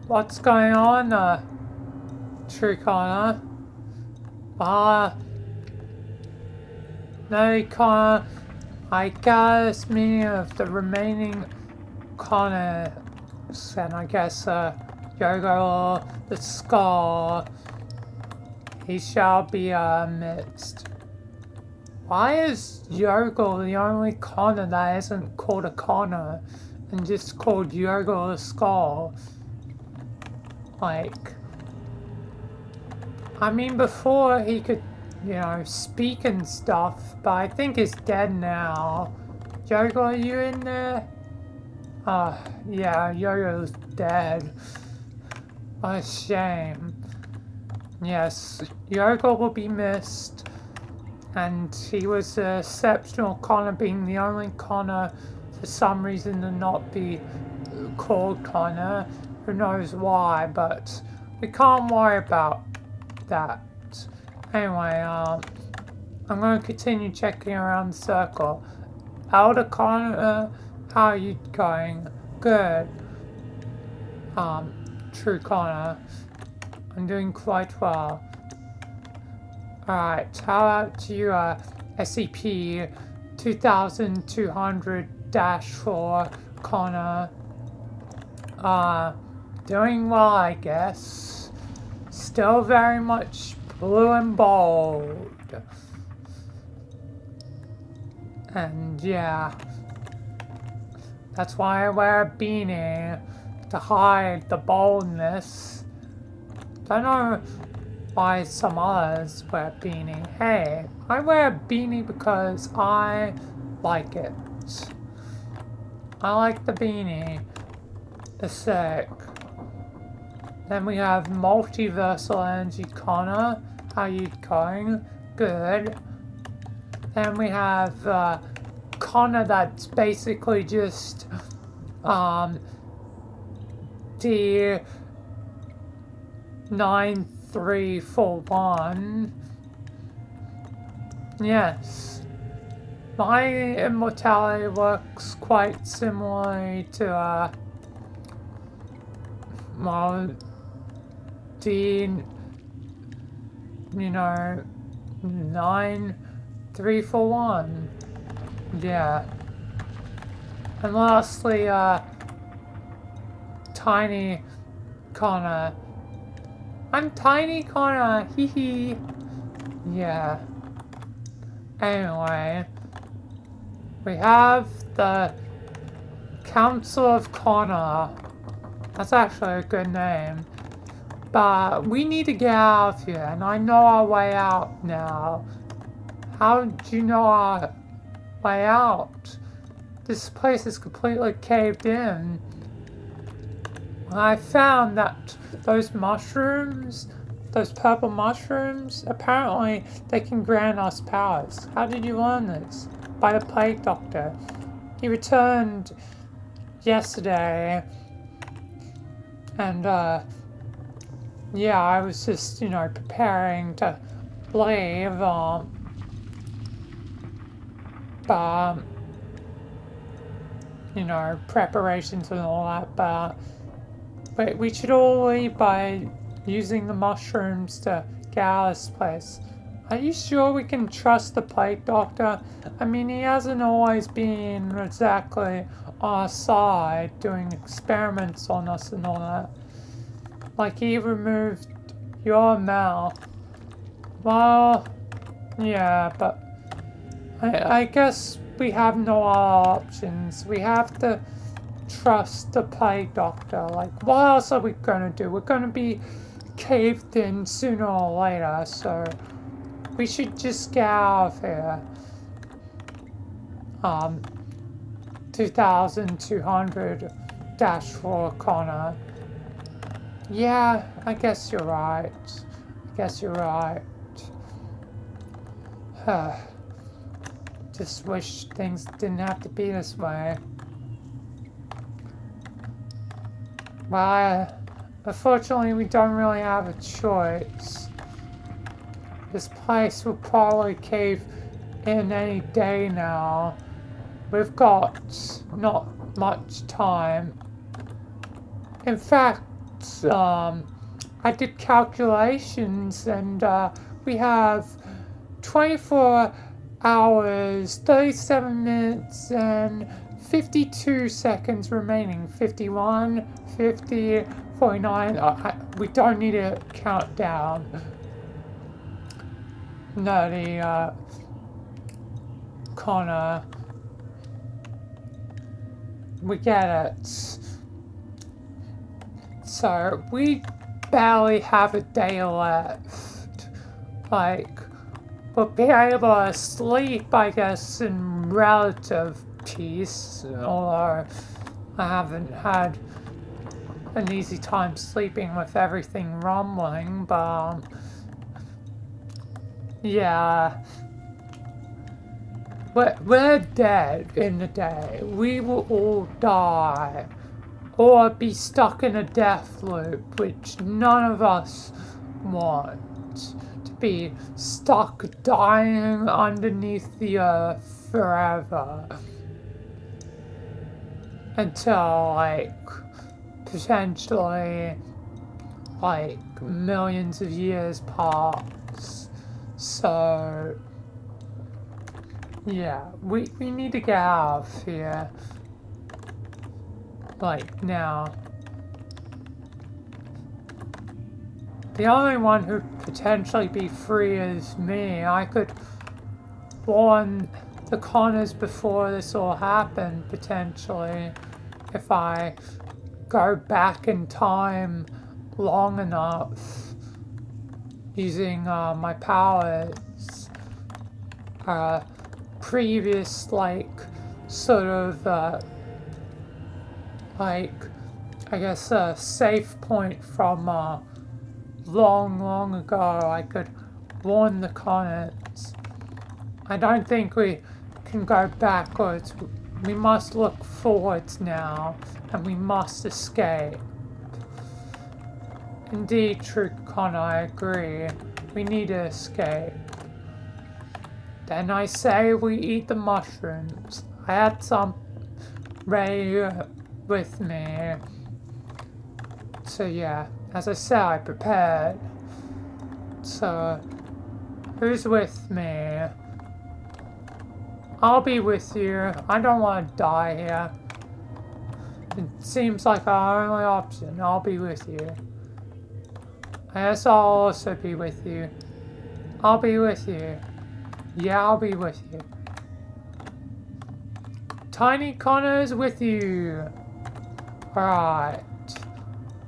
What's going on, True Connor? No, Connor. I got this meeting of the remaining Connors, and I guess, Yogo the Skull. He shall be, amidst. Why is Yogo the only Connor that isn't called a Connor and just called Yogo the Skull? Like, I mean, before he could, you know, speak and stuff, but I think he's dead now. Yogo, are you in there? Yeah, Yogo's dead. What a shame. Yes, Yogo will be missed. And he was an exceptional Connor, being the only Connor for some reason to not be called Connor. Who knows why, but we can't worry about that. Anyway, I'm going to continue checking around the circle. Elder Connor, how are you going? Good. True Connor, I'm doing quite well. Alright, how about you, SCP-2200-4, Connor? Doing well, I guess. Still very much blue and bold. And yeah, that's why I wear a beanie, to hide the boldness. Don't know why some others wear a beanie. Hey, I wear a beanie because I like it. I like the beanie. It's sick. Then we have Multiversal Energy Connor. How you going? Good. Then we have Connor that's basically just D9341. Yes. My immortality works quite similarly to well, you know, 9341. Yeah. And lastly, Tiny Connor. I'm Tiny Connor, hee hee. Yeah. Anyway, we have the Council of Connor. That's actually a good name. But we need to get out of here, and I know our way out now. How do you know our way out? This place is completely caved in. I found that those mushrooms, those purple mushrooms, apparently they can grant us powers. How did you learn this? By the plague doctor. He returned yesterday, and yeah, I was just, you know, preparing to leave, but, you know, preparations and all that, but we should all leave by using the mushrooms to get out of this place. Are you sure we can trust the plague doctor? I mean, he hasn't always been exactly on our side doing experiments on us and all that. Like, he removed your mouth. Well, yeah, but I guess we have no other options. We have to trust the plague doctor. Like, what else are we gonna do? We're gonna be caved in sooner or later, so we should just get out of here. 2200-4 Connor. Yeah, I guess you're right. I guess you're right. Just wish things didn't have to be this way. Well, unfortunately, we don't really have a choice. This place will probably cave in any day now. We've got not much time. In fact, I did calculations, and we have 24 hours, 37 minutes, and 52 seconds remaining. 51, 50, 49. We don't need to count down. Nerdy, Connor. We get it. So, we barely have a day left. Like, we'll be able to sleep, I guess, in relative peace, although I haven't had an easy time sleeping with everything rumbling, but yeah, we're dead in the day. We will all die, or be stuck in a death loop, which none of us want. To be stuck dying underneath the earth forever. Until, like, potentially, like, millions of years pass. So, yeah, we need to get out of here. Like, now. The only one who'd potentially be free is me. I could warn the Connors before this all happened, potentially, if I go back in time long enough using my powers. Previous, like, sort of, like, I guess a safe point from long ago. I could warn the Connors. I don't think we can go backwards. We must look forwards now, and we must escape. Indeed, true Connor, I agree. We need to escape. Then I say we eat the mushrooms. I had some ready with me. So yeah, as I said, I prepared. So, who's with me? I'll be with you. I don't want to die here. It seems like our only option. I'll be with you. I guess I'll also be with you. I'll be with you. Yeah, I'll be with you. Tiny Connor's with you. Alright.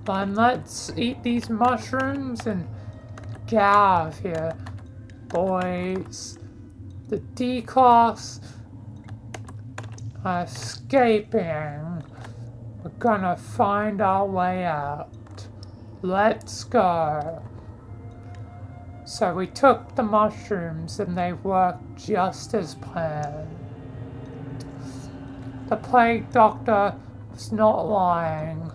Then let's eat these mushrooms and get out of here, boys. The D-Class are escaping. We're gonna find our way out. Let's go. So we took the mushrooms and they worked just as planned. The plague doctor was not lying,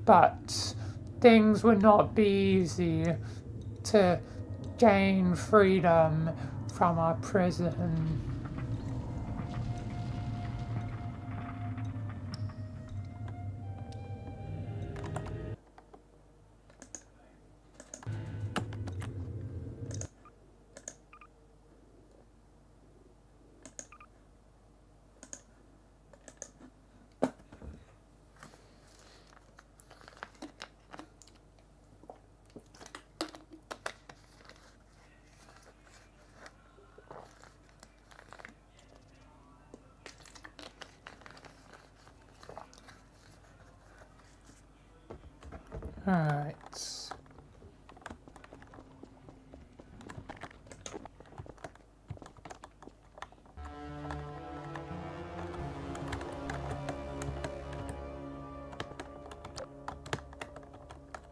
but things would not be easy to gain freedom from our prison. Alright.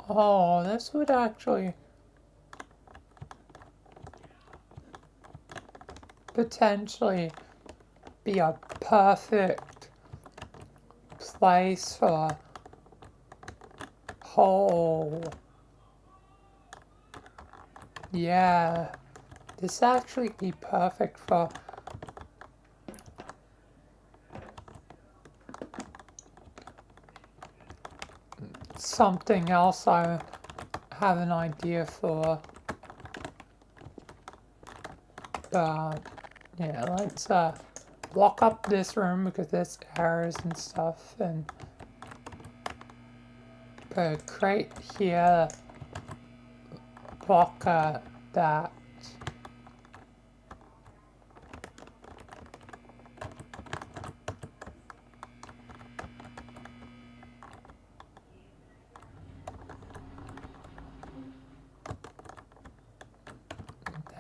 Oh, this would actually potentially be a perfect place for hole. Yeah, this actually be perfect for something else I have an idea for. But yeah, let's block up this room because there's errors and stuff, and put a crate here, block that.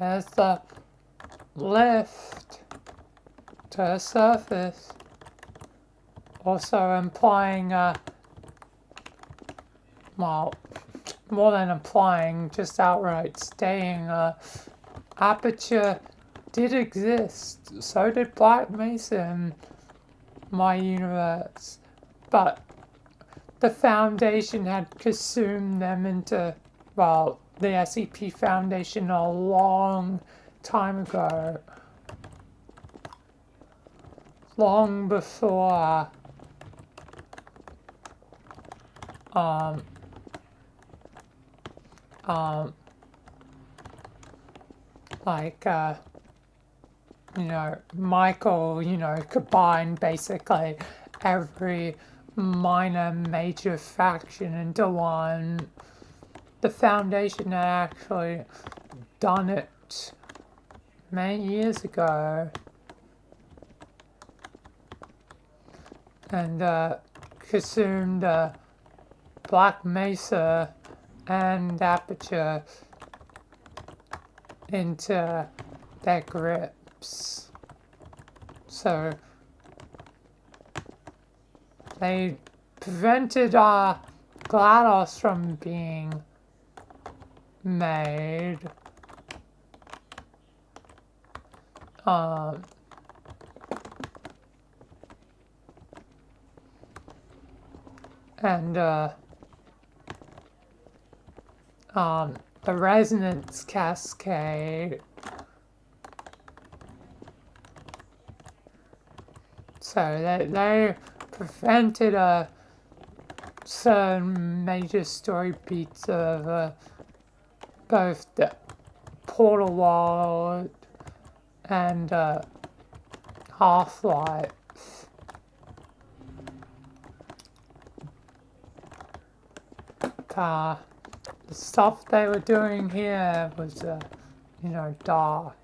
There's the lift to the surface, also implying well, more than implying, just outright stating Aperture did exist. So did Black Mesa in my universe, but the Foundation had consumed them into, well, the SCP Foundation a long time ago. Long before, you know, Michael, you know, combined basically every minor major faction into one. The Foundation had actually done it many years ago. And consumed Black Mesa and Aperture into their grips. So they prevented GLaDOS from being made. And the resonance cascade. So they prevented certain major story beats of both the Portal World and Half-Life. the stuff they were doing here was, dark.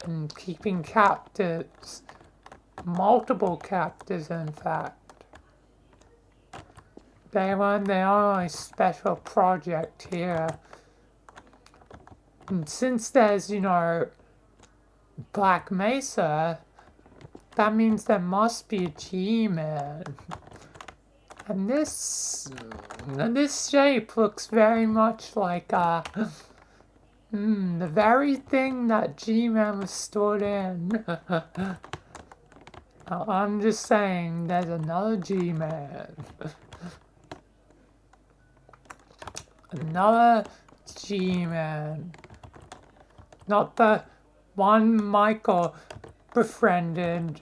And keeping captives, multiple captives in fact. They weren't the only special project here. And since there's, Black Mesa, that means there must be a G-Man. And this shape looks very much like, the very thing that G-Man was stored in. I'm just saying, there's another G-Man. Another G-Man. Not the one Michael befriended,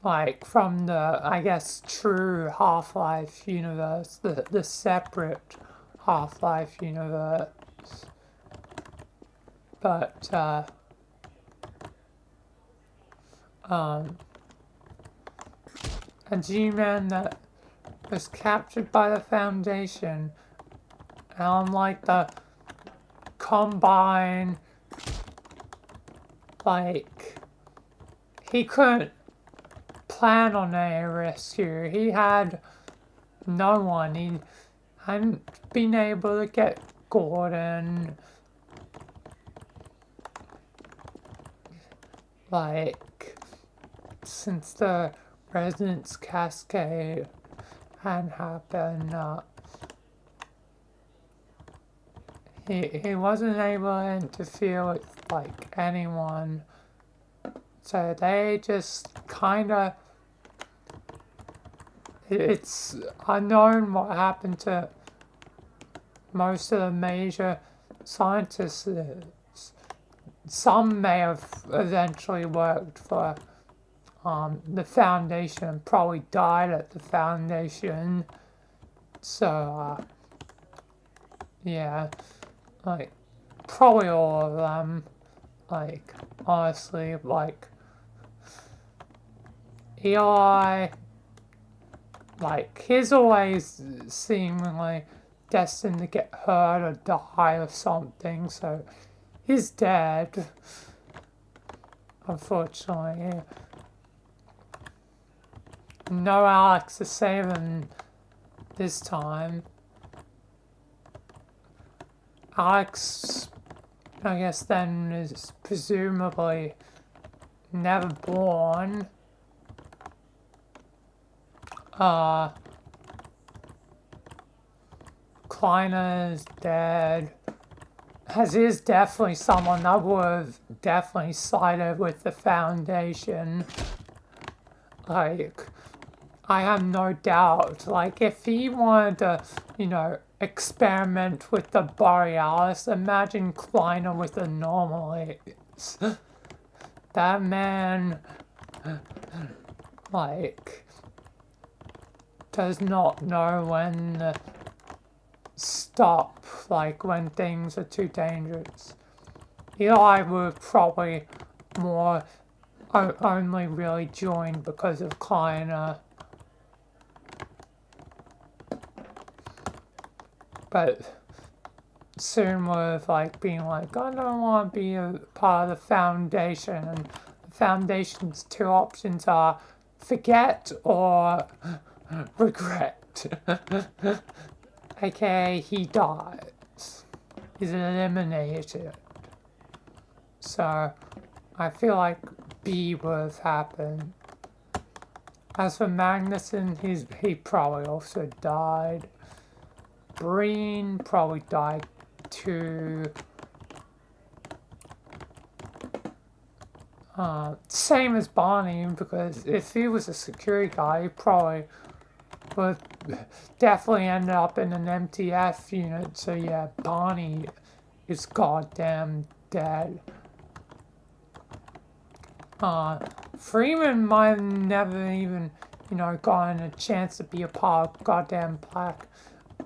like, from the, I guess, true Half-Life universe, the separate Half-Life universe. But, a G-Man that was captured by the Foundation, and unlike the Combine, like, he couldn't plan on a rescue. He had no one. He hadn't been able to get Gordon. Like, since the Resonance Cascade hadn't happened, he wasn't able to interfere with, like, anyone. So they just kinda, it's unknown what happened to most of the major scientists. Some may have eventually worked for the Foundation, probably died at the Foundation. So, yeah, like, probably all of them, like, honestly, like, Eli, like, he's always seemingly destined to get hurt or die or something, so he's dead, unfortunately. No Alex to save him this time. Alex, I guess, then is presumably never born. Kleiner is dead. As is definitely someone that would have definitely sided with the Foundation. Like, I have no doubt, like, if he wanted to, experiment with the Borealis, imagine Kleiner with the Normalites. That man, like, does not know when to stop, like, when things are too dangerous. Eli would probably more only really joined because of Kleiner. But soon with, like, being like, I don't want to be a part of the Foundation, and the Foundation's two options are forget or regret. AKA, he dies. He's eliminated. So, I feel like B would have happened. As for Magnuson, he probably also died. Breen probably died too. Same as Barney, because if he was a security guy, he probably would definitely end up in an MTF unit. So yeah, Barney is goddamn dead. Freeman might have never even, gotten a chance to be a part of goddamn Black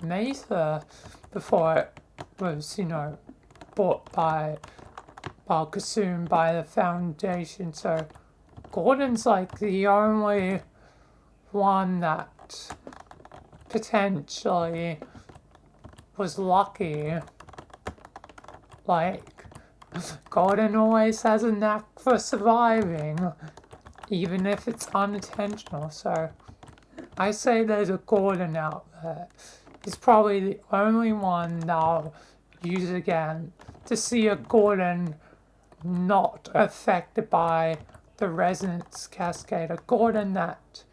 Mesa before it was, bought by, consumed by the Foundation. So Gordon's like the only one that potentially was lucky. Like, Gordon always has a knack for surviving, even if it's unintentional, so I say there's a Gordon out there. He's probably the only one that I'll use again to see a Gordon not affected by the resonance cascade. A Gordon that,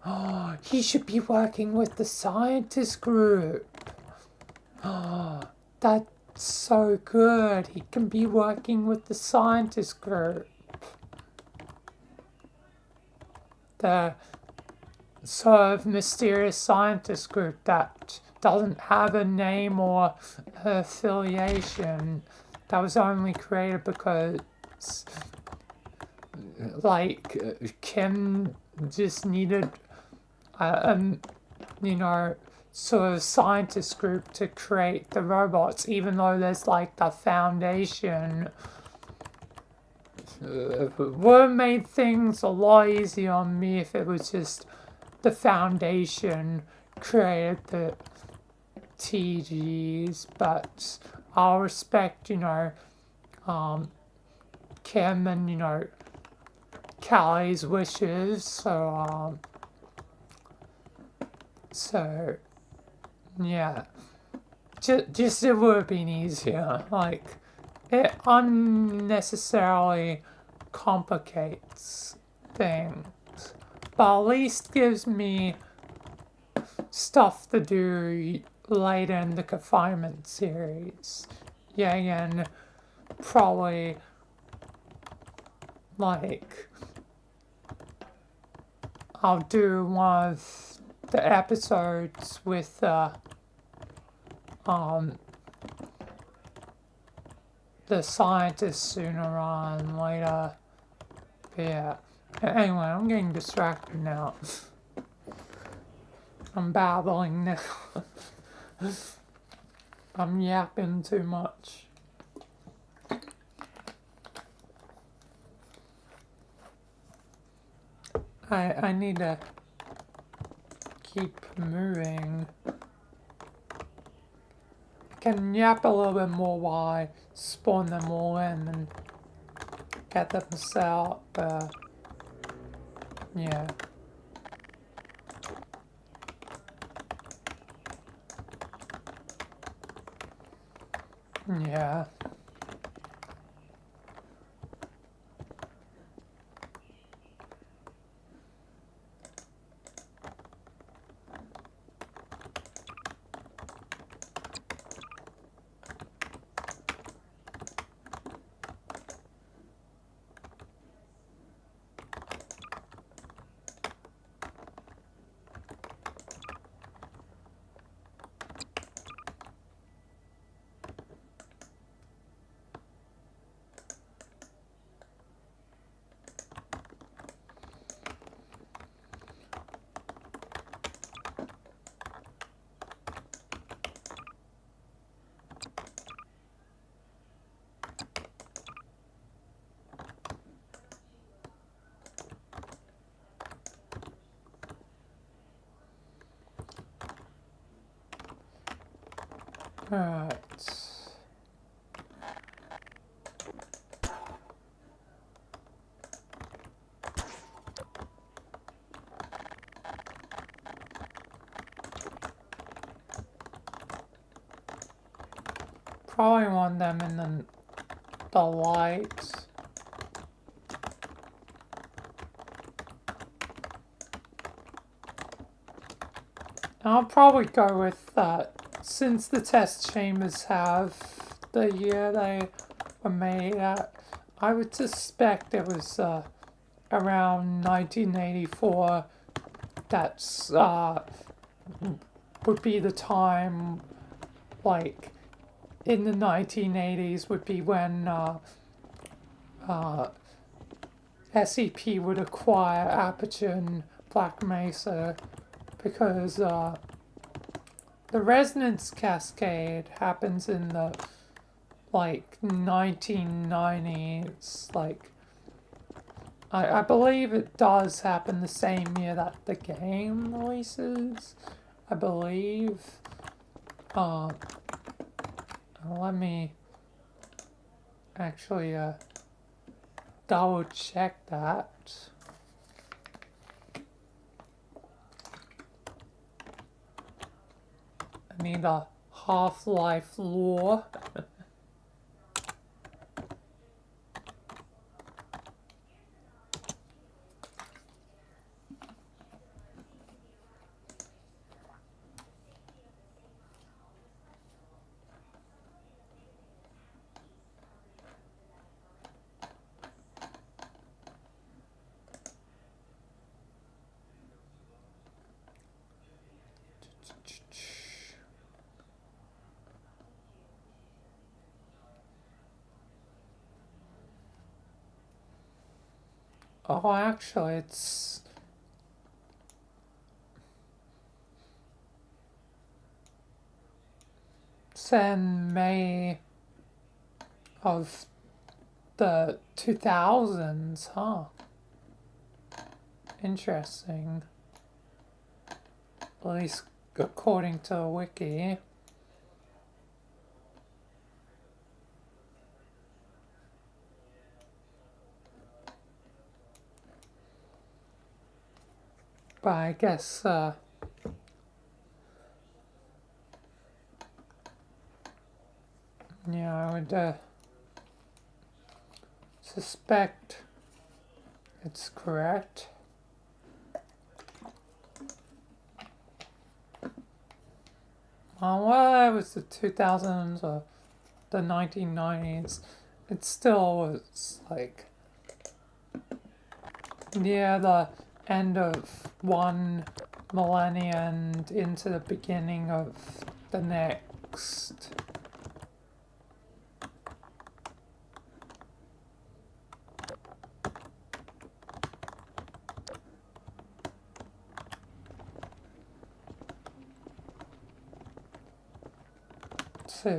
oh, he should be working with the scientist group. Oh, that's so good. He can be working with the scientist group. The sort of mysterious scientist group that doesn't have a name or affiliation, that was only created because, like, Kim just needed you know, sort of scientist group to create the robots, even though there's like the Foundation. Would have made things a lot easier on me if it was just the Foundation created the TGs, but I'll respect, you know, Kim and, you know, Callie's wishes, so yeah, just it would have been easier. Like, it unnecessarily complicates things, but at least gives me stuff to do later in the confinement series. Yeah, and probably, like, I'll do one of the episodes with the scientists sooner on later. But yeah. Anyway, I'm getting distracted now. I'm babbling now. I'm yapping too much. I need to keep moving. I can yap a little bit more while I spawn them all in and get them set up. Yeah. Yeah. Alright. Probably want them in the light. I'll probably go with that. Since the test chambers have the year they were made at, I would suspect it was around 1984. That's would be the time, like, in the 1980s would be when SCP would acquire Aperture and Black Mesa, because the resonance cascade happens in the, like, 1990s. Like, I believe it does happen the same year that the game releases, I believe. Let me actually double check that. I need a Half-Life lore. Oh, actually, it's in May of the 2000s, huh? Interesting. At least according to the wiki. But I guess, yeah, I would suspect it's correct. Well, it was the 2000s or the 1990s. It still was like near the end of one millennium and into the beginning of the next. So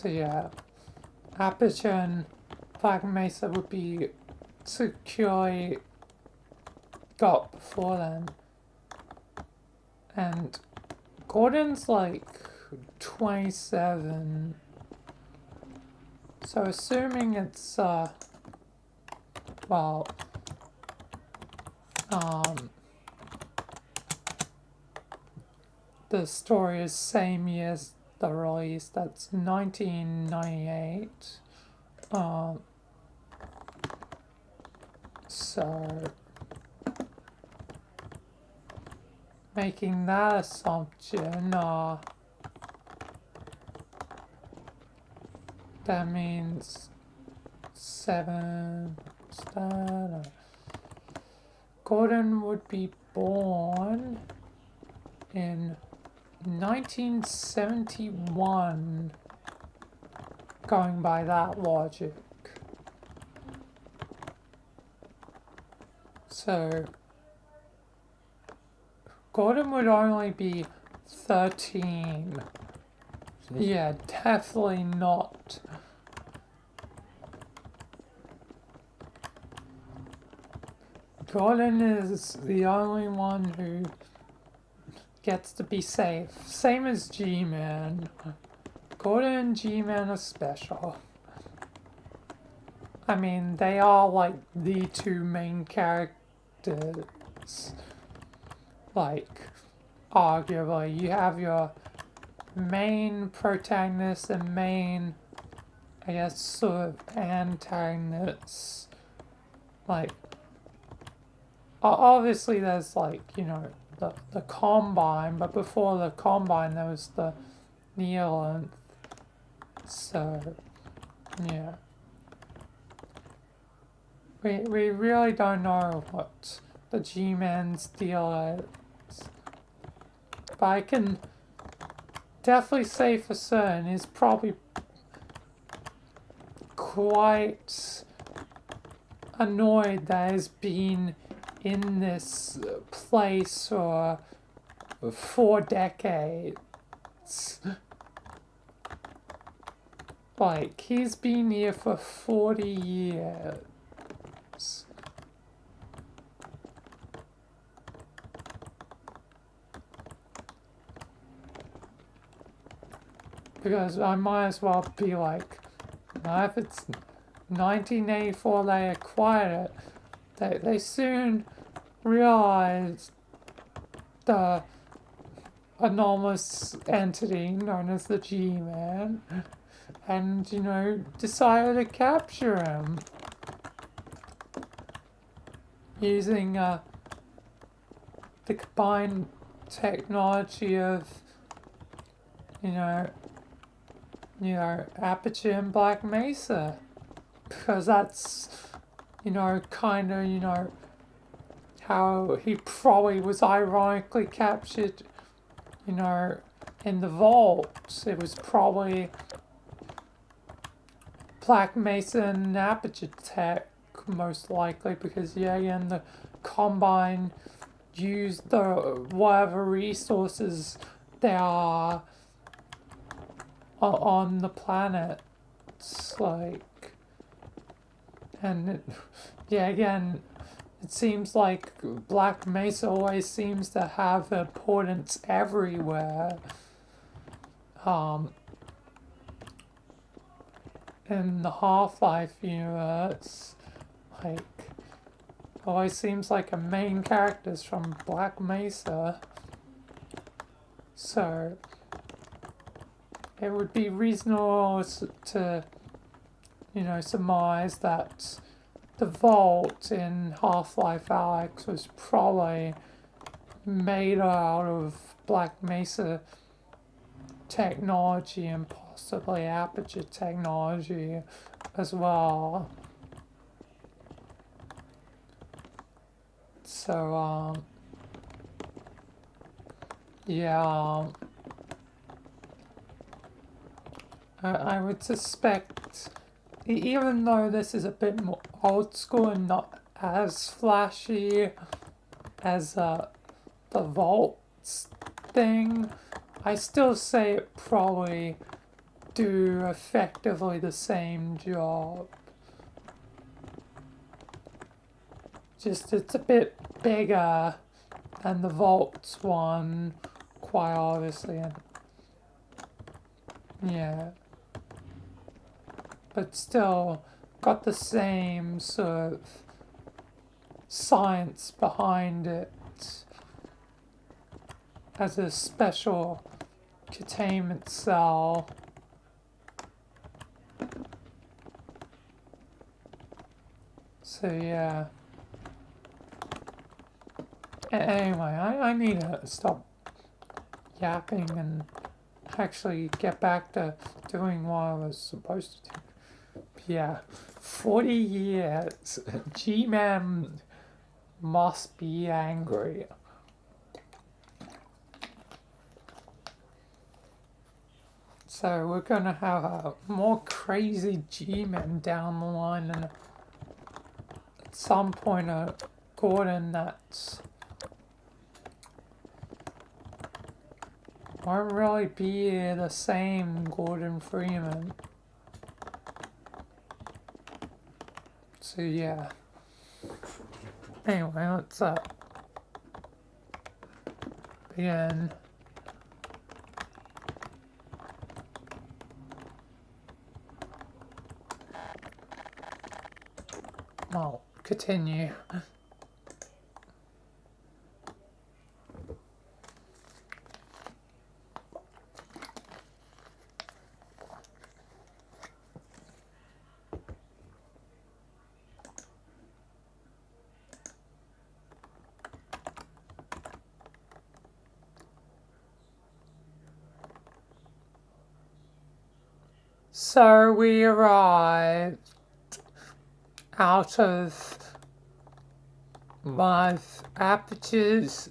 yeah. Aperture and Flag Mesa would be securely got before then. And Gordon's like 27. So assuming it's well the story is same year as the release, that's 1998. So making that assumption, that means 7. Gordon would be born in 1971, going by that logic. So Gordon would only be 13. Yeah, definitely not. Gordon is the only one who gets to be safe. Same as G-Man. Gordon and G-Man are special. I mean, they are like the two main characters. Like, arguably, you have your main protagonist and main, I guess, sort of antagonists. Like, obviously there's like, you know, the Combine, but before the Combine there was the Neolinth. So, yeah. We really don't know what the G-Man's deal is. But I can definitely say for certain he's probably quite annoyed that he's been in this place for 4 decades. Like, he's been here for 40 years. because I might as well be like, if it's 1984 they acquired it, they soon realized the anomalous entity known as the G-Man, and, you know, decided to capture him using the combined technology of, you know, Aperture and Black Mesa, because that's, you know, kind of, you know, how he probably was ironically captured, you know, in the vault. It was probably Black Mesa and Aperture Tech, most likely, because, yeah, again, the Combine used the whatever resources there are on the planet. It's like, and it, yeah, again, it seems like Black Mesa always seems to have importance everywhere. In the Half-Life universe, like, always seems like a main character's from Black Mesa. So, it would be reasonable to, you know, surmise that the vault in Half-Life Alyx was probably made out of Black Mesa technology and possibly Aperture technology as well. So, yeah, I would suspect, even though this is a bit more old school and not as flashy as the vaults thing, I still say it probably do effectively the same job. Just it's a bit bigger than the vaults one, quite obviously, and yeah, but still got the same sort of science behind it as a special containment cell. So yeah. Anyway, I need to stop yapping and actually get back to doing what I was supposed to do. Yeah, 40 years. G-Man must be angry. So we're gonna have a more crazy G-Men down the line, and at some point Gordon that's won't really be the same Gordon Freeman. So yeah. Anyway, let's begin. Well, continue. So we arrived out of my Aperture's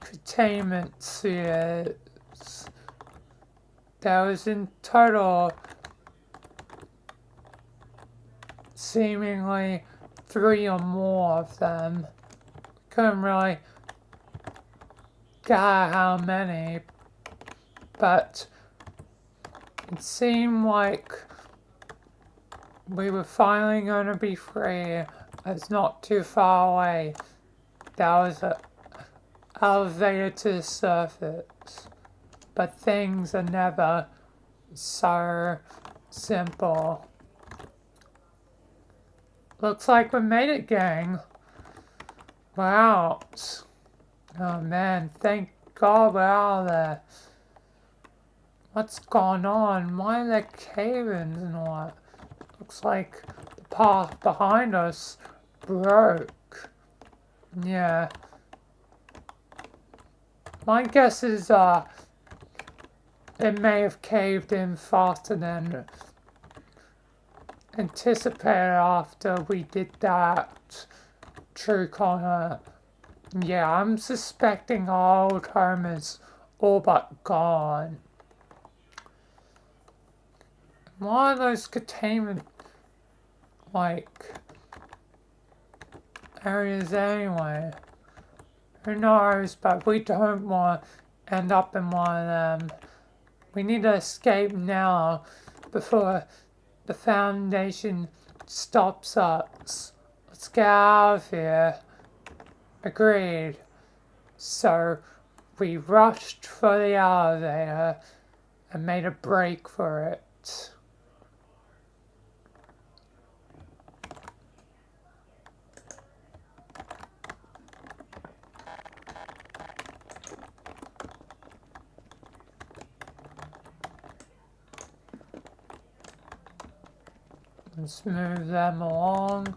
containment spheres. There was in total seemingly 3 or more of them. Couldn't really gather how many, but it seemed like we were finally going to be free. It's not too far away. There was an elevator to the surface, but things are never So simple. Looks like we made it, gang. Wow. Oh man, thank God we're out of there. What's going on? Why are there cave-ins and all that? Looks like the path behind us broke. Yeah. My guess is, it may have caved in faster than anticipated after we did that trick on her. Yeah, I'm suspecting our old home is all but gone. Why are those containment, like, areas anyway? Who knows, but we don't want to end up in one of them. We need to escape now before the Foundation stops us. Let's get out of here. Agreed. So, we rushed for the elevator and made a break for it. Let's move them along.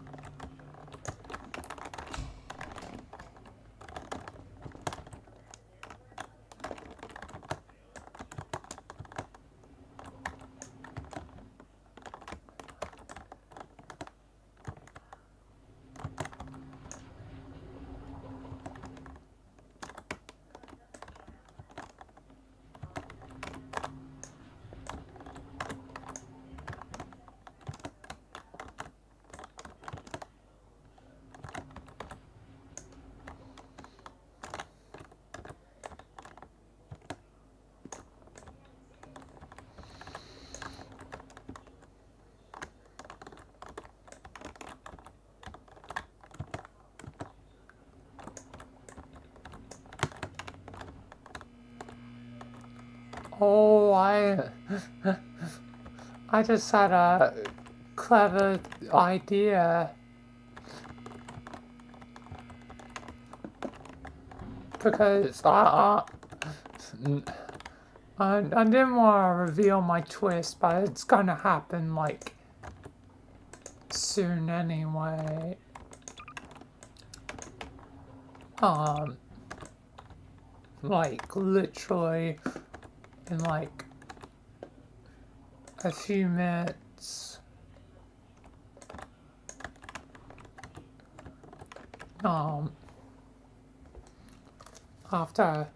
Oh, I just had a clever idea. Because I didn't want to reveal my twist, but it's gonna happen, like, soon anyway. Like, literally in, like, a few minutes. After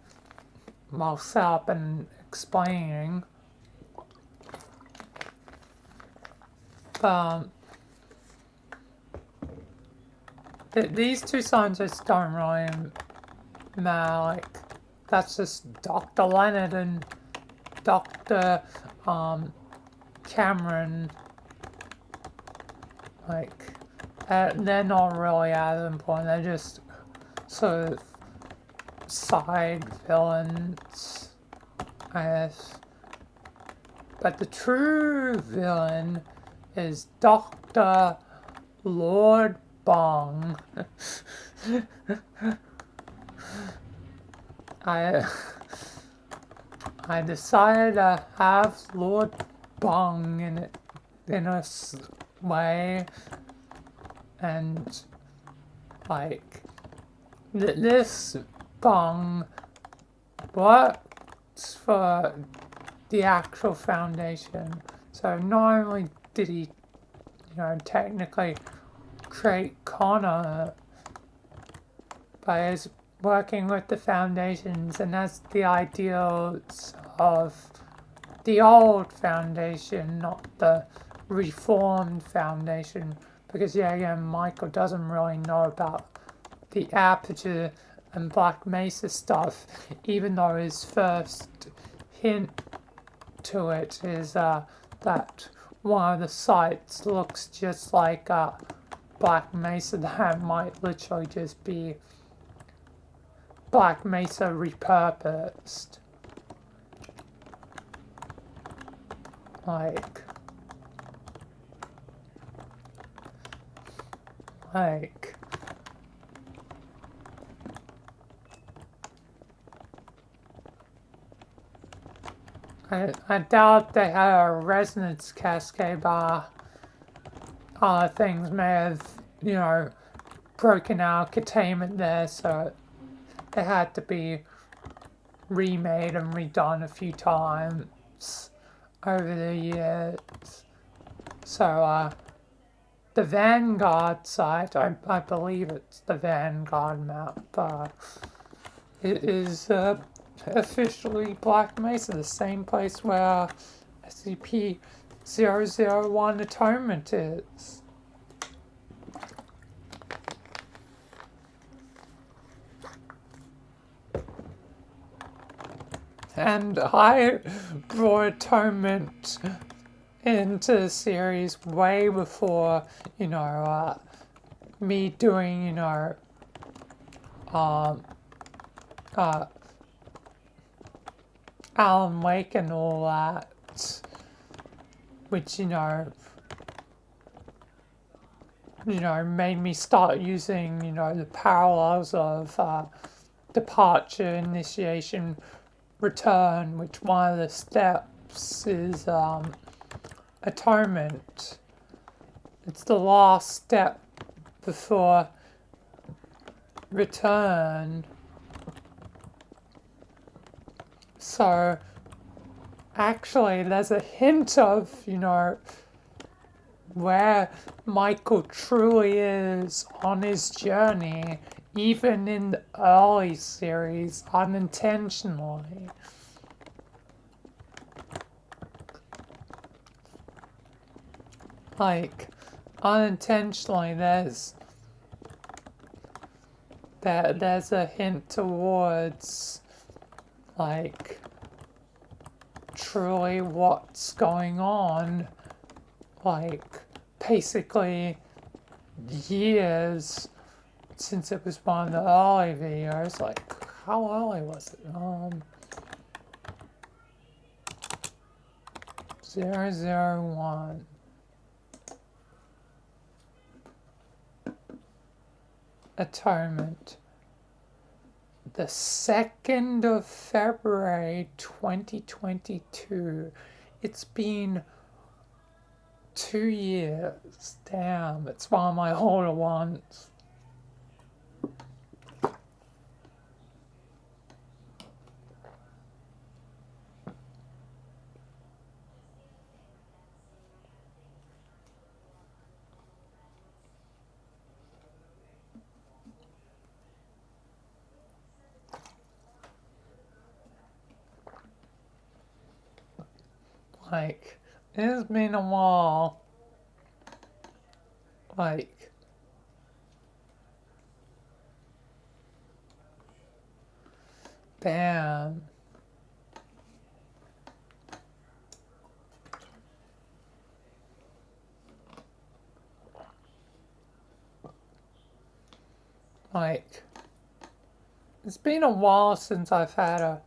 I'll set up and explaining. These two scientists don't really matter, like, that's just Dr. Leonard and Dr. Cameron. Like, they're not really as important, they're just sort of side villains, I guess. But the true villain is Dr. Lord Bong. I decided to have Lord Bong in a way, and like this Bong works for the actual Foundation. So not only did he, technically create Connor, but he's working with the Foundations, and that's the ideals of the old Foundation, not the reformed Foundation. Because again, Michael doesn't really know about the Aperture and Black Mesa stuff, even though his first hint to it is that one of the sites looks just like Black Mesa. That might literally just be Black Mesa repurposed. Like, I doubt they had a resonance cascade bar. Things may have, you know, broken our containment there, so it had to be remade and redone a few times over the years. So, the Vanguard site, I believe it's the Vanguard map, it is officially Black Mesa, the same place where SCP-001 Atonement is. And I brought Atonement into the series way before, you know, me doing, you know, Alan Wake and all that, which, you know, made me start using, you know, the parallels of departure, initiation, return, which one of the steps is atonement. It's the last step before return. So actually there's a hint of, you know, where Michael truly is on his journey, even in the early series, unintentionally. Like, unintentionally, there's a hint towards, like, truly what's going on. Like, basically years since it was one of the early videos. Like, how early was it? 001. Atonement. The 2nd of February 2022. It's been 2 years. Damn, it's one of my older ones. Like, it's been a while. Like, damn. Like, it's been a while since I've had a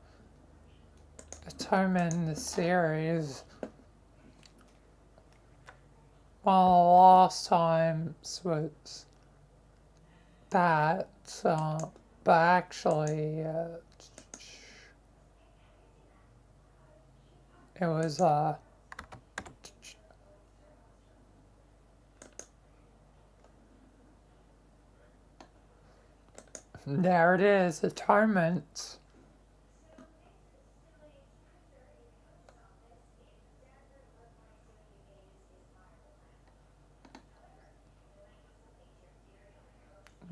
atonement in the series. One of the last times was that, but actually, it was, there it is, Atonement.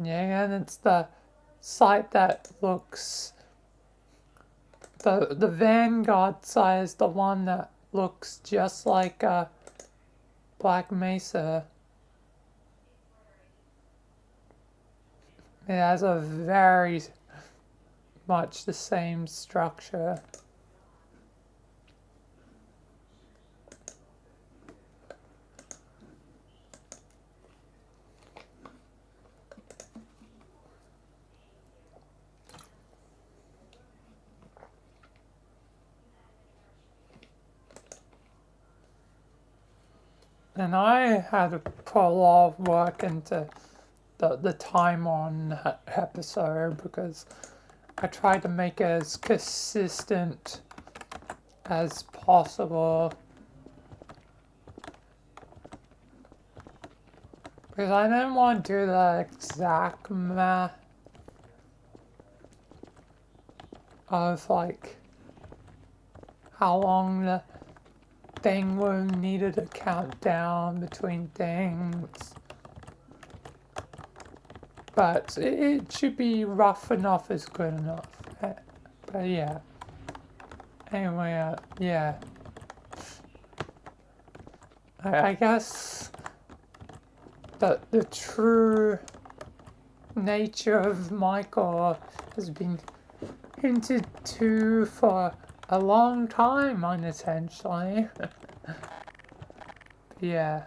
Yeah, and it's the site that looks, the Vanguard site is the one that looks just like Black Mesa. It has a very much the same structure. And I had to put a lot of work into the time on that episode because I tried to make it as consistent as possible. Because I didn't want to do the exact math of like how long the thing would needed to count down between things. But it should be rough enough is good enough. But yeah. Anyway, yeah. I guess the true nature of Michael has been hinted to for a long time, unintentionally. Yeah.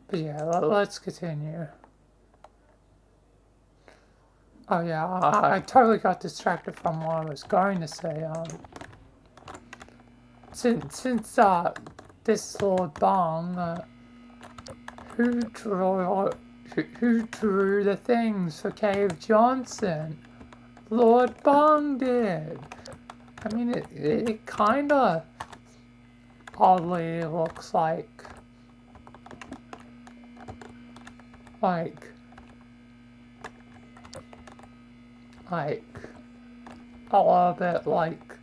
But yeah, let's continue. Oh yeah, I totally got distracted from what I was going to say. Since this Lord Bong, who drew the things for Cave Johnson? Lord Bong did. I mean, it kind of oddly looks like a little bit like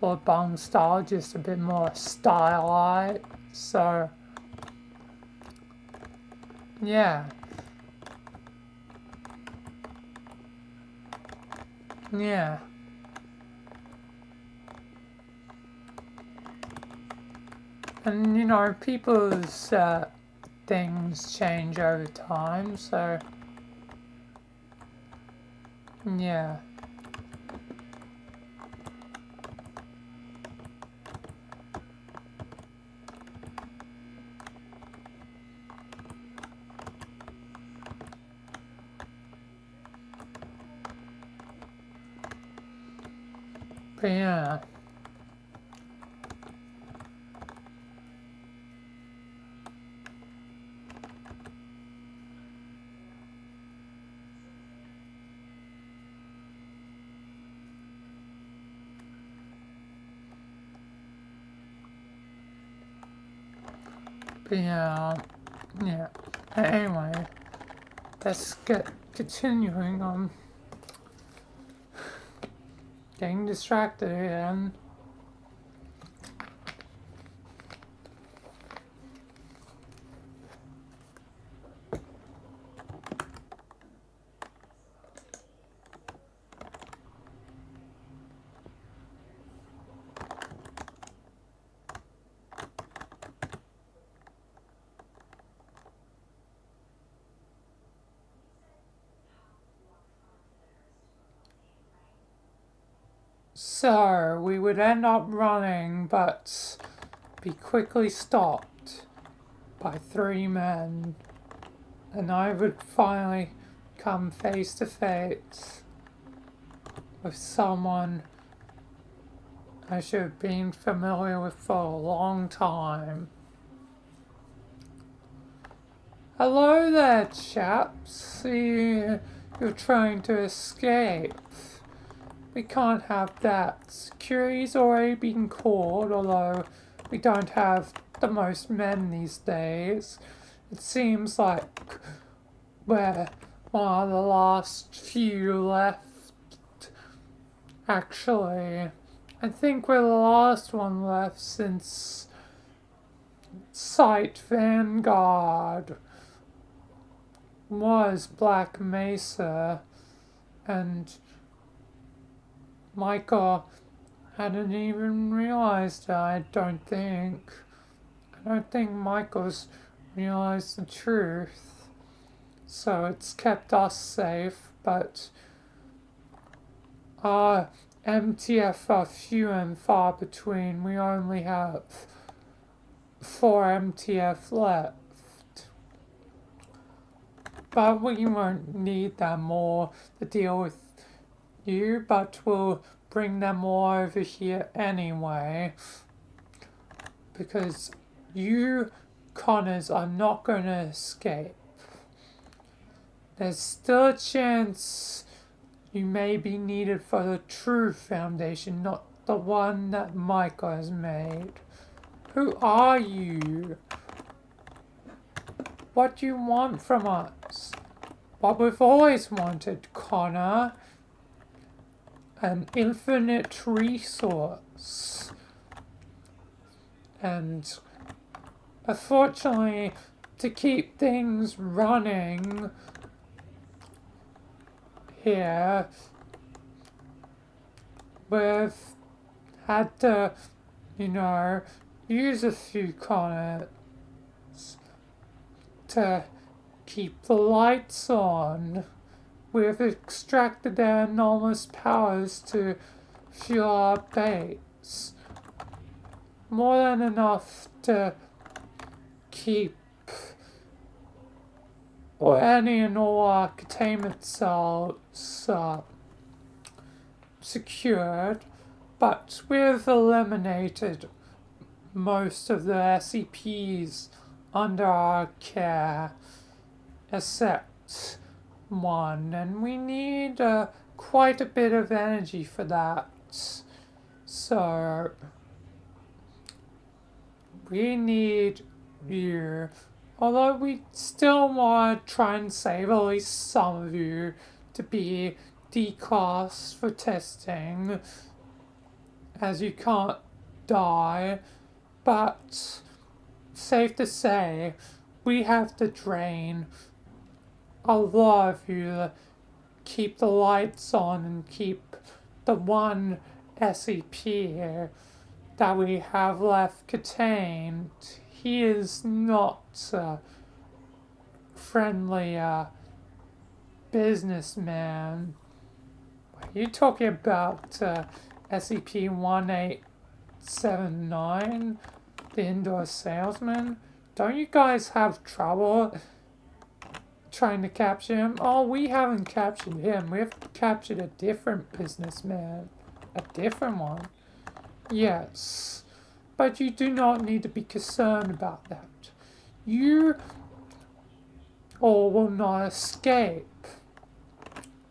Lord Bong's style, just a bit more stylized. So yeah. Yeah. And you know, people's things change over time, so yeah. But yeah. But yeah. Yeah. Anyway, let's get continuing on. Getting distracted again. So, we would end up running, but be quickly stopped by 3 men, and I would finally come face to face with someone I should have been familiar with for a long time. Hello there, chaps. You're trying to escape. We can't have that. Security's already been called, although we don't have the most men these days. It seems like we're one of the last few left. Actually, I think we're the last one left since Sight Vanguard was Black Mesa, and Michael hadn't even realized it, I don't think. I don't think Michael's realized the truth. So it's kept us safe, but our MTF are few and far between. We only have 4 MTF left. But we won't need them all to deal with you, but we'll bring them all over here anyway. Because you Connors are not going to escape. There's still a chance you may be needed for the true foundation, not the one that Micah has made. Who are you? What do you want from us? What we've always wanted, Connor. An infinite resource. And unfortunately, to keep things running here, we've had to, use a few Connors to keep the lights on. We've extracted their enormous powers to fuel our base. More than enough to keep any and all our containment cells secured, but we've eliminated most of the SCPs under our care, except one, and we need quite a bit of energy for that. So we need you. Although we still want to try and save at least some of you to be declassed for testing, as you can't die, but safe to say, we have to drain a lot of you to keep the lights on and keep the one SCP that we have left contained. He is not a friendly businessman. Are you talking about SCP-1879, the indoor salesman? Don't you guys have trouble trying to capture him? Oh, we haven't captured him. We've captured a different businessman. A different one. Yes. But you do not need to be concerned about that. You all will not escape.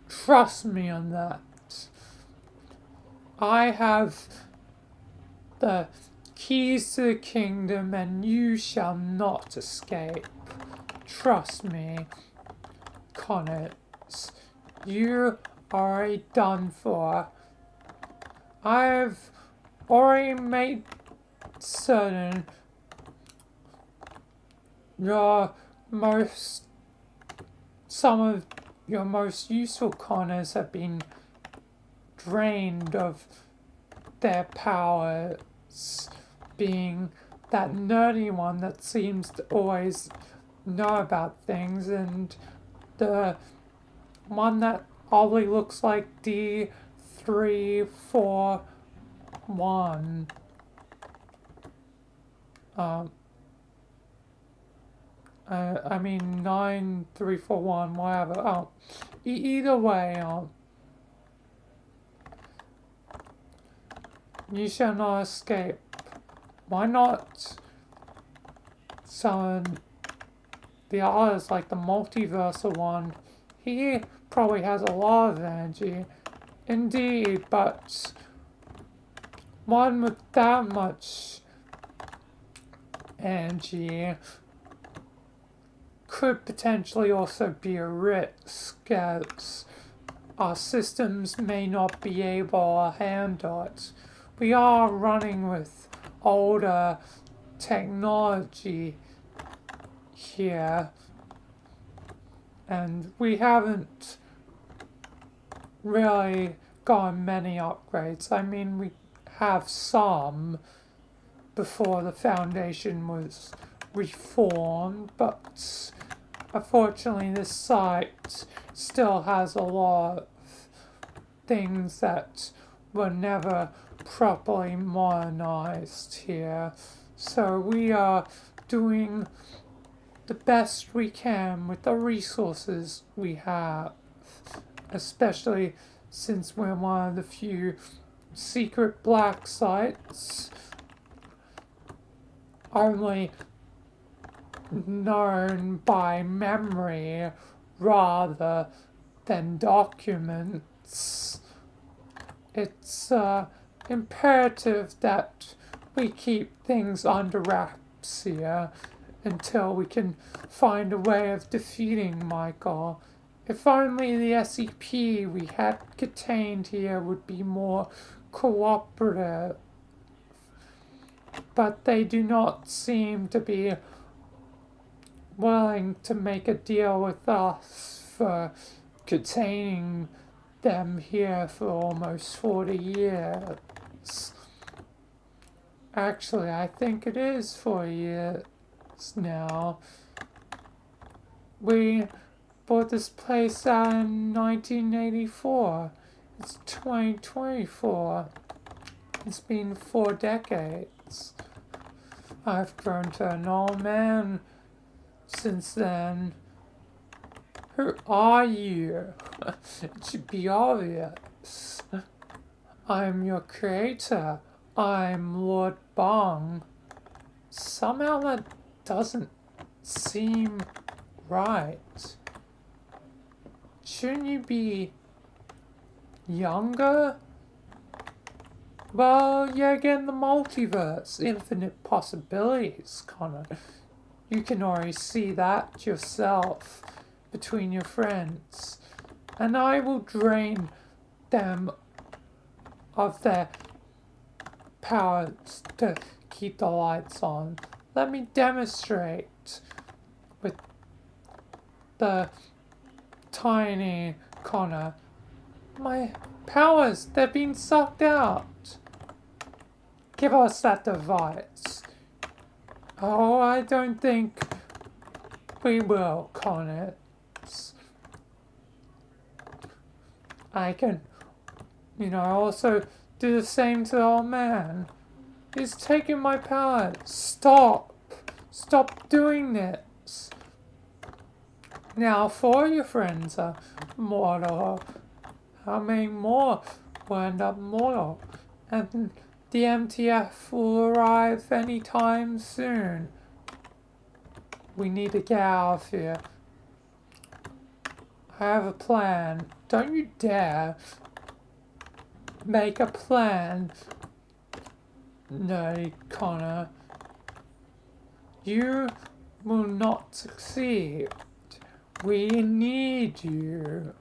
Trust me on that. I have the keys to the kingdom and you shall not escape. Trust me, Connors. You are already done for. I've already made certain some of your most useful Connors have been drained of their powers, being that nerdy one that seems to always know about things, and the one that probably looks like D341. I mean 9341, whatever. Oh, either way, you shall not escape. Why not summon the others, like the multiversal one? He probably has a lot of energy. Indeed, but one with that much energy could potentially also be a risk, as our systems may not be able to handle it. We are running with older technology here, and we haven't really gotten many upgrades. I mean, we have some before the Foundation was reformed, but unfortunately this site still has a lot of things that were never properly modernized here. So we are doing the best we can with the resources we have, especially since we're one of the few secret black sites only known by memory rather than documents. It's imperative that we keep things under wraps here until we can find a way of defeating Michael. If only the SCP we had contained here would be more cooperative. But they do not seem to be willing to make a deal with us for containing them here for almost 40 years. Actually, I think it is 40 years now. We bought this place out in 1984. It's 2024. It's been 4 decades. I've grown to an old man since then. Who are you? It should be obvious. I'm your creator. I'm Lord Bong. Somehow that doesn't seem right. Shouldn't you be younger? Well, you're again the multiverse, infinite possibilities, Connor. You can already see that yourself between your friends. And I will drain them of their powers to keep the lights on. Let me demonstrate with the tiny Connor. My powers, they're being sucked out. Give us that device. Oh, I don't think we will, Connor. I can, also do the same to the old man. He's taking my powers. Stop. Stop doing this. Now, four of your friends are mortal. How many more will end up mortal? And the MTF will arrive anytime soon. We need to get out of here. I have a plan. Don't you dare make a plan. No, Connor. You will not succeed. We need you.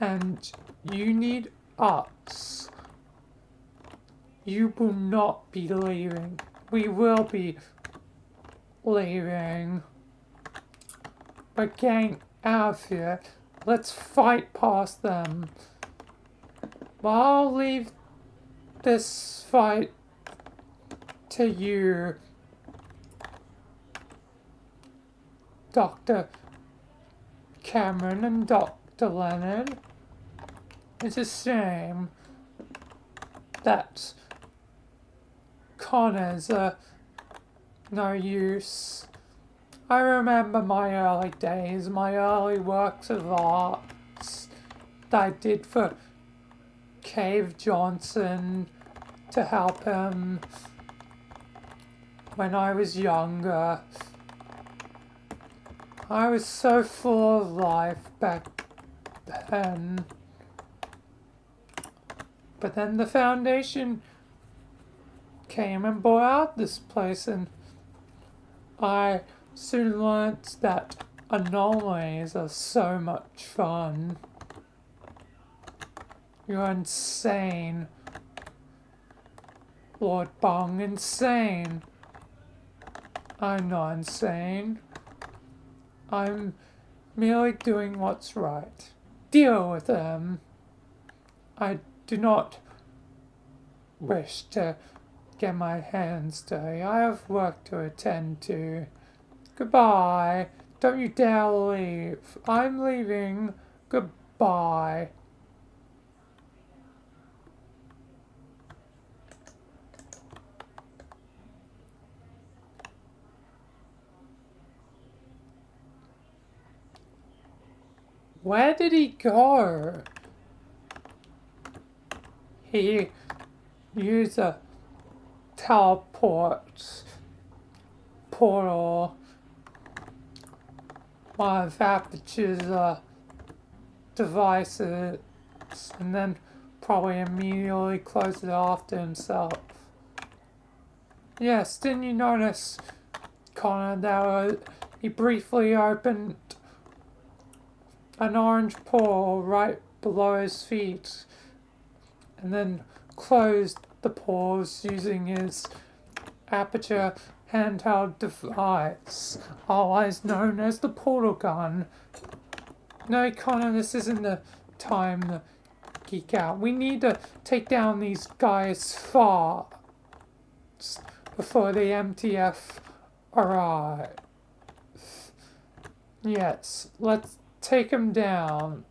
And you need us. You will not be leaving. We will be leaving. We're getting out of here. Let's fight past them. Well, I'll leave this fight to you, Dr. Cameron and Dr. Leonard. It's a shame that Connor's no use. I remember my early days, my early works of arts that I did for Cave Johnson to help him when I was younger. I was so full of life back then. But then the Foundation came and bought out this place, and I soon learnt that anomalies are so much fun. You're insane, Lord Bong, insane. I'm not insane. I'm merely doing what's right. Deal with them. I do not wish to get my hands dirty. I have work to attend to. Goodbye. Don't you dare leave. I'm leaving. Goodbye. Where did he go? He used a teleport portal. One of Aperture's devices, and then probably immediately closed it after himself. Yes, didn't you notice, Connor, that he briefly opened an orange portal right below his feet, and then closed the portals using his Aperture handheld device, otherwise known as the portal gun. No, Connor, this isn't the time to geek out. We need to take down these guys fast before the MTF arrive. Yes, let's take them down.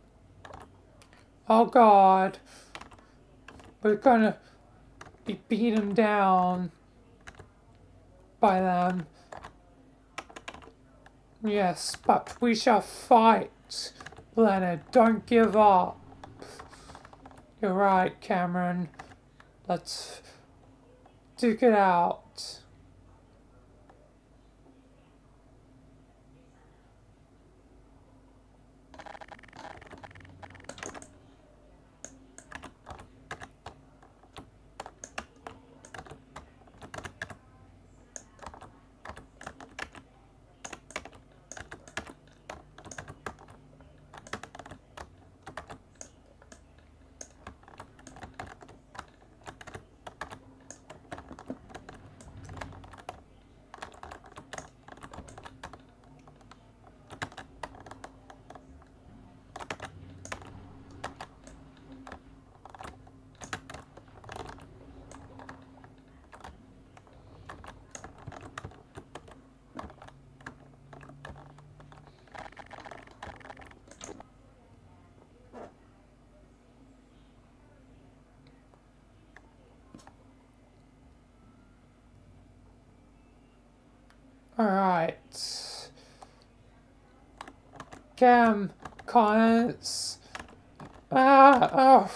Oh God, we're gonna be beaten down by them. Yes, but we shall fight, Leonard. Don't give up. You're right, Cameron. Let's duke it out. Alright. Cam, Connors. Yeah,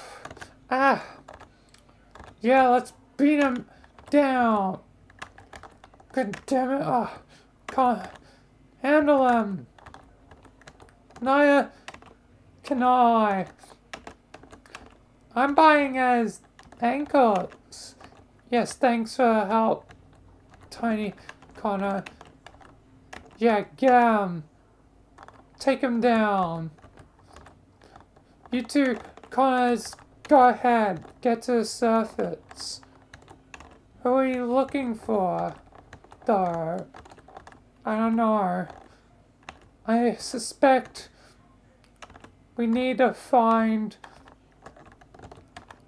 let's beat him down. God damn it. Can't handle him. Neither can I. I'm buying his ankles. Yes, thanks for the help, Tiny Connor. Yeah, get him. Take him down. You two, Connors, go ahead. Get to the surface. Who are you looking for, though? I don't know. I suspect we need to find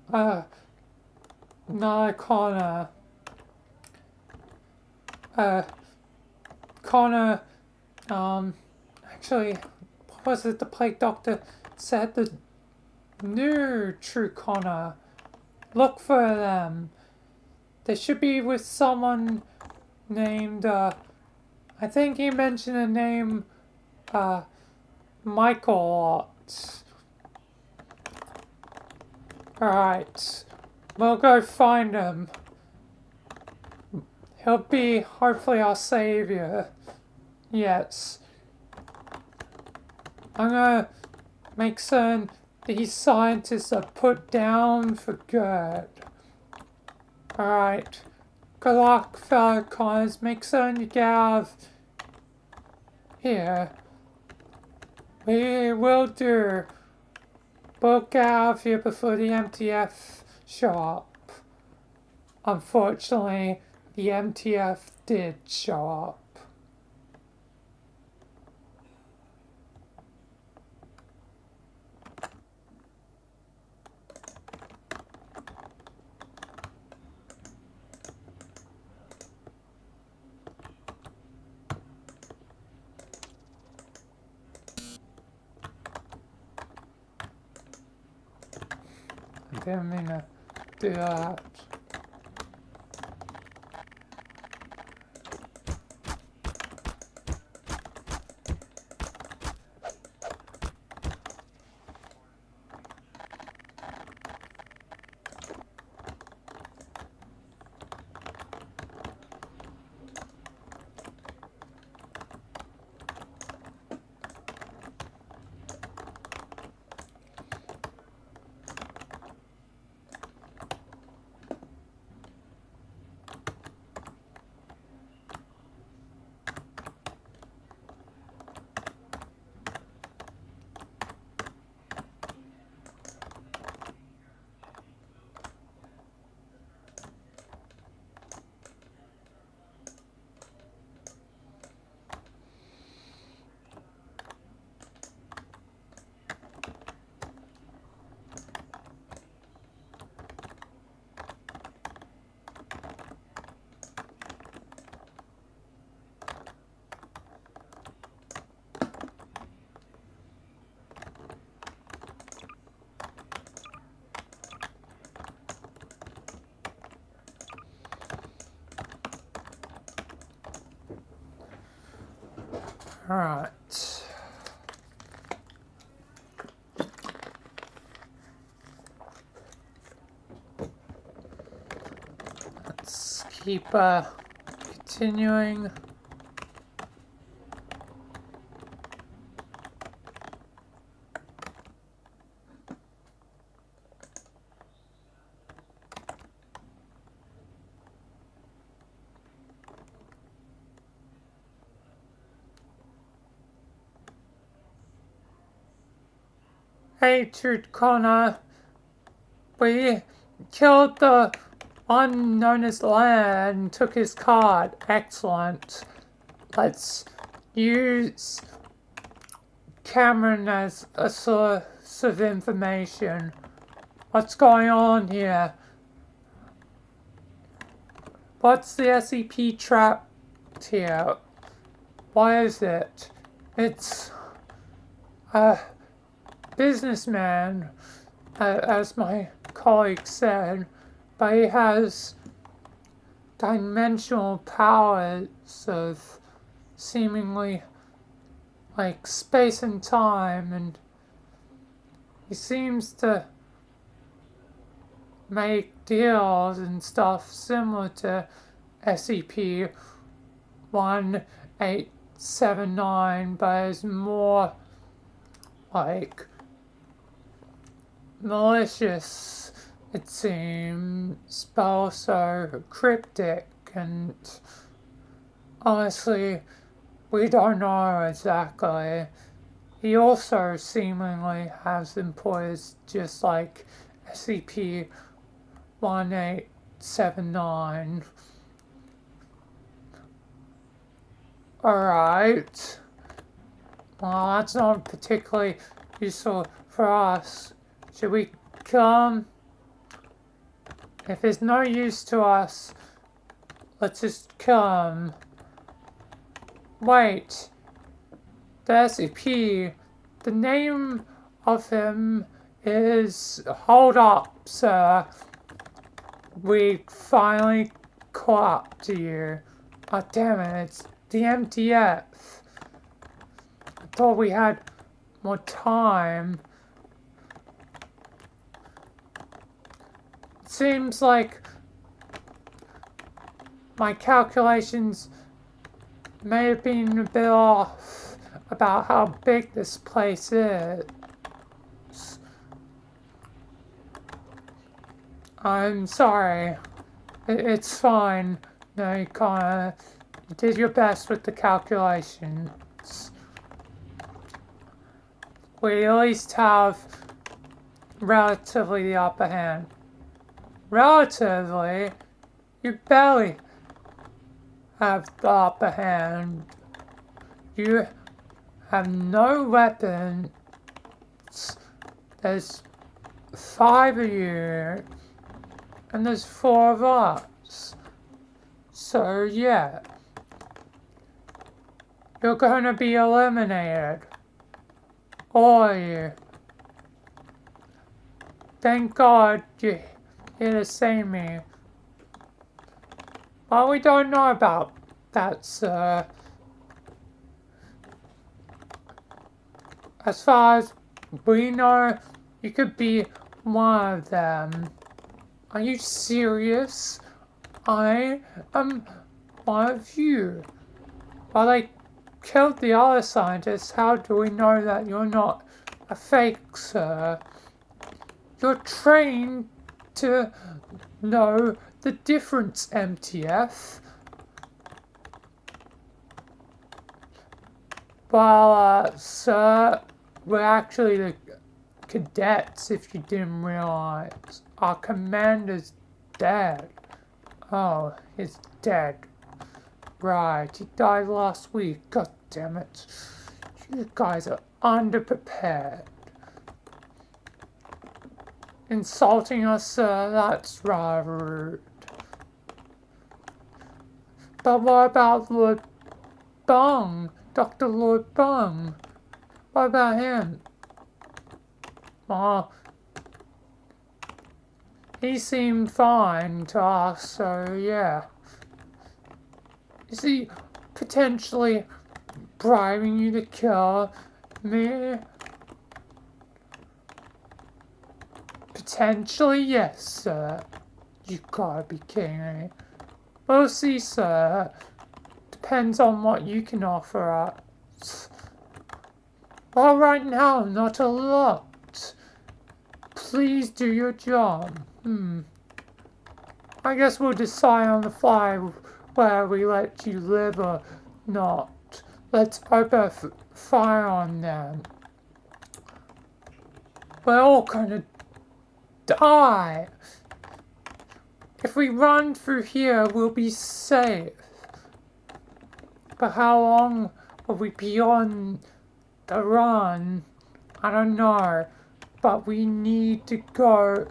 another Connor. Connor, actually, what was it the plague doctor said? The new true Connor. Look for them. They should be with someone named, I think he mentioned the name, Michael. Alright, we'll go find him. He'll be, hopefully, our savior. Yes. I'm gonna make certain these scientists are put down for good. Alright. Good luck, fellow Connors. Make certain you get out of here. We will do. We'll get out of here before the MTF show up. Unfortunately, the MTF did show up. I didn't mean to do that. Alright. Let's keep continuing. Hey, Truth Connor. We killed the unknown as Land and took his card. Excellent. Let's use Cameron as a source of information. What's going on here? What's the SCP trapped here? What is it? It's a businessman, as my colleague said, but he has dimensional powers of seemingly like space and time, and he seems to make deals and stuff similar to SCP-1879, but is more like malicious, it seems, but also cryptic, and honestly, we don't know exactly. He also seemingly has employees just like SCP-1879. Alright. Well, that's not particularly useful for us. Should we kill him? If it's no use to us, let's just kill him. Wait. The SCP, the name of him is... Hold up, sir. We finally caught up to you. Oh, damn it, it's the MTF. I thought we had more time. It seems like my calculations may have been a bit off about how big this place is. I'm sorry. It's fine. No, you did your best with the calculations. We at least have relatively the upper hand. Relatively? You barely have the upper hand. You have no weapons. There's 5 of you, and there's 4 of us. So yeah, you're gonna be eliminated. All of you. Thank God you're here to save me. Well, we don't know about that, sir. As far as we know, you could be one of them. Are you serious? I am one of you. Well, they killed the other scientists. How do we know that you're not a fake, sir? You're trained to know the difference, MTF. Well, sir, we're actually the cadets, if you didn't realize. Our commander's dead. Oh, he's dead. Right, he died last week. God damn it. You guys are underprepared. Insulting us, sir, that's rather rude. But what about Lord Bung? Dr. Lord Bung? What about him? Well, he seemed fine to us, so yeah. Is he potentially bribing you to kill me? Potentially, yes, sir. You gotta be kidding me. We'll see, sir. Depends on what you can offer us. Well, right now, not a lot. Please do your job. I guess we'll decide on the fly whether we let you live or not. Let's open fire on them. We're all gonna die. If we run through here, we'll be safe. But how long will we be on the run? I don't know. But we need to go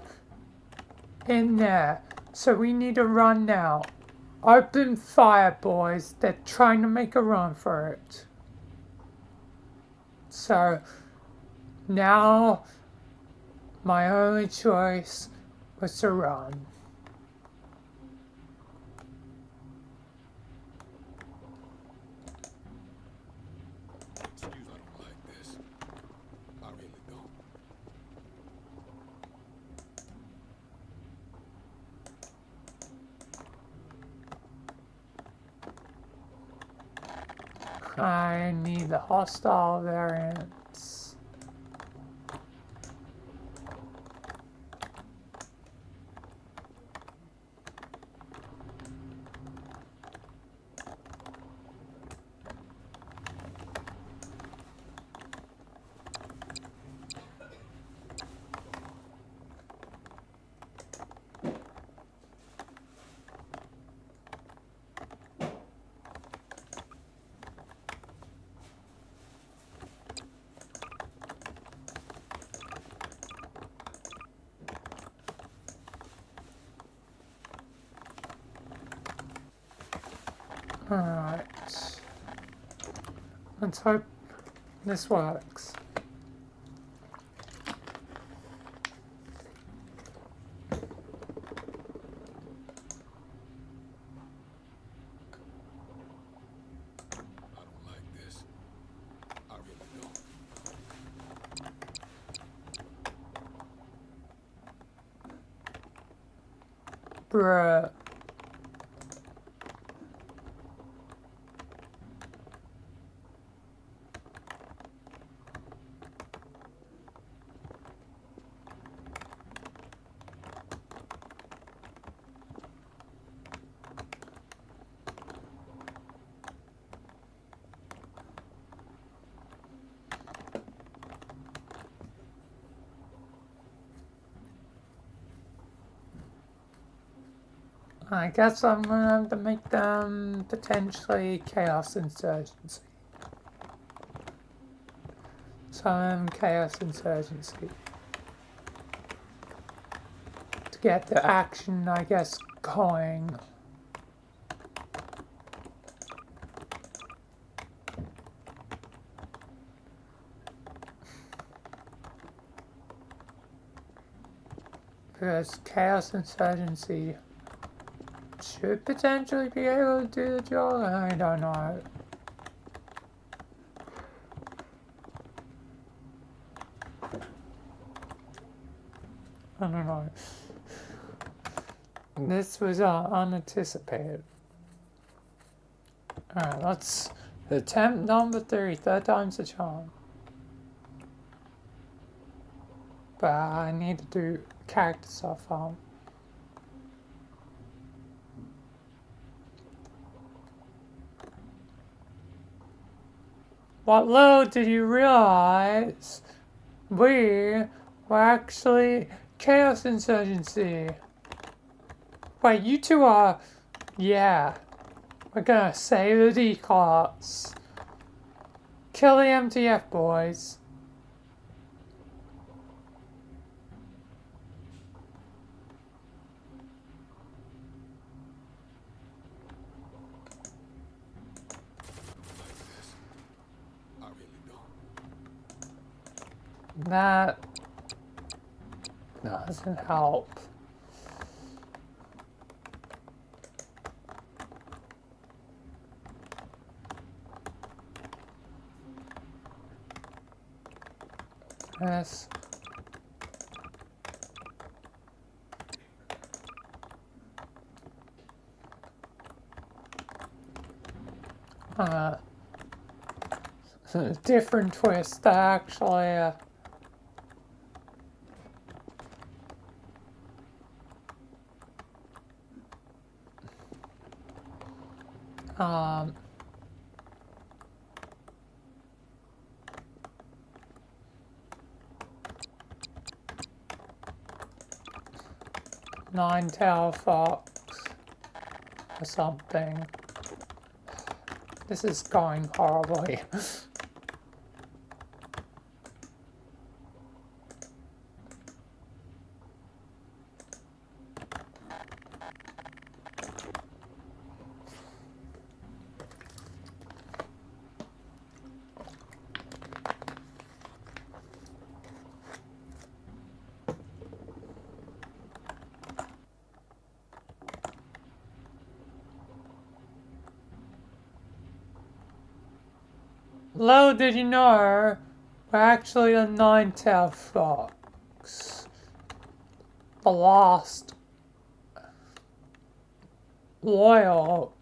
in there. So we need to run now. Open fire, boys. They're trying to make a run for it. So now my only choice was to run.
Excuse, I don't like this. I really don't.
I need the hostile variants. Alright. Let's hope this works.
I don't like this. I really don't.
Bruh. I guess I'm gonna have to make them potentially Chaos Insurgency. Some Chaos Insurgency. To get the action, I guess, going. Because Chaos Insurgency should potentially be able to do the job. I don't know. I don't know. This was unanticipated. Alright, let's attempt number 3. Third time's the charm. But I need to do character stuff. What little did you realize we were actually Chaos Insurgency. Wait, you two are... Yeah. We're gonna save the D-Class. Kill the MTF, boys. That doesn't help. Yes. Different twist, actually. Um, 9-tailed fox or something. This is going horribly. Little did you know, we're actually a 9-tailed fox. The last loyal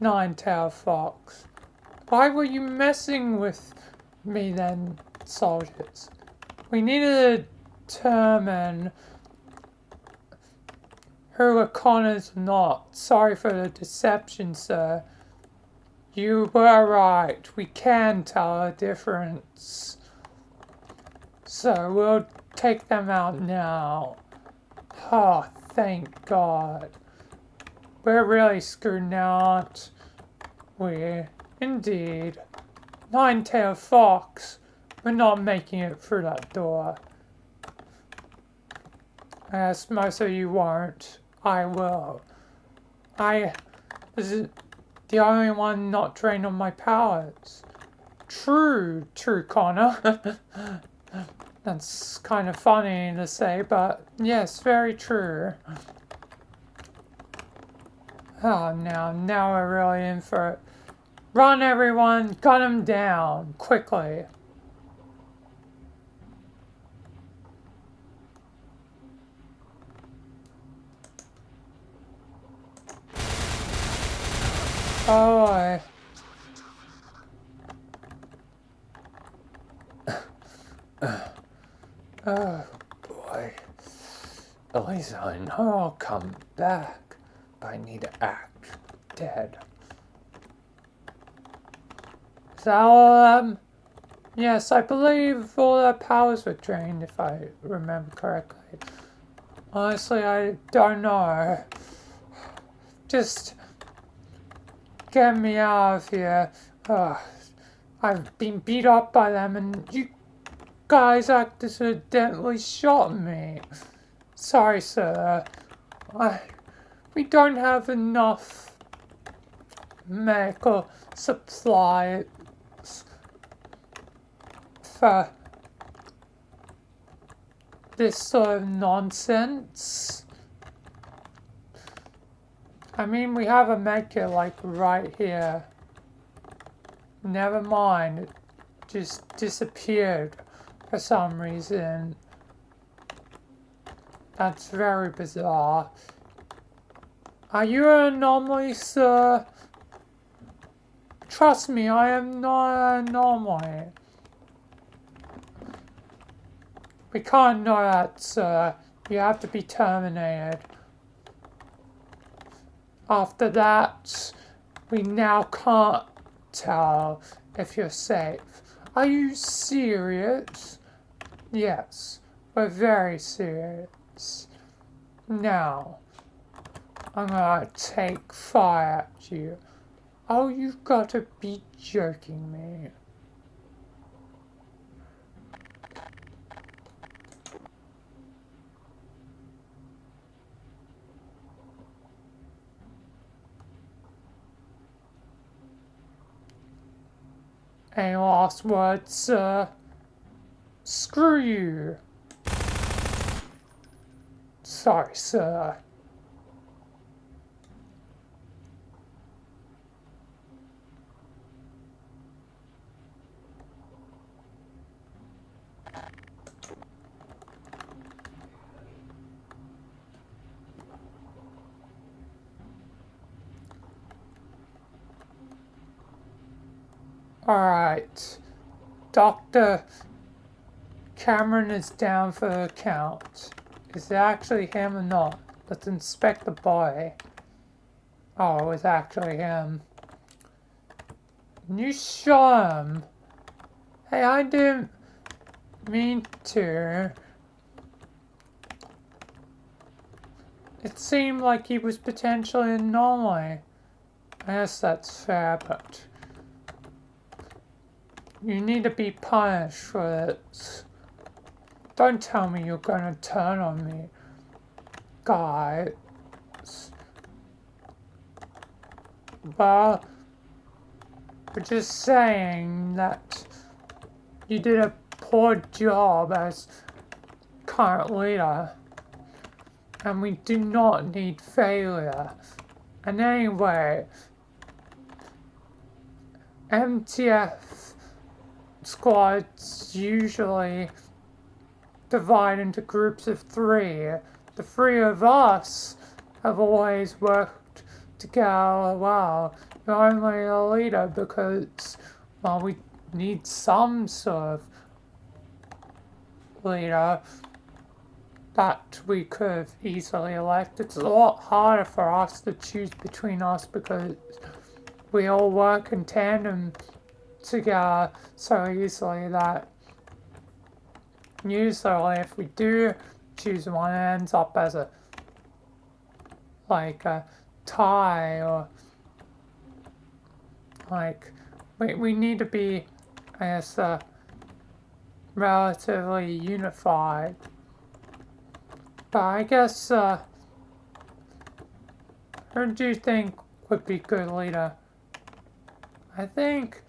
9-tailed fox. Why were you messing with me then, soldiers? We need to determine who are Connors or not. Sorry for the deception, sir. You were right. We can tell a difference. So we'll take them out now. Oh, thank God. We're really screwed now, aren't we? Indeed. 9-tailed fox. We're not making it through that door. Yes, most of you won't. I will. This is the only one not trained on my powers. True, Connor. That's kind of funny to say, but yes, very true. Oh, now we're really in for it. Run, everyone! Gun him down, quickly. Oh, oh boy. At least I know I'll come back, but I need to act dead. Is that all of them? Yes, I believe all their powers were drained, if I remember correctly. Honestly, I don't know. Just get me out of here. I've been beat up by them, and you guys accidentally shot me. Sorry, sir. We don't have enough medical supplies for this sort of nonsense. I mean, we have a medkit like right here. Never mind, it just disappeared for some reason. That's very bizarre. Are you an anomaly, sir? Trust me, I am not an anomaly. We can't know that, sir. You have to be terminated. After that, we now can't tell if you're safe. Are you serious? Yes, we're very serious. Now, I'm gonna take fire at you. Oh, you've got to be joking me. Any last words, sir? Screw you. Sorry, sir. Alright. Dr. Cameron is down for the count. Is it actually him or not? Let's inspect the body. Oh, it was actually him. You shot him. Hey, I didn't mean to. It seemed like he was potentially an anomaly. I guess that's fair, but you need to be punished for it. Don't tell me you're gonna turn on me, guys. Well, we're just saying that you did a poor job as current leader, and we do not need failure. And anyway, MTF squads usually divide into groups of 3. The 3 of us have always worked together well. You're only a leader because, well, we need some sort of leader that we could have easily elected. It's a lot harder for us to choose between us because we all work in tandem together so easily that usually if we do choose one, it ends up as a tie, or like we need to be, I guess, relatively unified. But I guess who do you think would be good leader? I think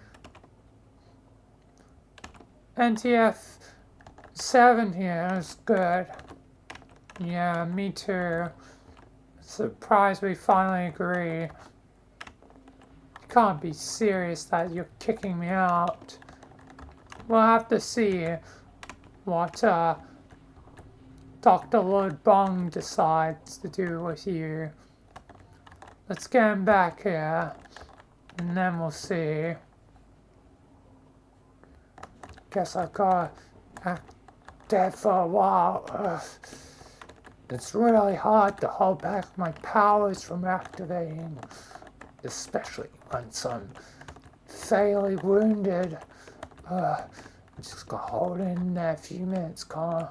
NTF 7 here is good. Yeah, me too. Surprised we finally agree. You can't be serious that you're kicking me out. We'll have to see what Dr. Lord Bong decides to do with you. Let's get him back here, and then we'll see. Guess I gotta act dead for a while. It's really hard to hold back my powers from activating, especially once I'm fatally wounded. I'm just gonna hold in there a few minutes, Connor.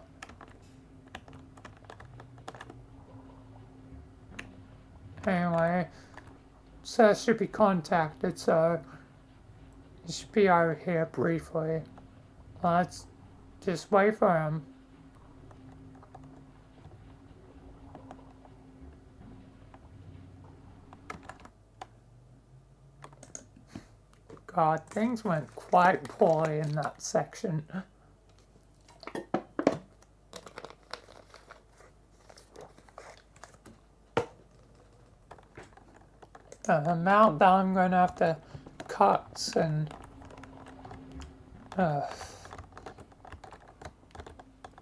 Anyway, Sir should be contacted, so he should be over here briefly. Let's just wait for him. God, things went quite poorly in that section. The amount that I'm going to have to cut and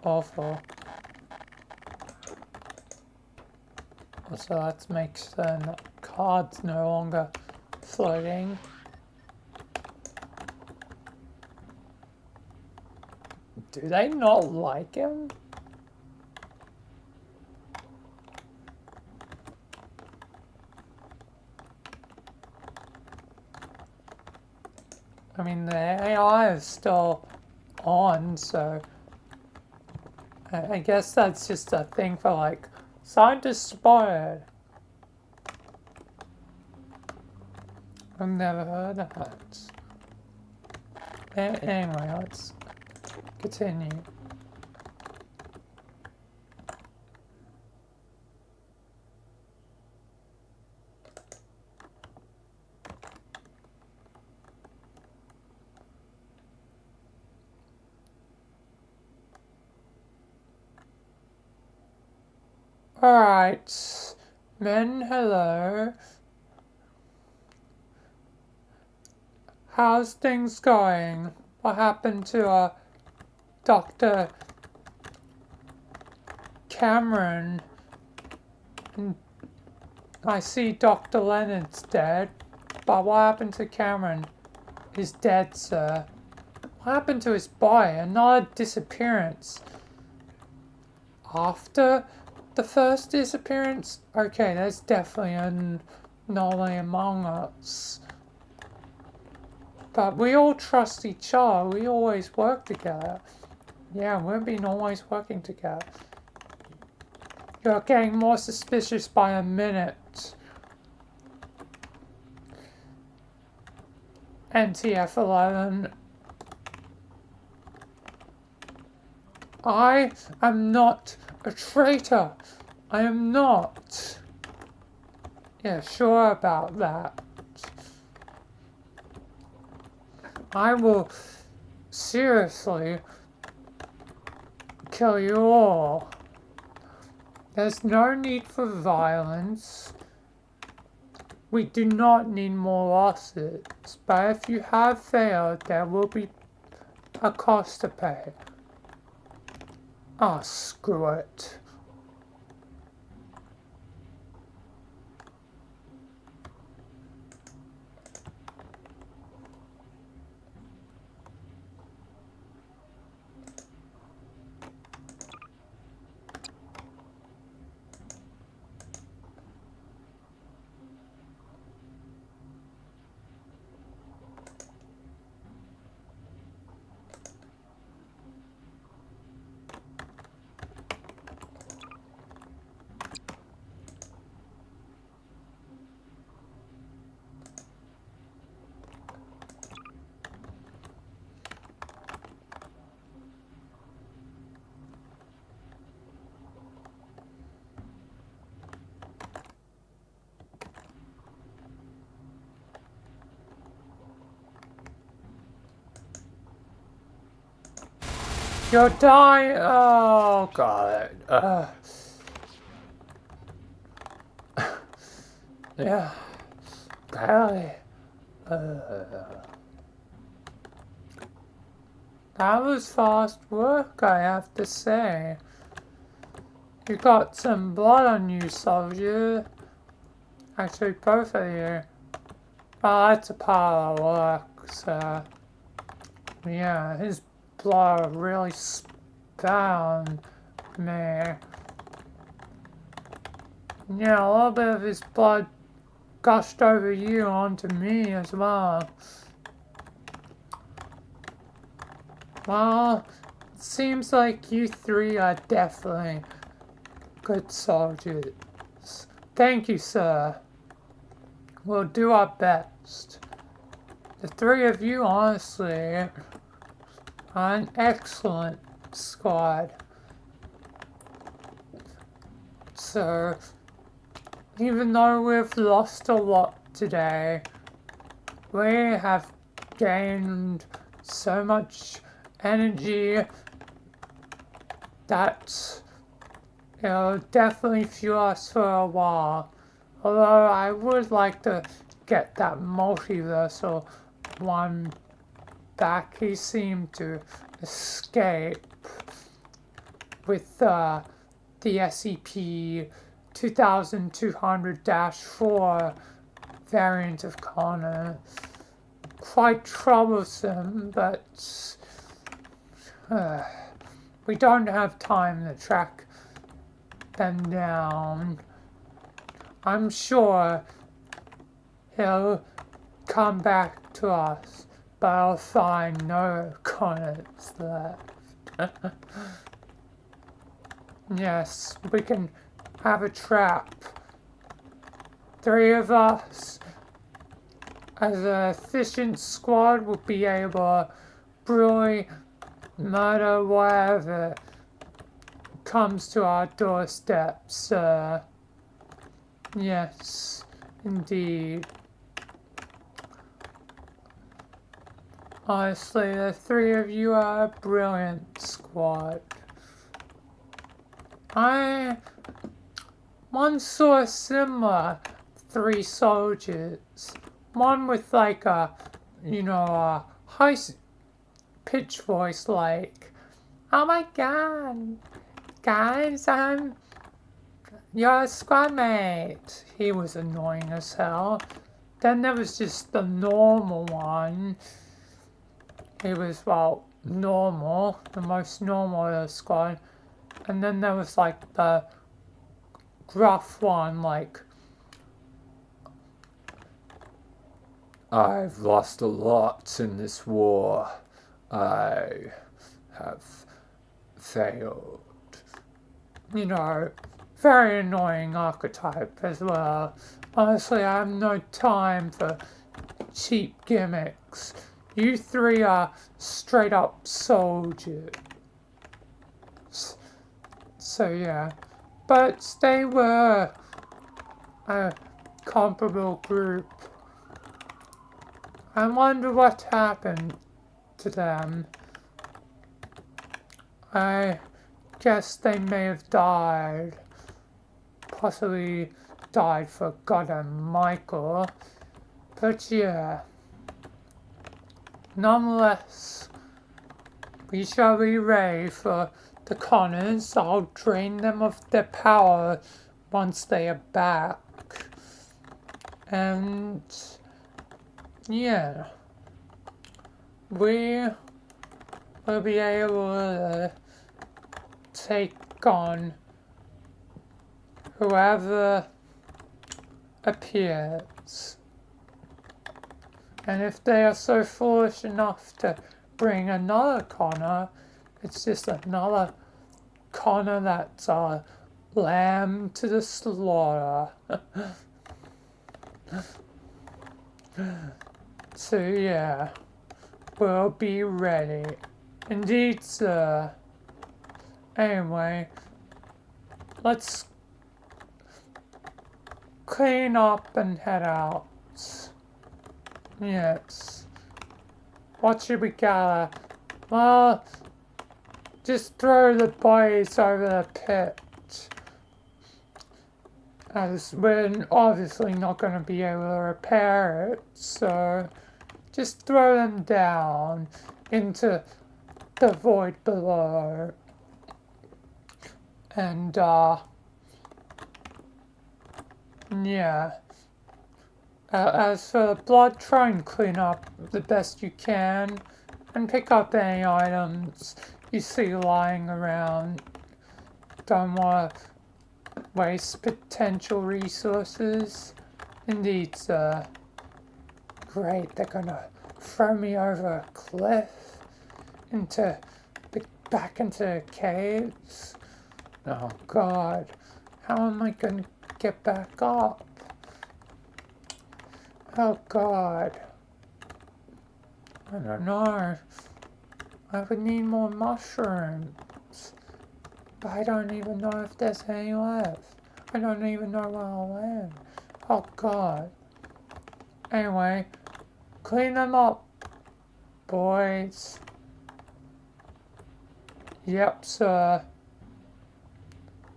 awful. Also, let's make sure that card's no longer floating. Do they not like him? I mean, the AI is still on, so I guess that's just a thing for, like, scientists spotted. I've never heard of that. Anyway, let's continue. Alright, men, hello. How's things going? What happened to Dr. Cameron? I see Dr. Leonard's dead, but what happened to Cameron? is dead, sir. What happened to his body? Another disappearance. After the first disappearance? Okay, there's definitely an anomaly among us. But we all trust each other. We always work together. Yeah, we've been always working together. You're getting more suspicious by a minute. NTF-11. I am not a traitor. I am not. Yeah, sure about that. I will seriously kill you all. There's no need for violence. We do not need more losses, but if you have failed, there will be a cost to pay. Ah, screw it. You're dying. Oh, God. Yeah. Barely. That was fast work, I have to say. You got some blood on you, soldier. Actually, both of you. Oh, that's a pile of work, so... Yeah, his blood really spat on me. Yeah, a little bit of his blood gushed over you onto me as well. Well, it seems like you three are definitely good soldiers. Thank you, sir. We'll do our best. The three of you, honestly, are an excellent squad. So, even though we've lost a lot today, we have gained so much energy that it'll definitely fuel us for a while. Although I would like to get that multiversal one back. He seemed to escape with the SCP-2200-4 variant of Connor. Quite troublesome, but we don't have time to track them down. I'm sure he'll come back to us, but I'll find no Connors left. Yes, we can have a trap. Three of us, as an efficient squad, will be able to brutally murder whatever comes to our doorsteps. Yes, indeed. Honestly, the three of you are a brilliant squad. I once saw a similar three soldiers. One with like a, a high pitched voice like, "Oh my god, guys, I'm your squad mate." He was annoying as hell. Then there was just the normal one. he was, well, normal, the most normal of the squad. And then there was like the gruff one, like, I've lost a lot in this war. I have failed. You know, very annoying archetype as well. Honestly, I have no time for cheap gimmicks. You three are straight up soldiers. So yeah, but they were a comparable group. I wonder what happened to them. I guess they may have died. Possibly died for God and Michael. But yeah. Nonetheless, we shall be ready for the Connors. I'll drain them of their power once they are back. And yeah, we will be able to take on whoever appears. And if they are so foolish enough to bring another Connor, it's just another Connor that's a lamb to the slaughter. So yeah, we'll be ready. Indeed, sir. Anyway, let's clean up and head out. Yes. What should we gather? Well, just throw the bodies over the pit. As we're obviously not going to be able to repair it, so just throw them down into the void below. And, yeah. As for the blood, try and clean up the best you can and pick up any items you see lying around. Don't want to waste potential resources. Indeed, sir. Great, they're gonna throw me over a cliff back into the caves. Oh God, how am I gonna get back up? Oh God, I don't know. I would need more mushrooms, but I don't even know if there's any left. I don't even know where I'll land. Oh God. Anyway, clean them up, boys. Yep, sir.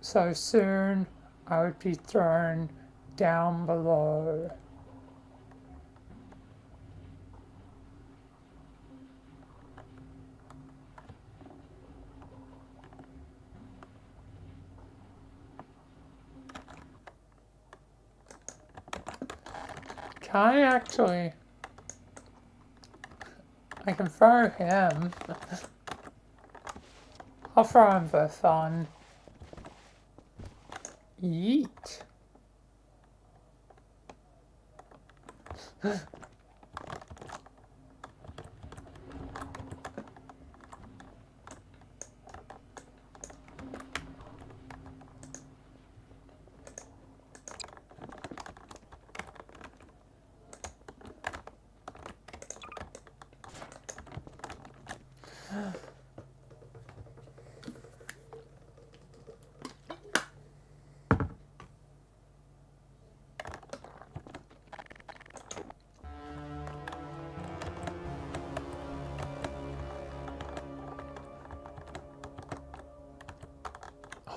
So soon I would be thrown down below. Can I actually... I can throw him. I'll throw him for fun. Yeet.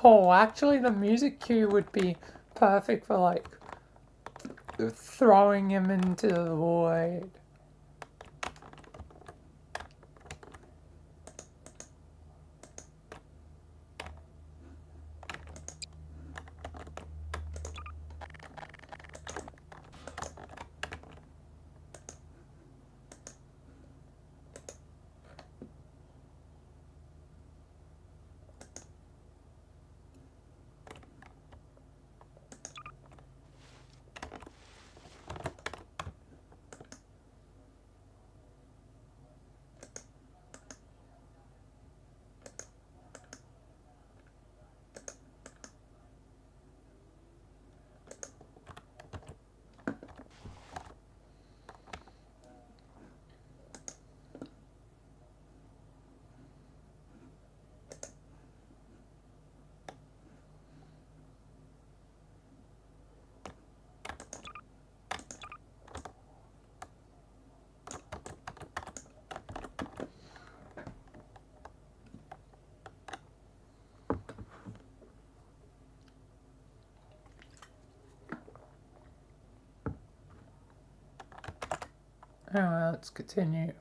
Oh, actually the music cue would be perfect for like throwing him into the void. Anyway, let's continue.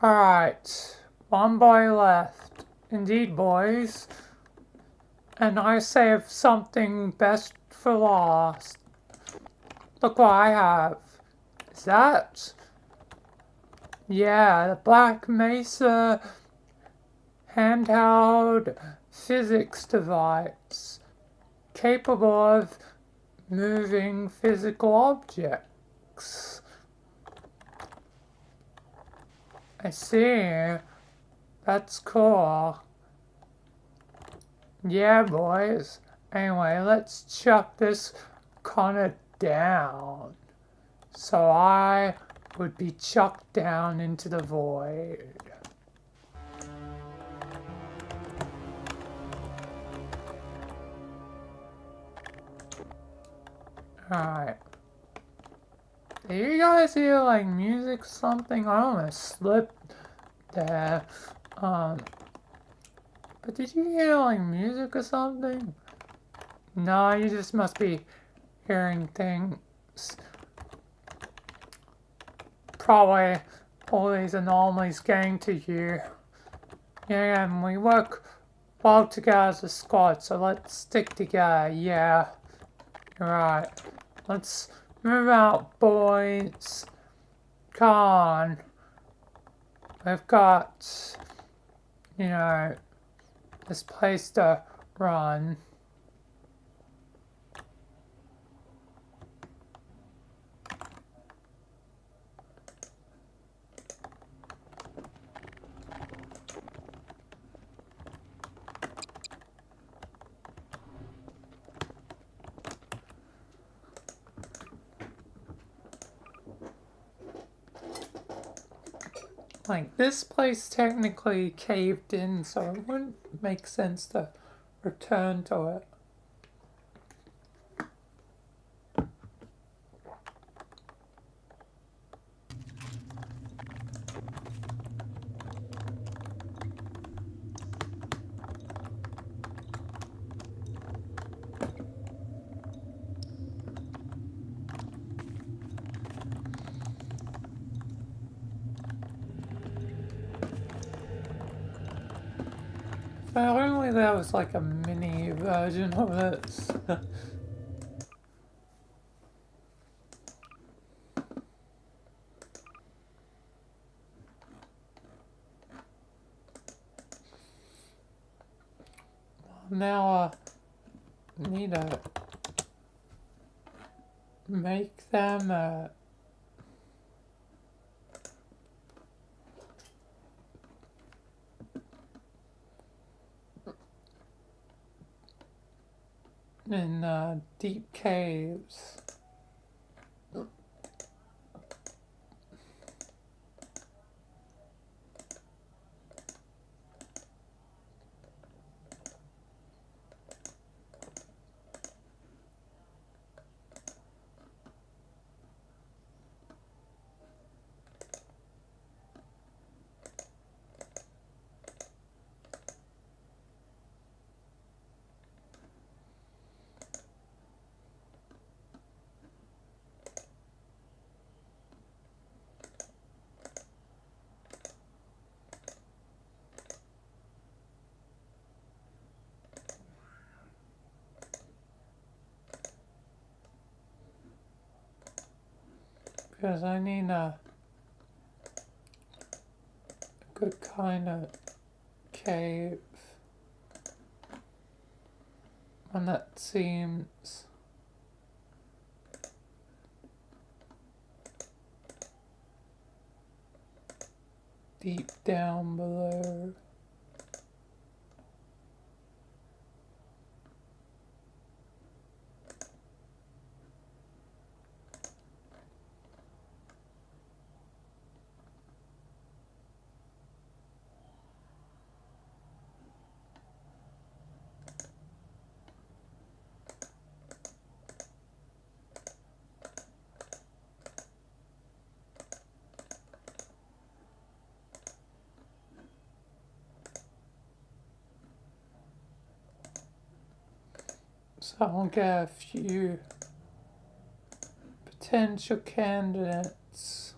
Alright, one boy left. Indeed, boys. And I saved something best for last. Look what I have. Is that? Yeah, the Black Mesa handheld physics device. Capable of moving physical objects. I see. That's cool. Yeah, boys. Anyway, let's chuck this kinda down. So I would be chucked down into the void. Alright. Do you guys hear like music or something? I almost slipped there. But did you hear like music or something? No, you just must be hearing things. Probably all these anomalies getting to you. Yeah, and we work well together as a squad, so let's stick together, yeah. Right. Let's move out, boys. Come on. We've got, you know, this place to run. Like, this place technically caved in, so it wouldn't make sense to return to it. If only there was like a mini version of this. Now I need to make them in deep caves. Because I need a good kind of cave. One that seems deep down below. So I'll get a few potential candidates.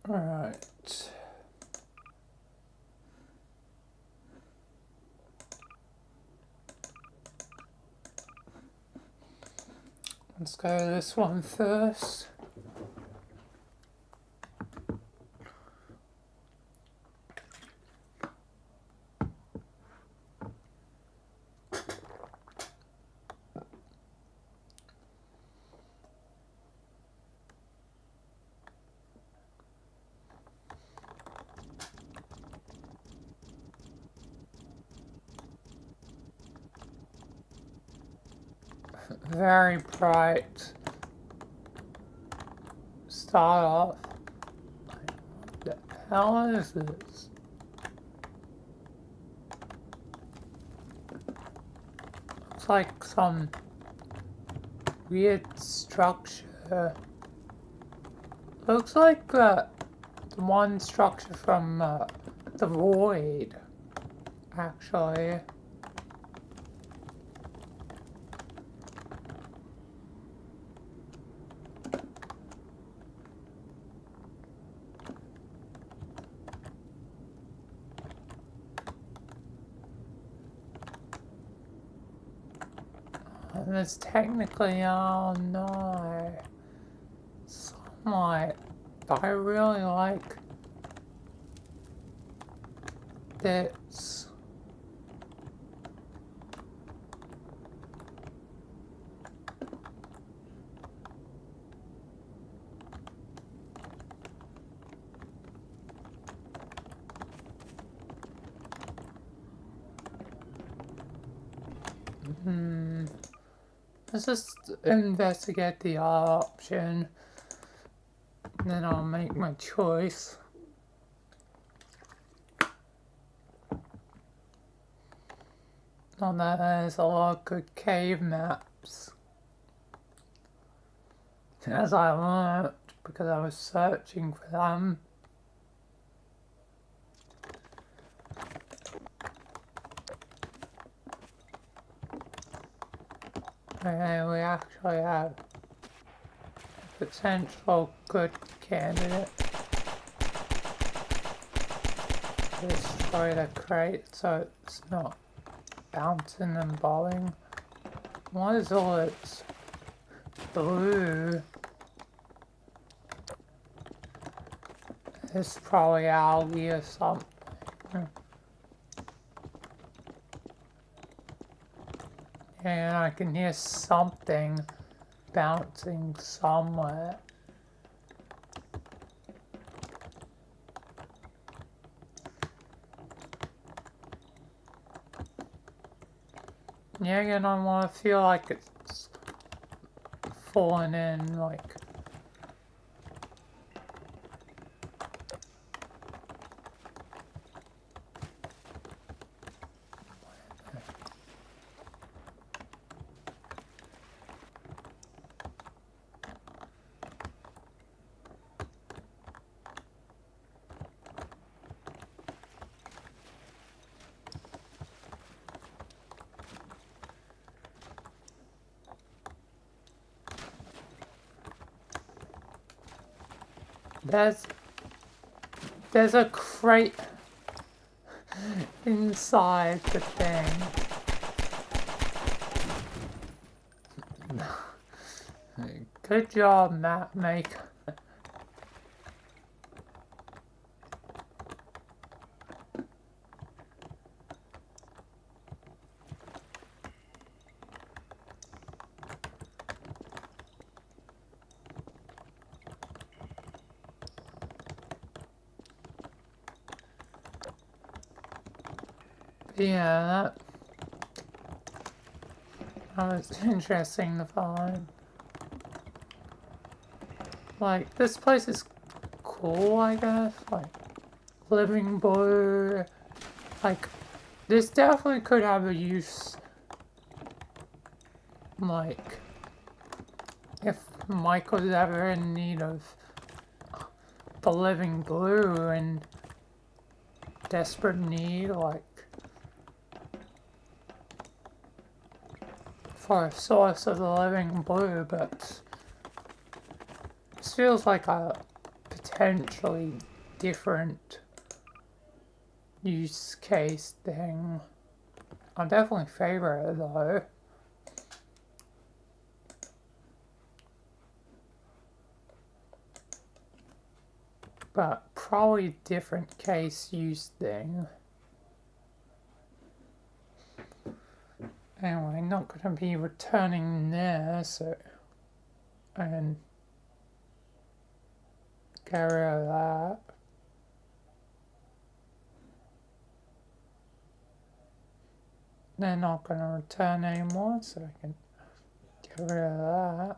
Alright. Let's go to this one first. Very bright. Start off. What the hell is this? Looks like some weird structure. Looks like the one structure from the Void, actually. And it's technically, oh no, sunlight. I really like this. Let's just investigate the other option, and then I'll make my choice. On that, there's a lot of good cave maps, as I learned because I was searching for them. And we actually have a potential good candidate to destroy the crate so it's not bouncing and bobbing. What is all this blue? It's probably algae or something. And I can hear something bouncing somewhere. Yeah, and I want to feel like it's falling in, like. There's a crate inside the thing. Good job, map maker. Yeah, that was interesting to find. Like, this place is cool, I guess. Like, living blue. Like, this definitely could have a use. Like, if Mike was ever in need of the living blue and desperate need, like, for a source of the living blue, but this feels like a potentially different use case thing. I definitely favor it though. But probably different case use thing. Anyway, not gonna be returning there, so I can get rid of that. They're not gonna return anymore, so I can get rid of that.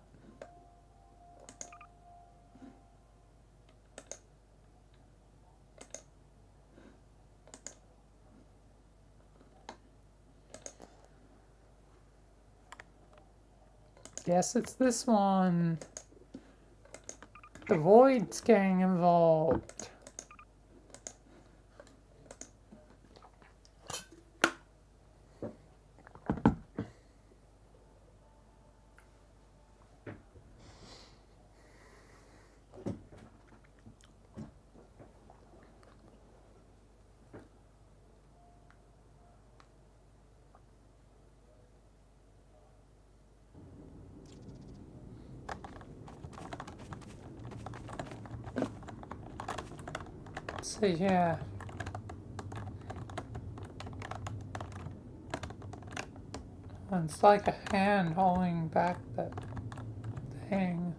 Guess it's this one. The void's getting involved. So yeah. It's like a hand holding back that thing.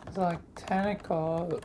It's like tentacles.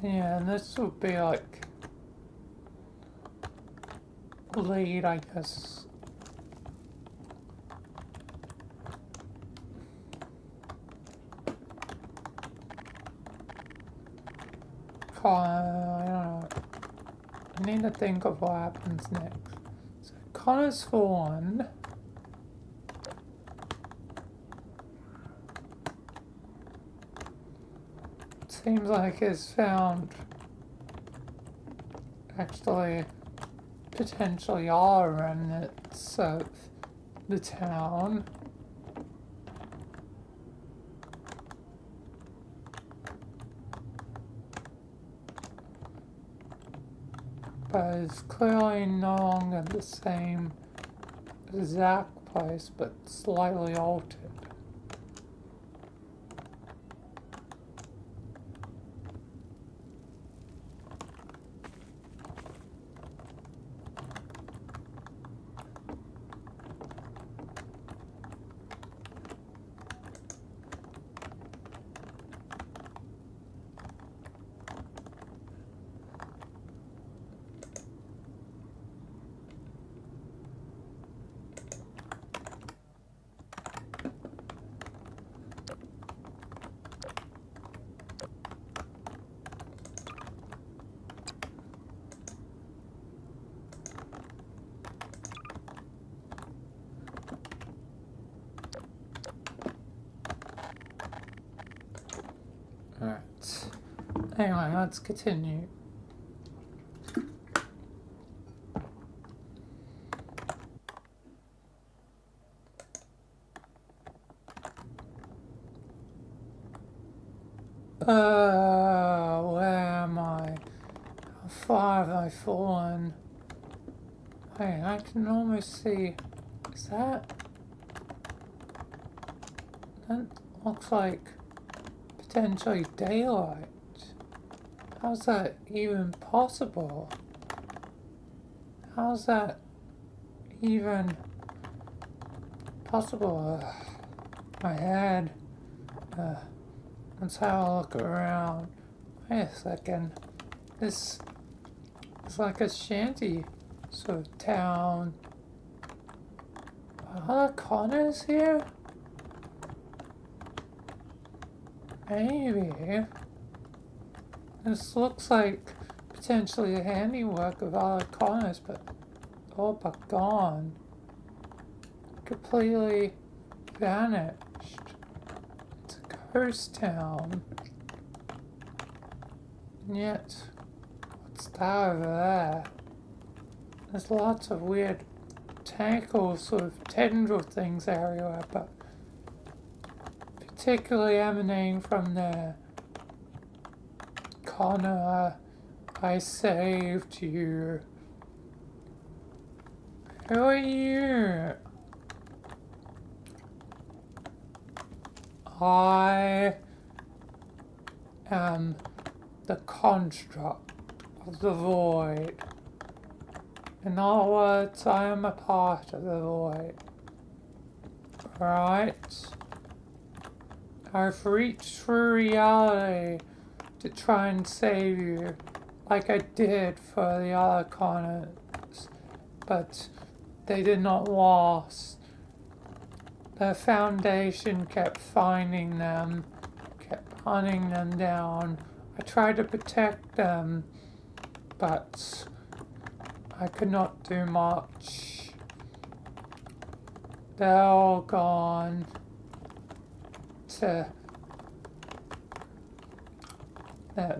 Yeah, and this would be like lead, I guess. I don't know. I need to think of what happens next. So Connor's for one. Seems like it's found actually potentially all remnants of the town. But it's clearly no longer the same exact place, but slightly altered. Anyway, let's continue. Where am I? How far have I fallen? Hey, I can almost see. Is that? That looks like potentially daylight. How's that even possible? How's that even possible? My head. Let's have a look around. Wait a second. This is like a shanty sort of town. Are there Connors here? Maybe. This looks like potentially a handiwork of other Connors, but all but gone. Completely vanished. It's a ghost town. And yet, what's that over there? There's lots of weird tentacle sort of tendril things everywhere, but particularly emanating from the Connor, I saved you. Who are you? I am the construct of the void. In other words, I am a part of the void. Right? I've reached through reality to try and save you, like I did for the other Connors, but they did not last. The Foundation kept finding them, kept hunting them down. I tried to protect them, but I could not do much. They're all gone.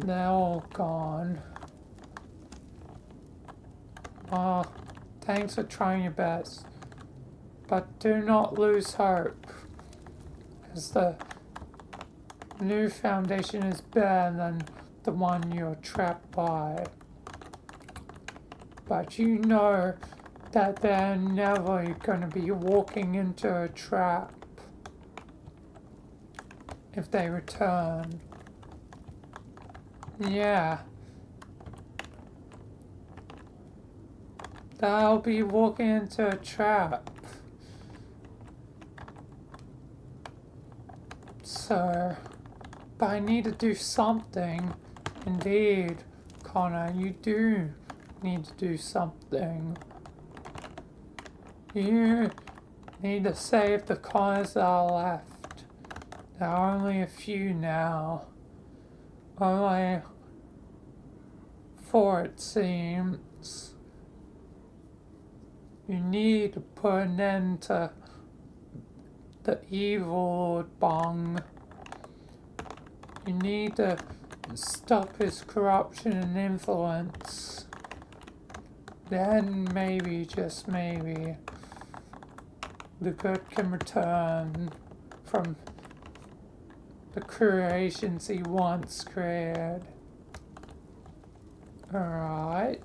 They're all gone. Thanks for trying your best. But do not lose hope, because the new Foundation is better than the one you're trapped by. But you know that they're never going to be walking into a trap if they return. Yeah. They'll be walking into a trap. So, but I need to do something. Indeed, Connor, you do need to do something. You need to save the Connors that are left. There are only a few now. Only 4, it seems. You need to put an end to the evil Lord Bong. You need to stop his corruption and influence. Then maybe, just maybe, the good can return from the creations he once created. Alright.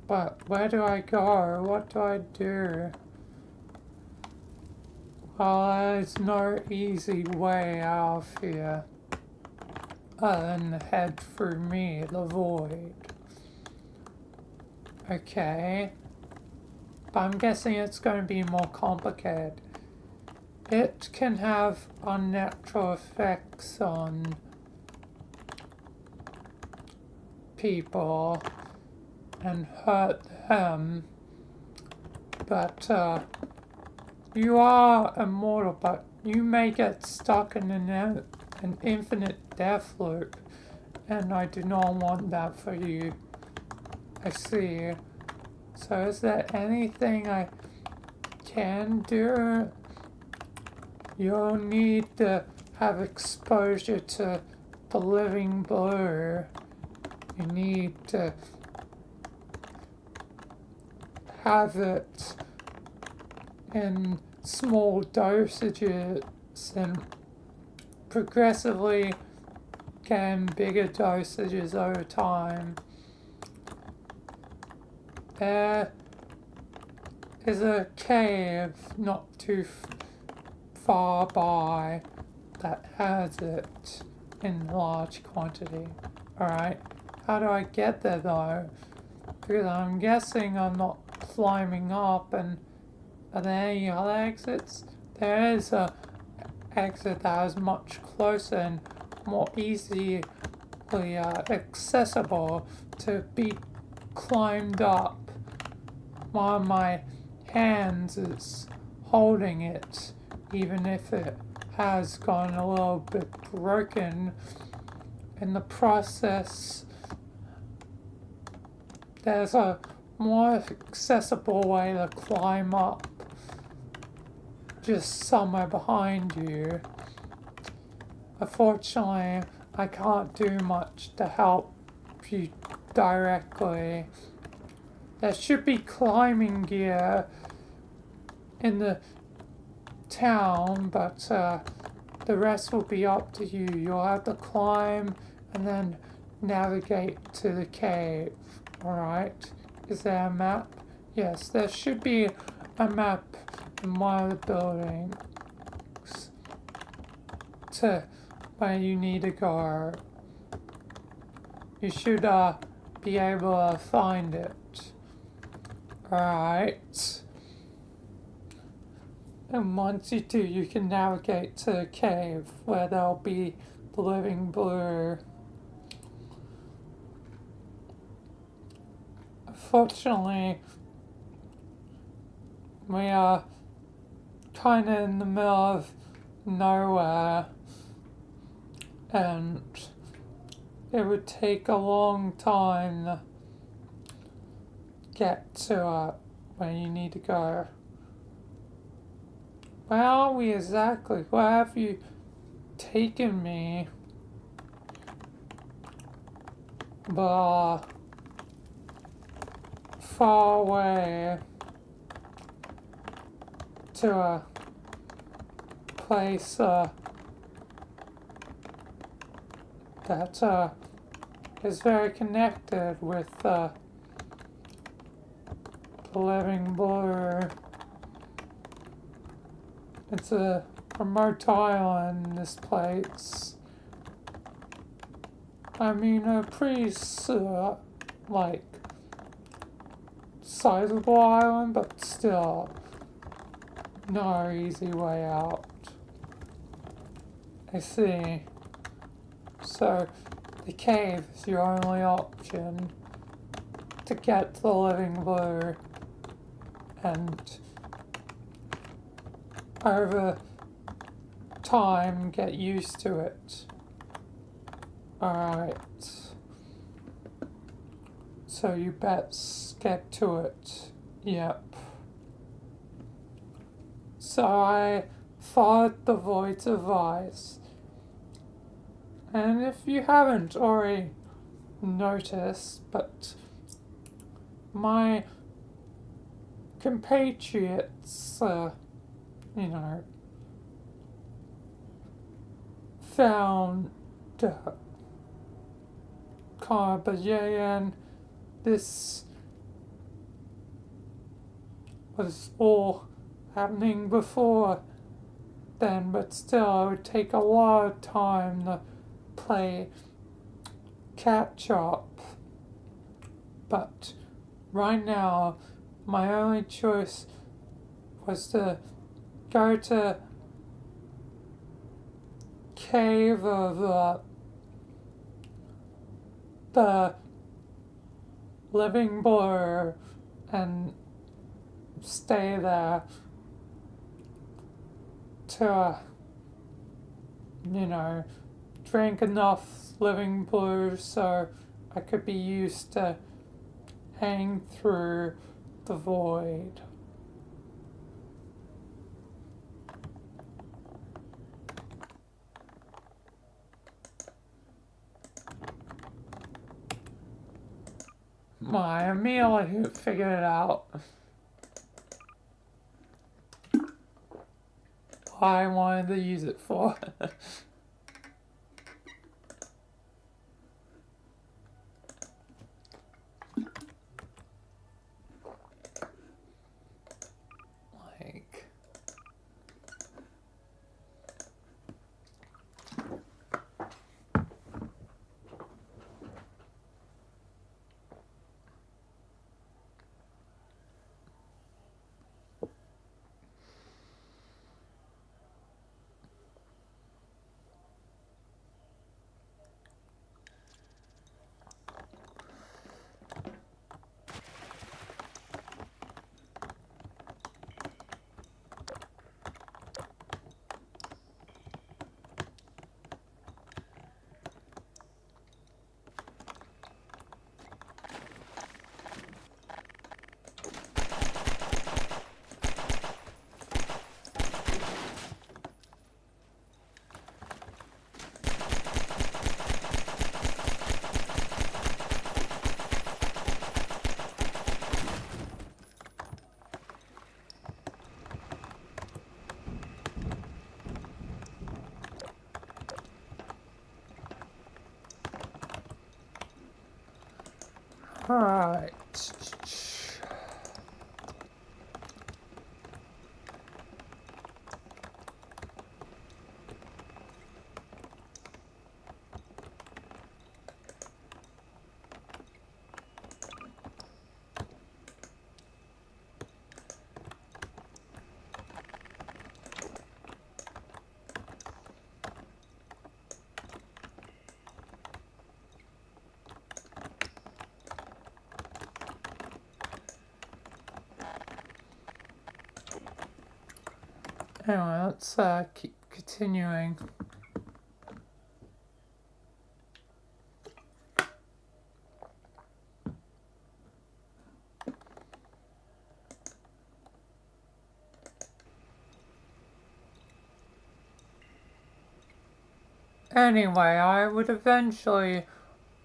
But where do I go? What do I do? Well, there's no easy way out of here other than to head through me, the void. Okay. But I'm guessing it's going to be more complicated. It can have unnatural effects on people and hurt them, but you are immortal, but you may get stuck in an infinite death loop, and I do not want that for you. I see. So is there anything I can do? You'll need to have exposure to the living blue, you need to have it in small dosages and progressively gain bigger dosages over time. There is a cave not too far by that has it in large quantity. Alright, how do I get there though? Because I'm guessing I'm not climbing up, and are there any other exits? There is a exit that is much closer and more easily accessible to be climbed up while my hands is holding it, even if it has gone a little bit broken in the process. There's a more accessible way to climb up just somewhere behind you. Unfortunately, I can't do much to help you directly. There should be climbing gear in the town, but the rest will be up to you. You'll have to climb and then navigate to the cave. Alright, is there a map? Yes, there should be a map in one of the buildings to where you need to go. You should be able to find it. Alright. And once you do, you can navigate to the cave where there'll be the living blue. Fortunately, we are kind of in the middle of nowhere, and it would take a long time to get to where you need to go. Where are we exactly? Where have you taken me? But far away to a place that is very connected with the living blue. It's a remote island, this place. I mean, a pretty, like, sizable island, but still no easy way out. I see. So, the cave is your only option to get to the living blue, and over time get used to it. Alright. So you best get to it. Yep. So I followed the void's advice. And if you haven't already noticed, but my compatriots, you know, found and this was all happening before then, but still it would take a lot of time to play catch up. But right now, my only choice was to go to cave of the living blue and stay there to, you know, drink enough living blue so I could be used to hang through the void. my Amelia who figured it out. What I wanted to use it for. Like... Alright. Anyway, let's keep continuing. Anyway, I would eventually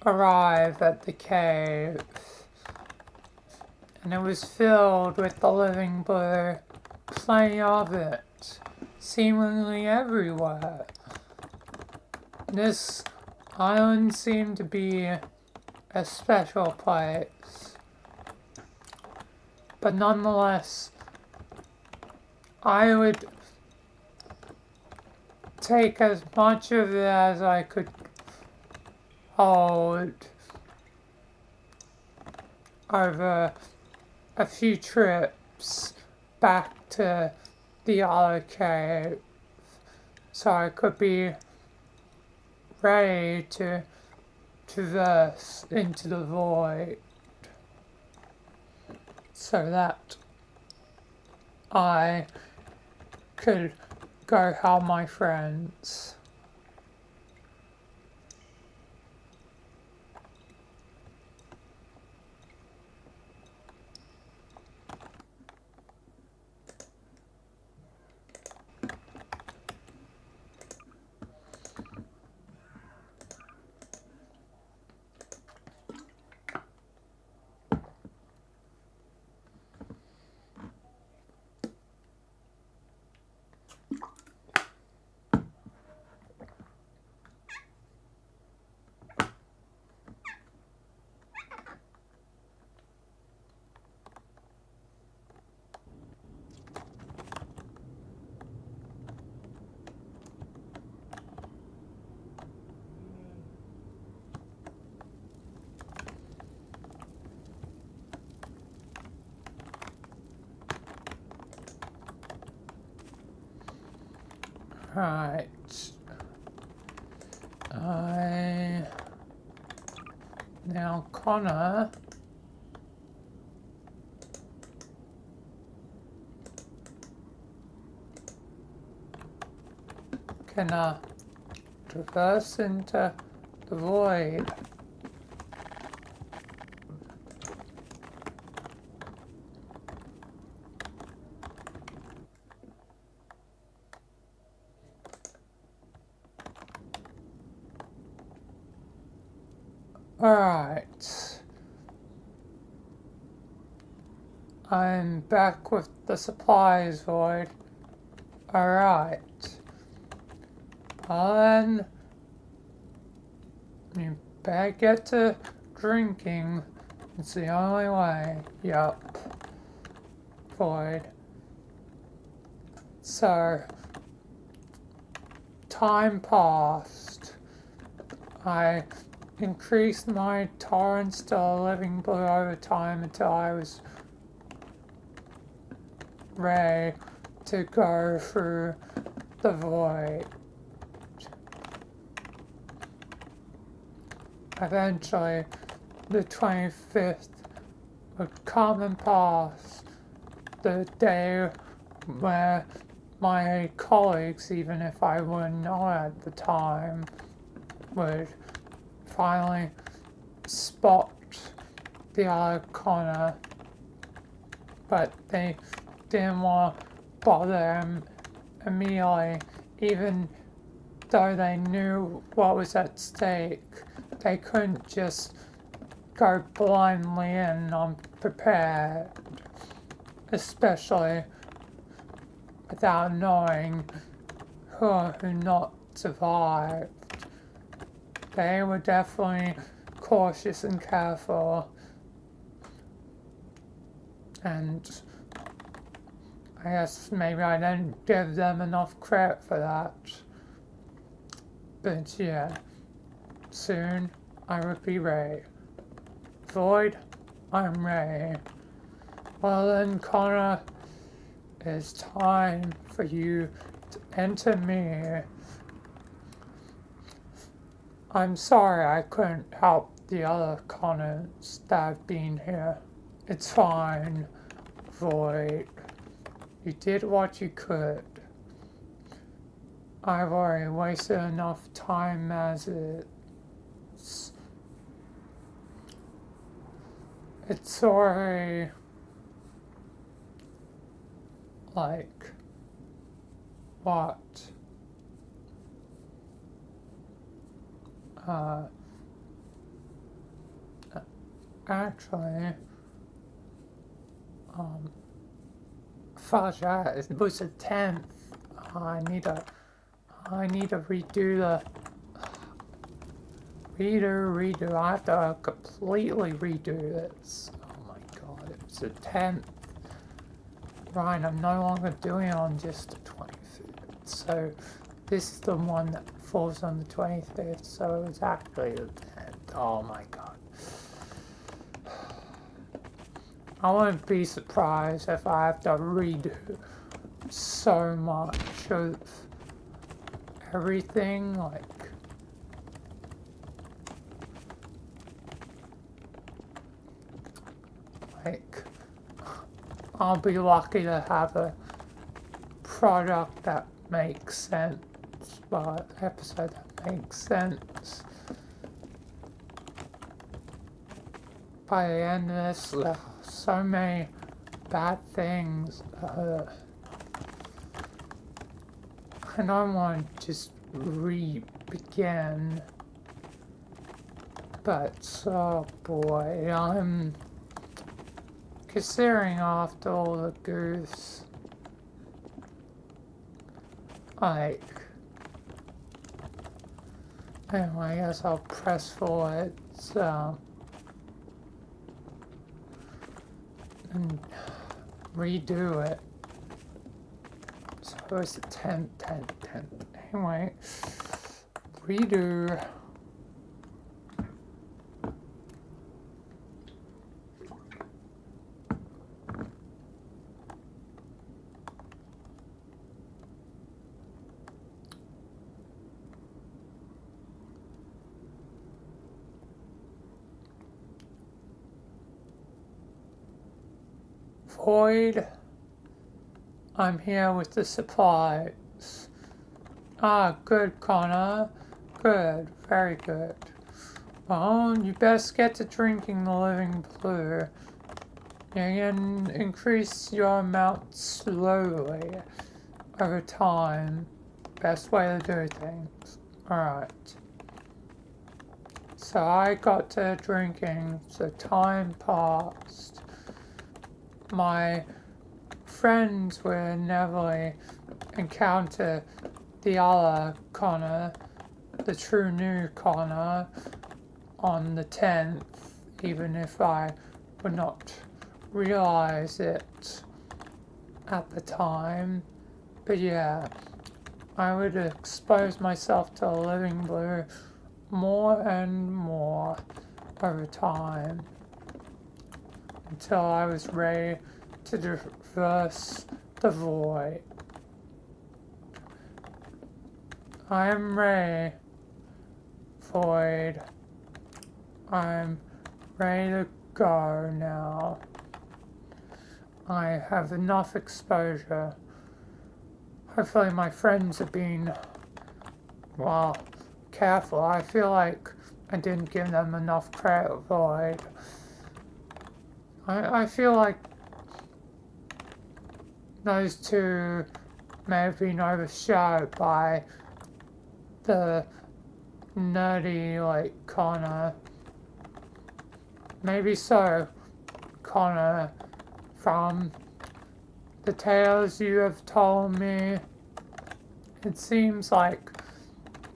arrive at the cave, and it was filled with the living blue, plenty of it, seemingly everywhere. This island seemed to be a special place, but nonetheless, I would take as much of it as I could hold over a few trips back to the other cave, so I could be ready to traverse into the void, so that I could go help my friends. Right. Now Connor can traverse into the void. Alright. I'm back with the supplies, Void. Alright. Well then, you better get to drinking. It's the only way. Yup. Void. So, time passed. I increased my tolerance to living below time until I was ready to go through the void. Eventually, the 25th would come and pass, the day where my colleagues, even if I were not at the time, would finally spot the other Connor, but they didn't want to bother him immediately, even though they knew what was at stake. They couldn't just go blindly in unprepared, especially without knowing who not survived. They were definitely cautious and careful, and I guess maybe I didn't give them enough credit for that. But yeah, soon I would be ready. Void, I'm ready. Well then, Connor, it's time for you to enter me. I'm sorry I couldn't help the other Connors that have been here. It's fine, Void. You did what you could. I've already wasted enough time as it's already like what? Actually, fudge that, it was the 10th. I need to redo the redo. I have to completely redo this. Oh my god, it was the 10th. Right, I'm no longer doing it on just the 25th. So this is the one that falls on the 25th, so it was actually the 10th. Oh my god. I wouldn't be surprised if I have to redo so much of everything, like I'll be lucky to have a product that makes sense, but episode that makes sense. By the end of this, there are so many bad things. I don't want to just re-begin, but oh boy, I'm considering after all the goofs, like, anyway, I guess I'll press forward, and redo it. So it's the 10th. Anyway, redo. Void, I'm here with the supplies. Ah, good, Connor. Good, very good. Well, you best get to drinking the living blue. You can increase your amount slowly over time. Best way to do things. Alright. So I got to drinking, so time passed. my friends will never encounter the other Connor, the true new Connor, on the 10th, even if I would not realize it at the time. But yeah, I would expose myself to Living Blue more and more over time until I was ready to traverse the void. I am ready, void. I'm ready to go now. I have enough exposure. Hopefully my friends have been, well, careful. I feel like I didn't give them enough credit, Void. I feel like those two may have been overshadowed by the nerdy, like, Connor. Maybe so, Connor, from the tales you have told me, it seems like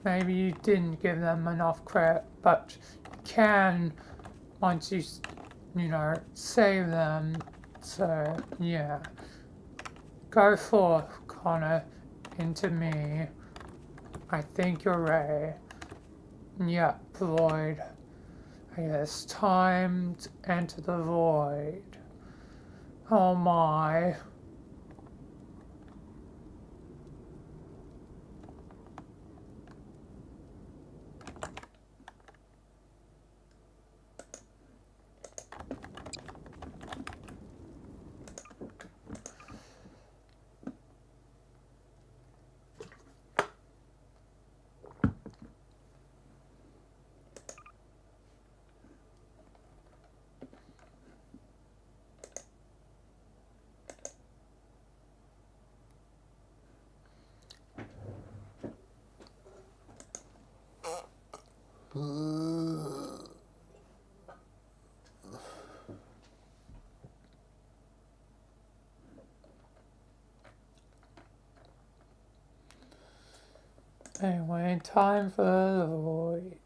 maybe you didn't give them enough credit, but you can once you know, save them. So, yeah. Go forth, Connor, into me. I think you're ready. Yep, Void. I guess time to enter the void. Oh my. Anyway, time for the void.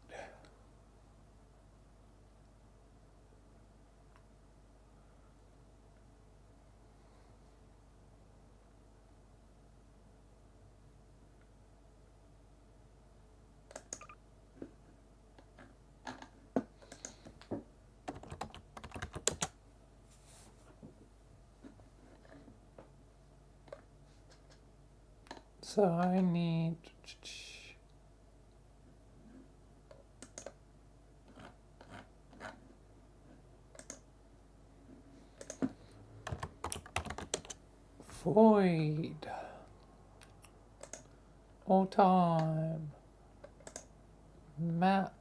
So I need void all time map.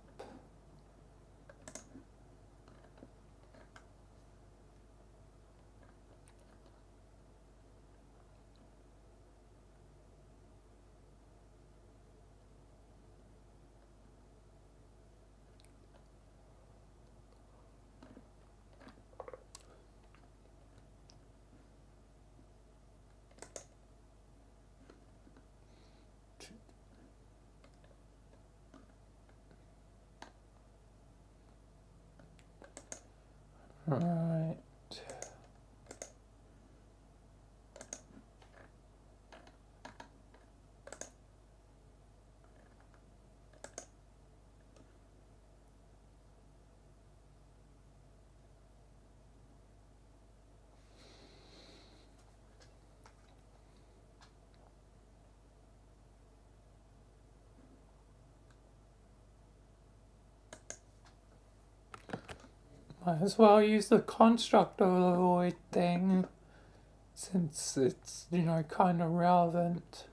Right. Might as well use the construct of the void thing, since it's, you know, kind of relevant.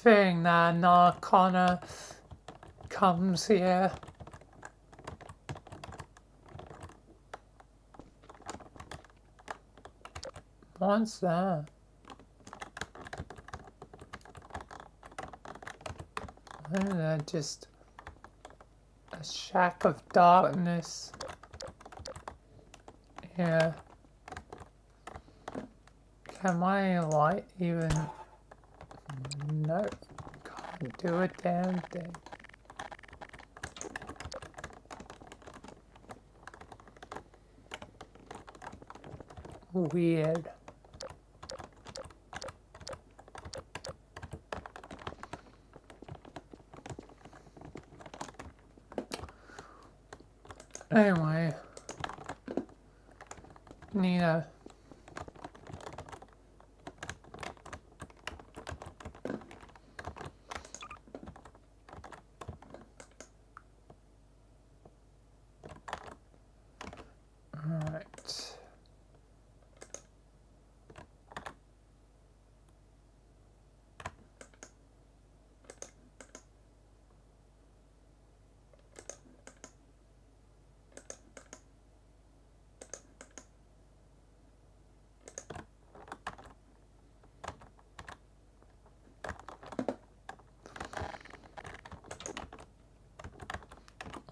thing that now Connor comes here. What's that? Isn't that just a shack of darkness? Yeah. Can my light even... No. Can't do a damn thing. Weird. Anyway, Nina. Alright.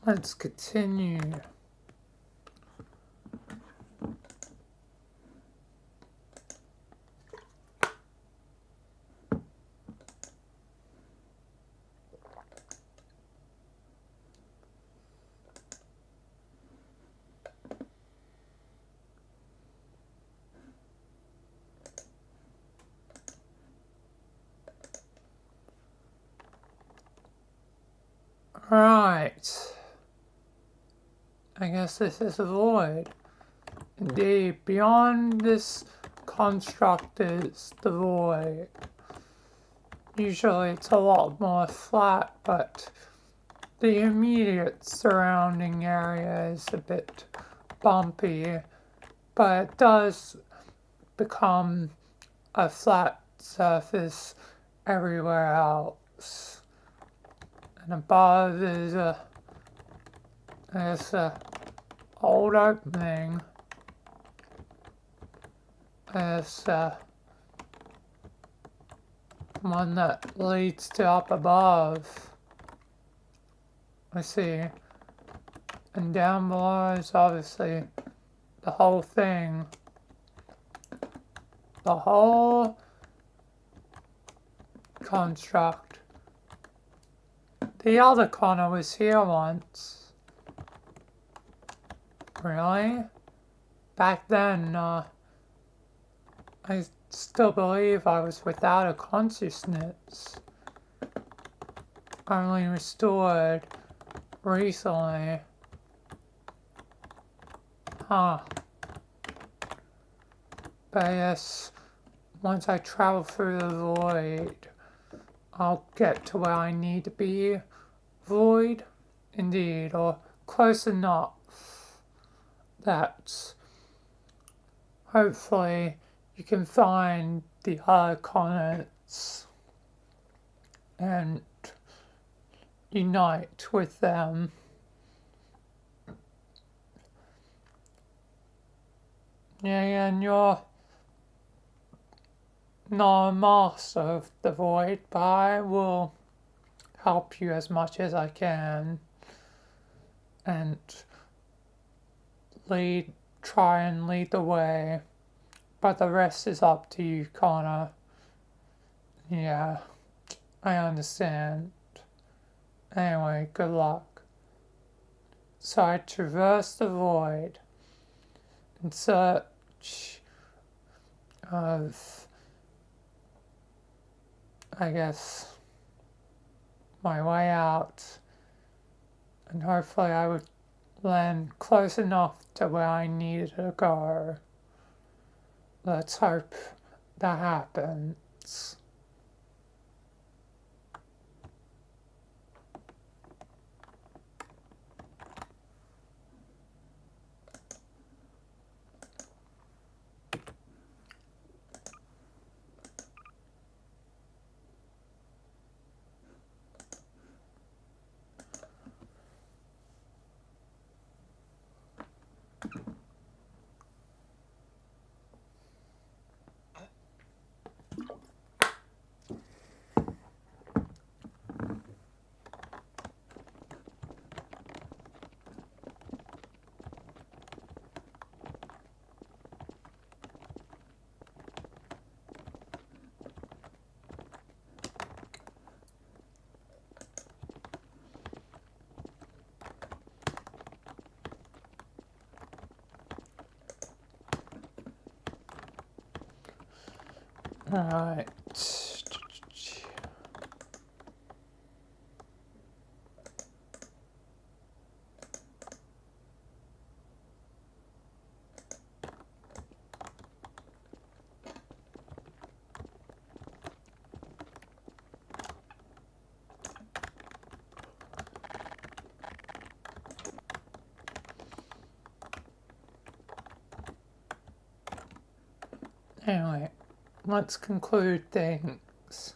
Let's continue. Right. I guess this is a void. Indeed, beyond this construct is the void. Usually it's a lot more flat, but the immediate surrounding area is a bit bumpy, but it does become a flat surface everywhere else. And above is a old opening. There's one that leads to up above. I see. And down below is obviously the whole thing. The whole construct. The other Connor was here once. Really? Back then, I still believe I was without a consciousness. Only restored recently. Huh. But yes, once I travel through the void, I'll get to where I need to be. Void? Indeed, or close enough that hopefully you can find the other continents and unite with them. Yeah, and you're not a master of the void, but I will help you as much as I can and try and lead the way. But the rest is up to you, Connor. Yeah, I understand. Anyway, good luck. So I traverse the void in search of, I guess, my way out. And hopefully I would land close enough to where I needed to go. Let's hope that happens. Alright. Anyway, let's conclude things.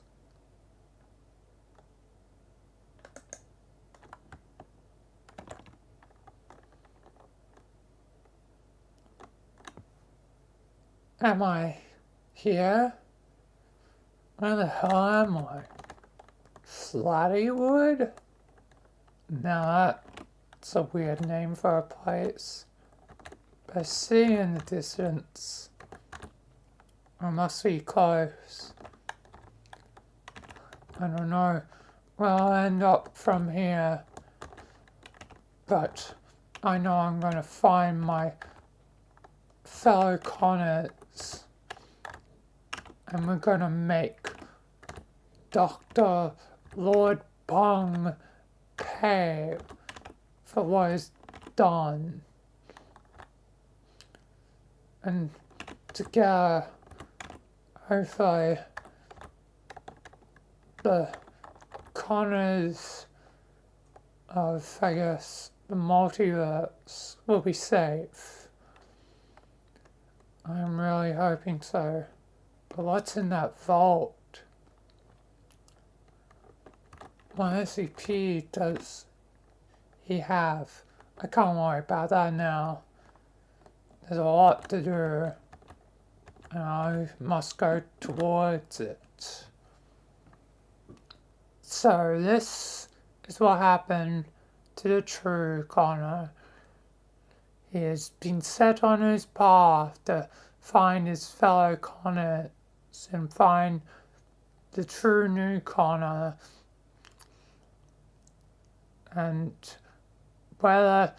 Am I here? Where the hell am I? Flattywood? Nah, that's a weird name for a place. But I see in the distance. I must be close. I don't know where I'll end up from here. But I know I'm gonna find my fellow Connors. And we're gonna make Dr. Lord Bung pay for what is done. And together, hopefully, the Connors of, I guess, the multiverse will be safe. I'm really hoping so. But what's in that vault? What SCP does he have? I can't worry about that now. There's a lot to do. And I must go towards it. So this is what happened to the true Connor. He has been set on his path to find his fellow Connors and find the true new Connor. And whether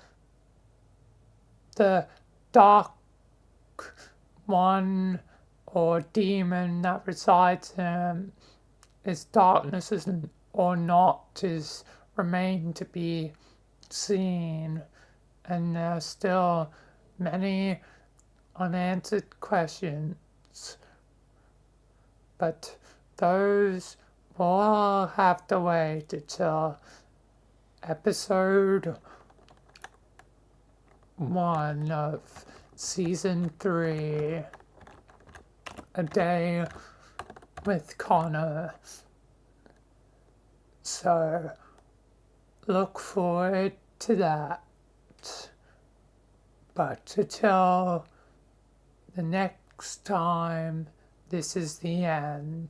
the dark one or demon that resides in him is darkness or not is remain to be seen, and there are still many unanswered questions, but those will all have to wait until episode 1 of season 3, A Day with Connor. So look forward to that. But until the next time, this is the end.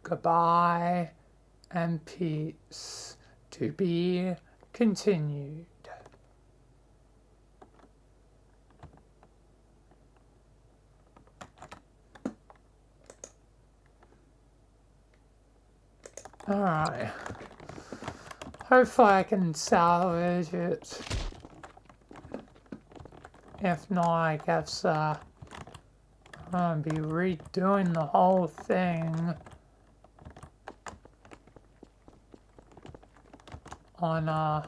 Goodbye and peace. To be continued. Alright. Hopefully I can salvage it. If not, I guess I'm gonna be redoing the whole thing on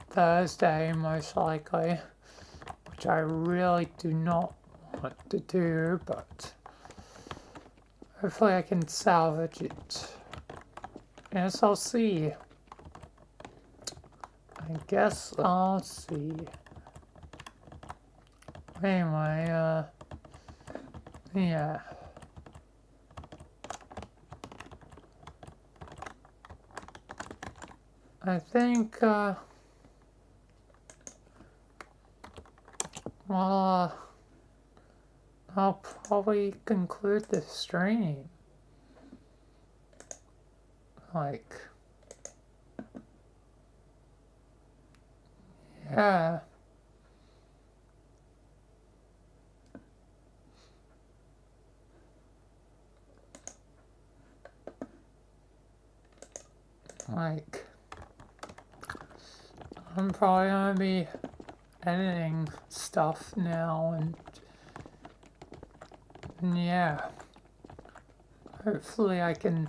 Thursday, most likely, which I really do not want to do, but hopefully I can salvage it. Yes, I'll see. I guess I'll see. Anyway, yeah. I think, well, I'll probably conclude the stream. Like, yeah. Like, I'm probably gonna be editing stuff now, and yeah, hopefully I can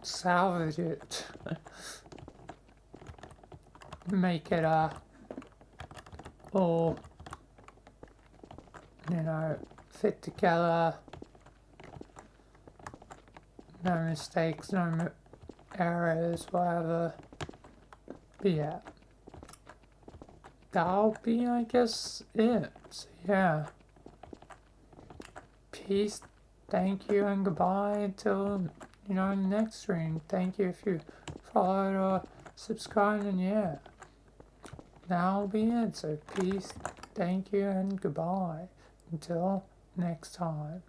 salvage it, make it all, you know, fit together, no mistakes, no errors, whatever. But yeah, that'll be, I guess, it. So yeah, peace, thank you, and goodbye until, you know, the next stream. Thank you if you followed or subscribed, and yeah, that'll be it. So peace, thank you, and goodbye until next time.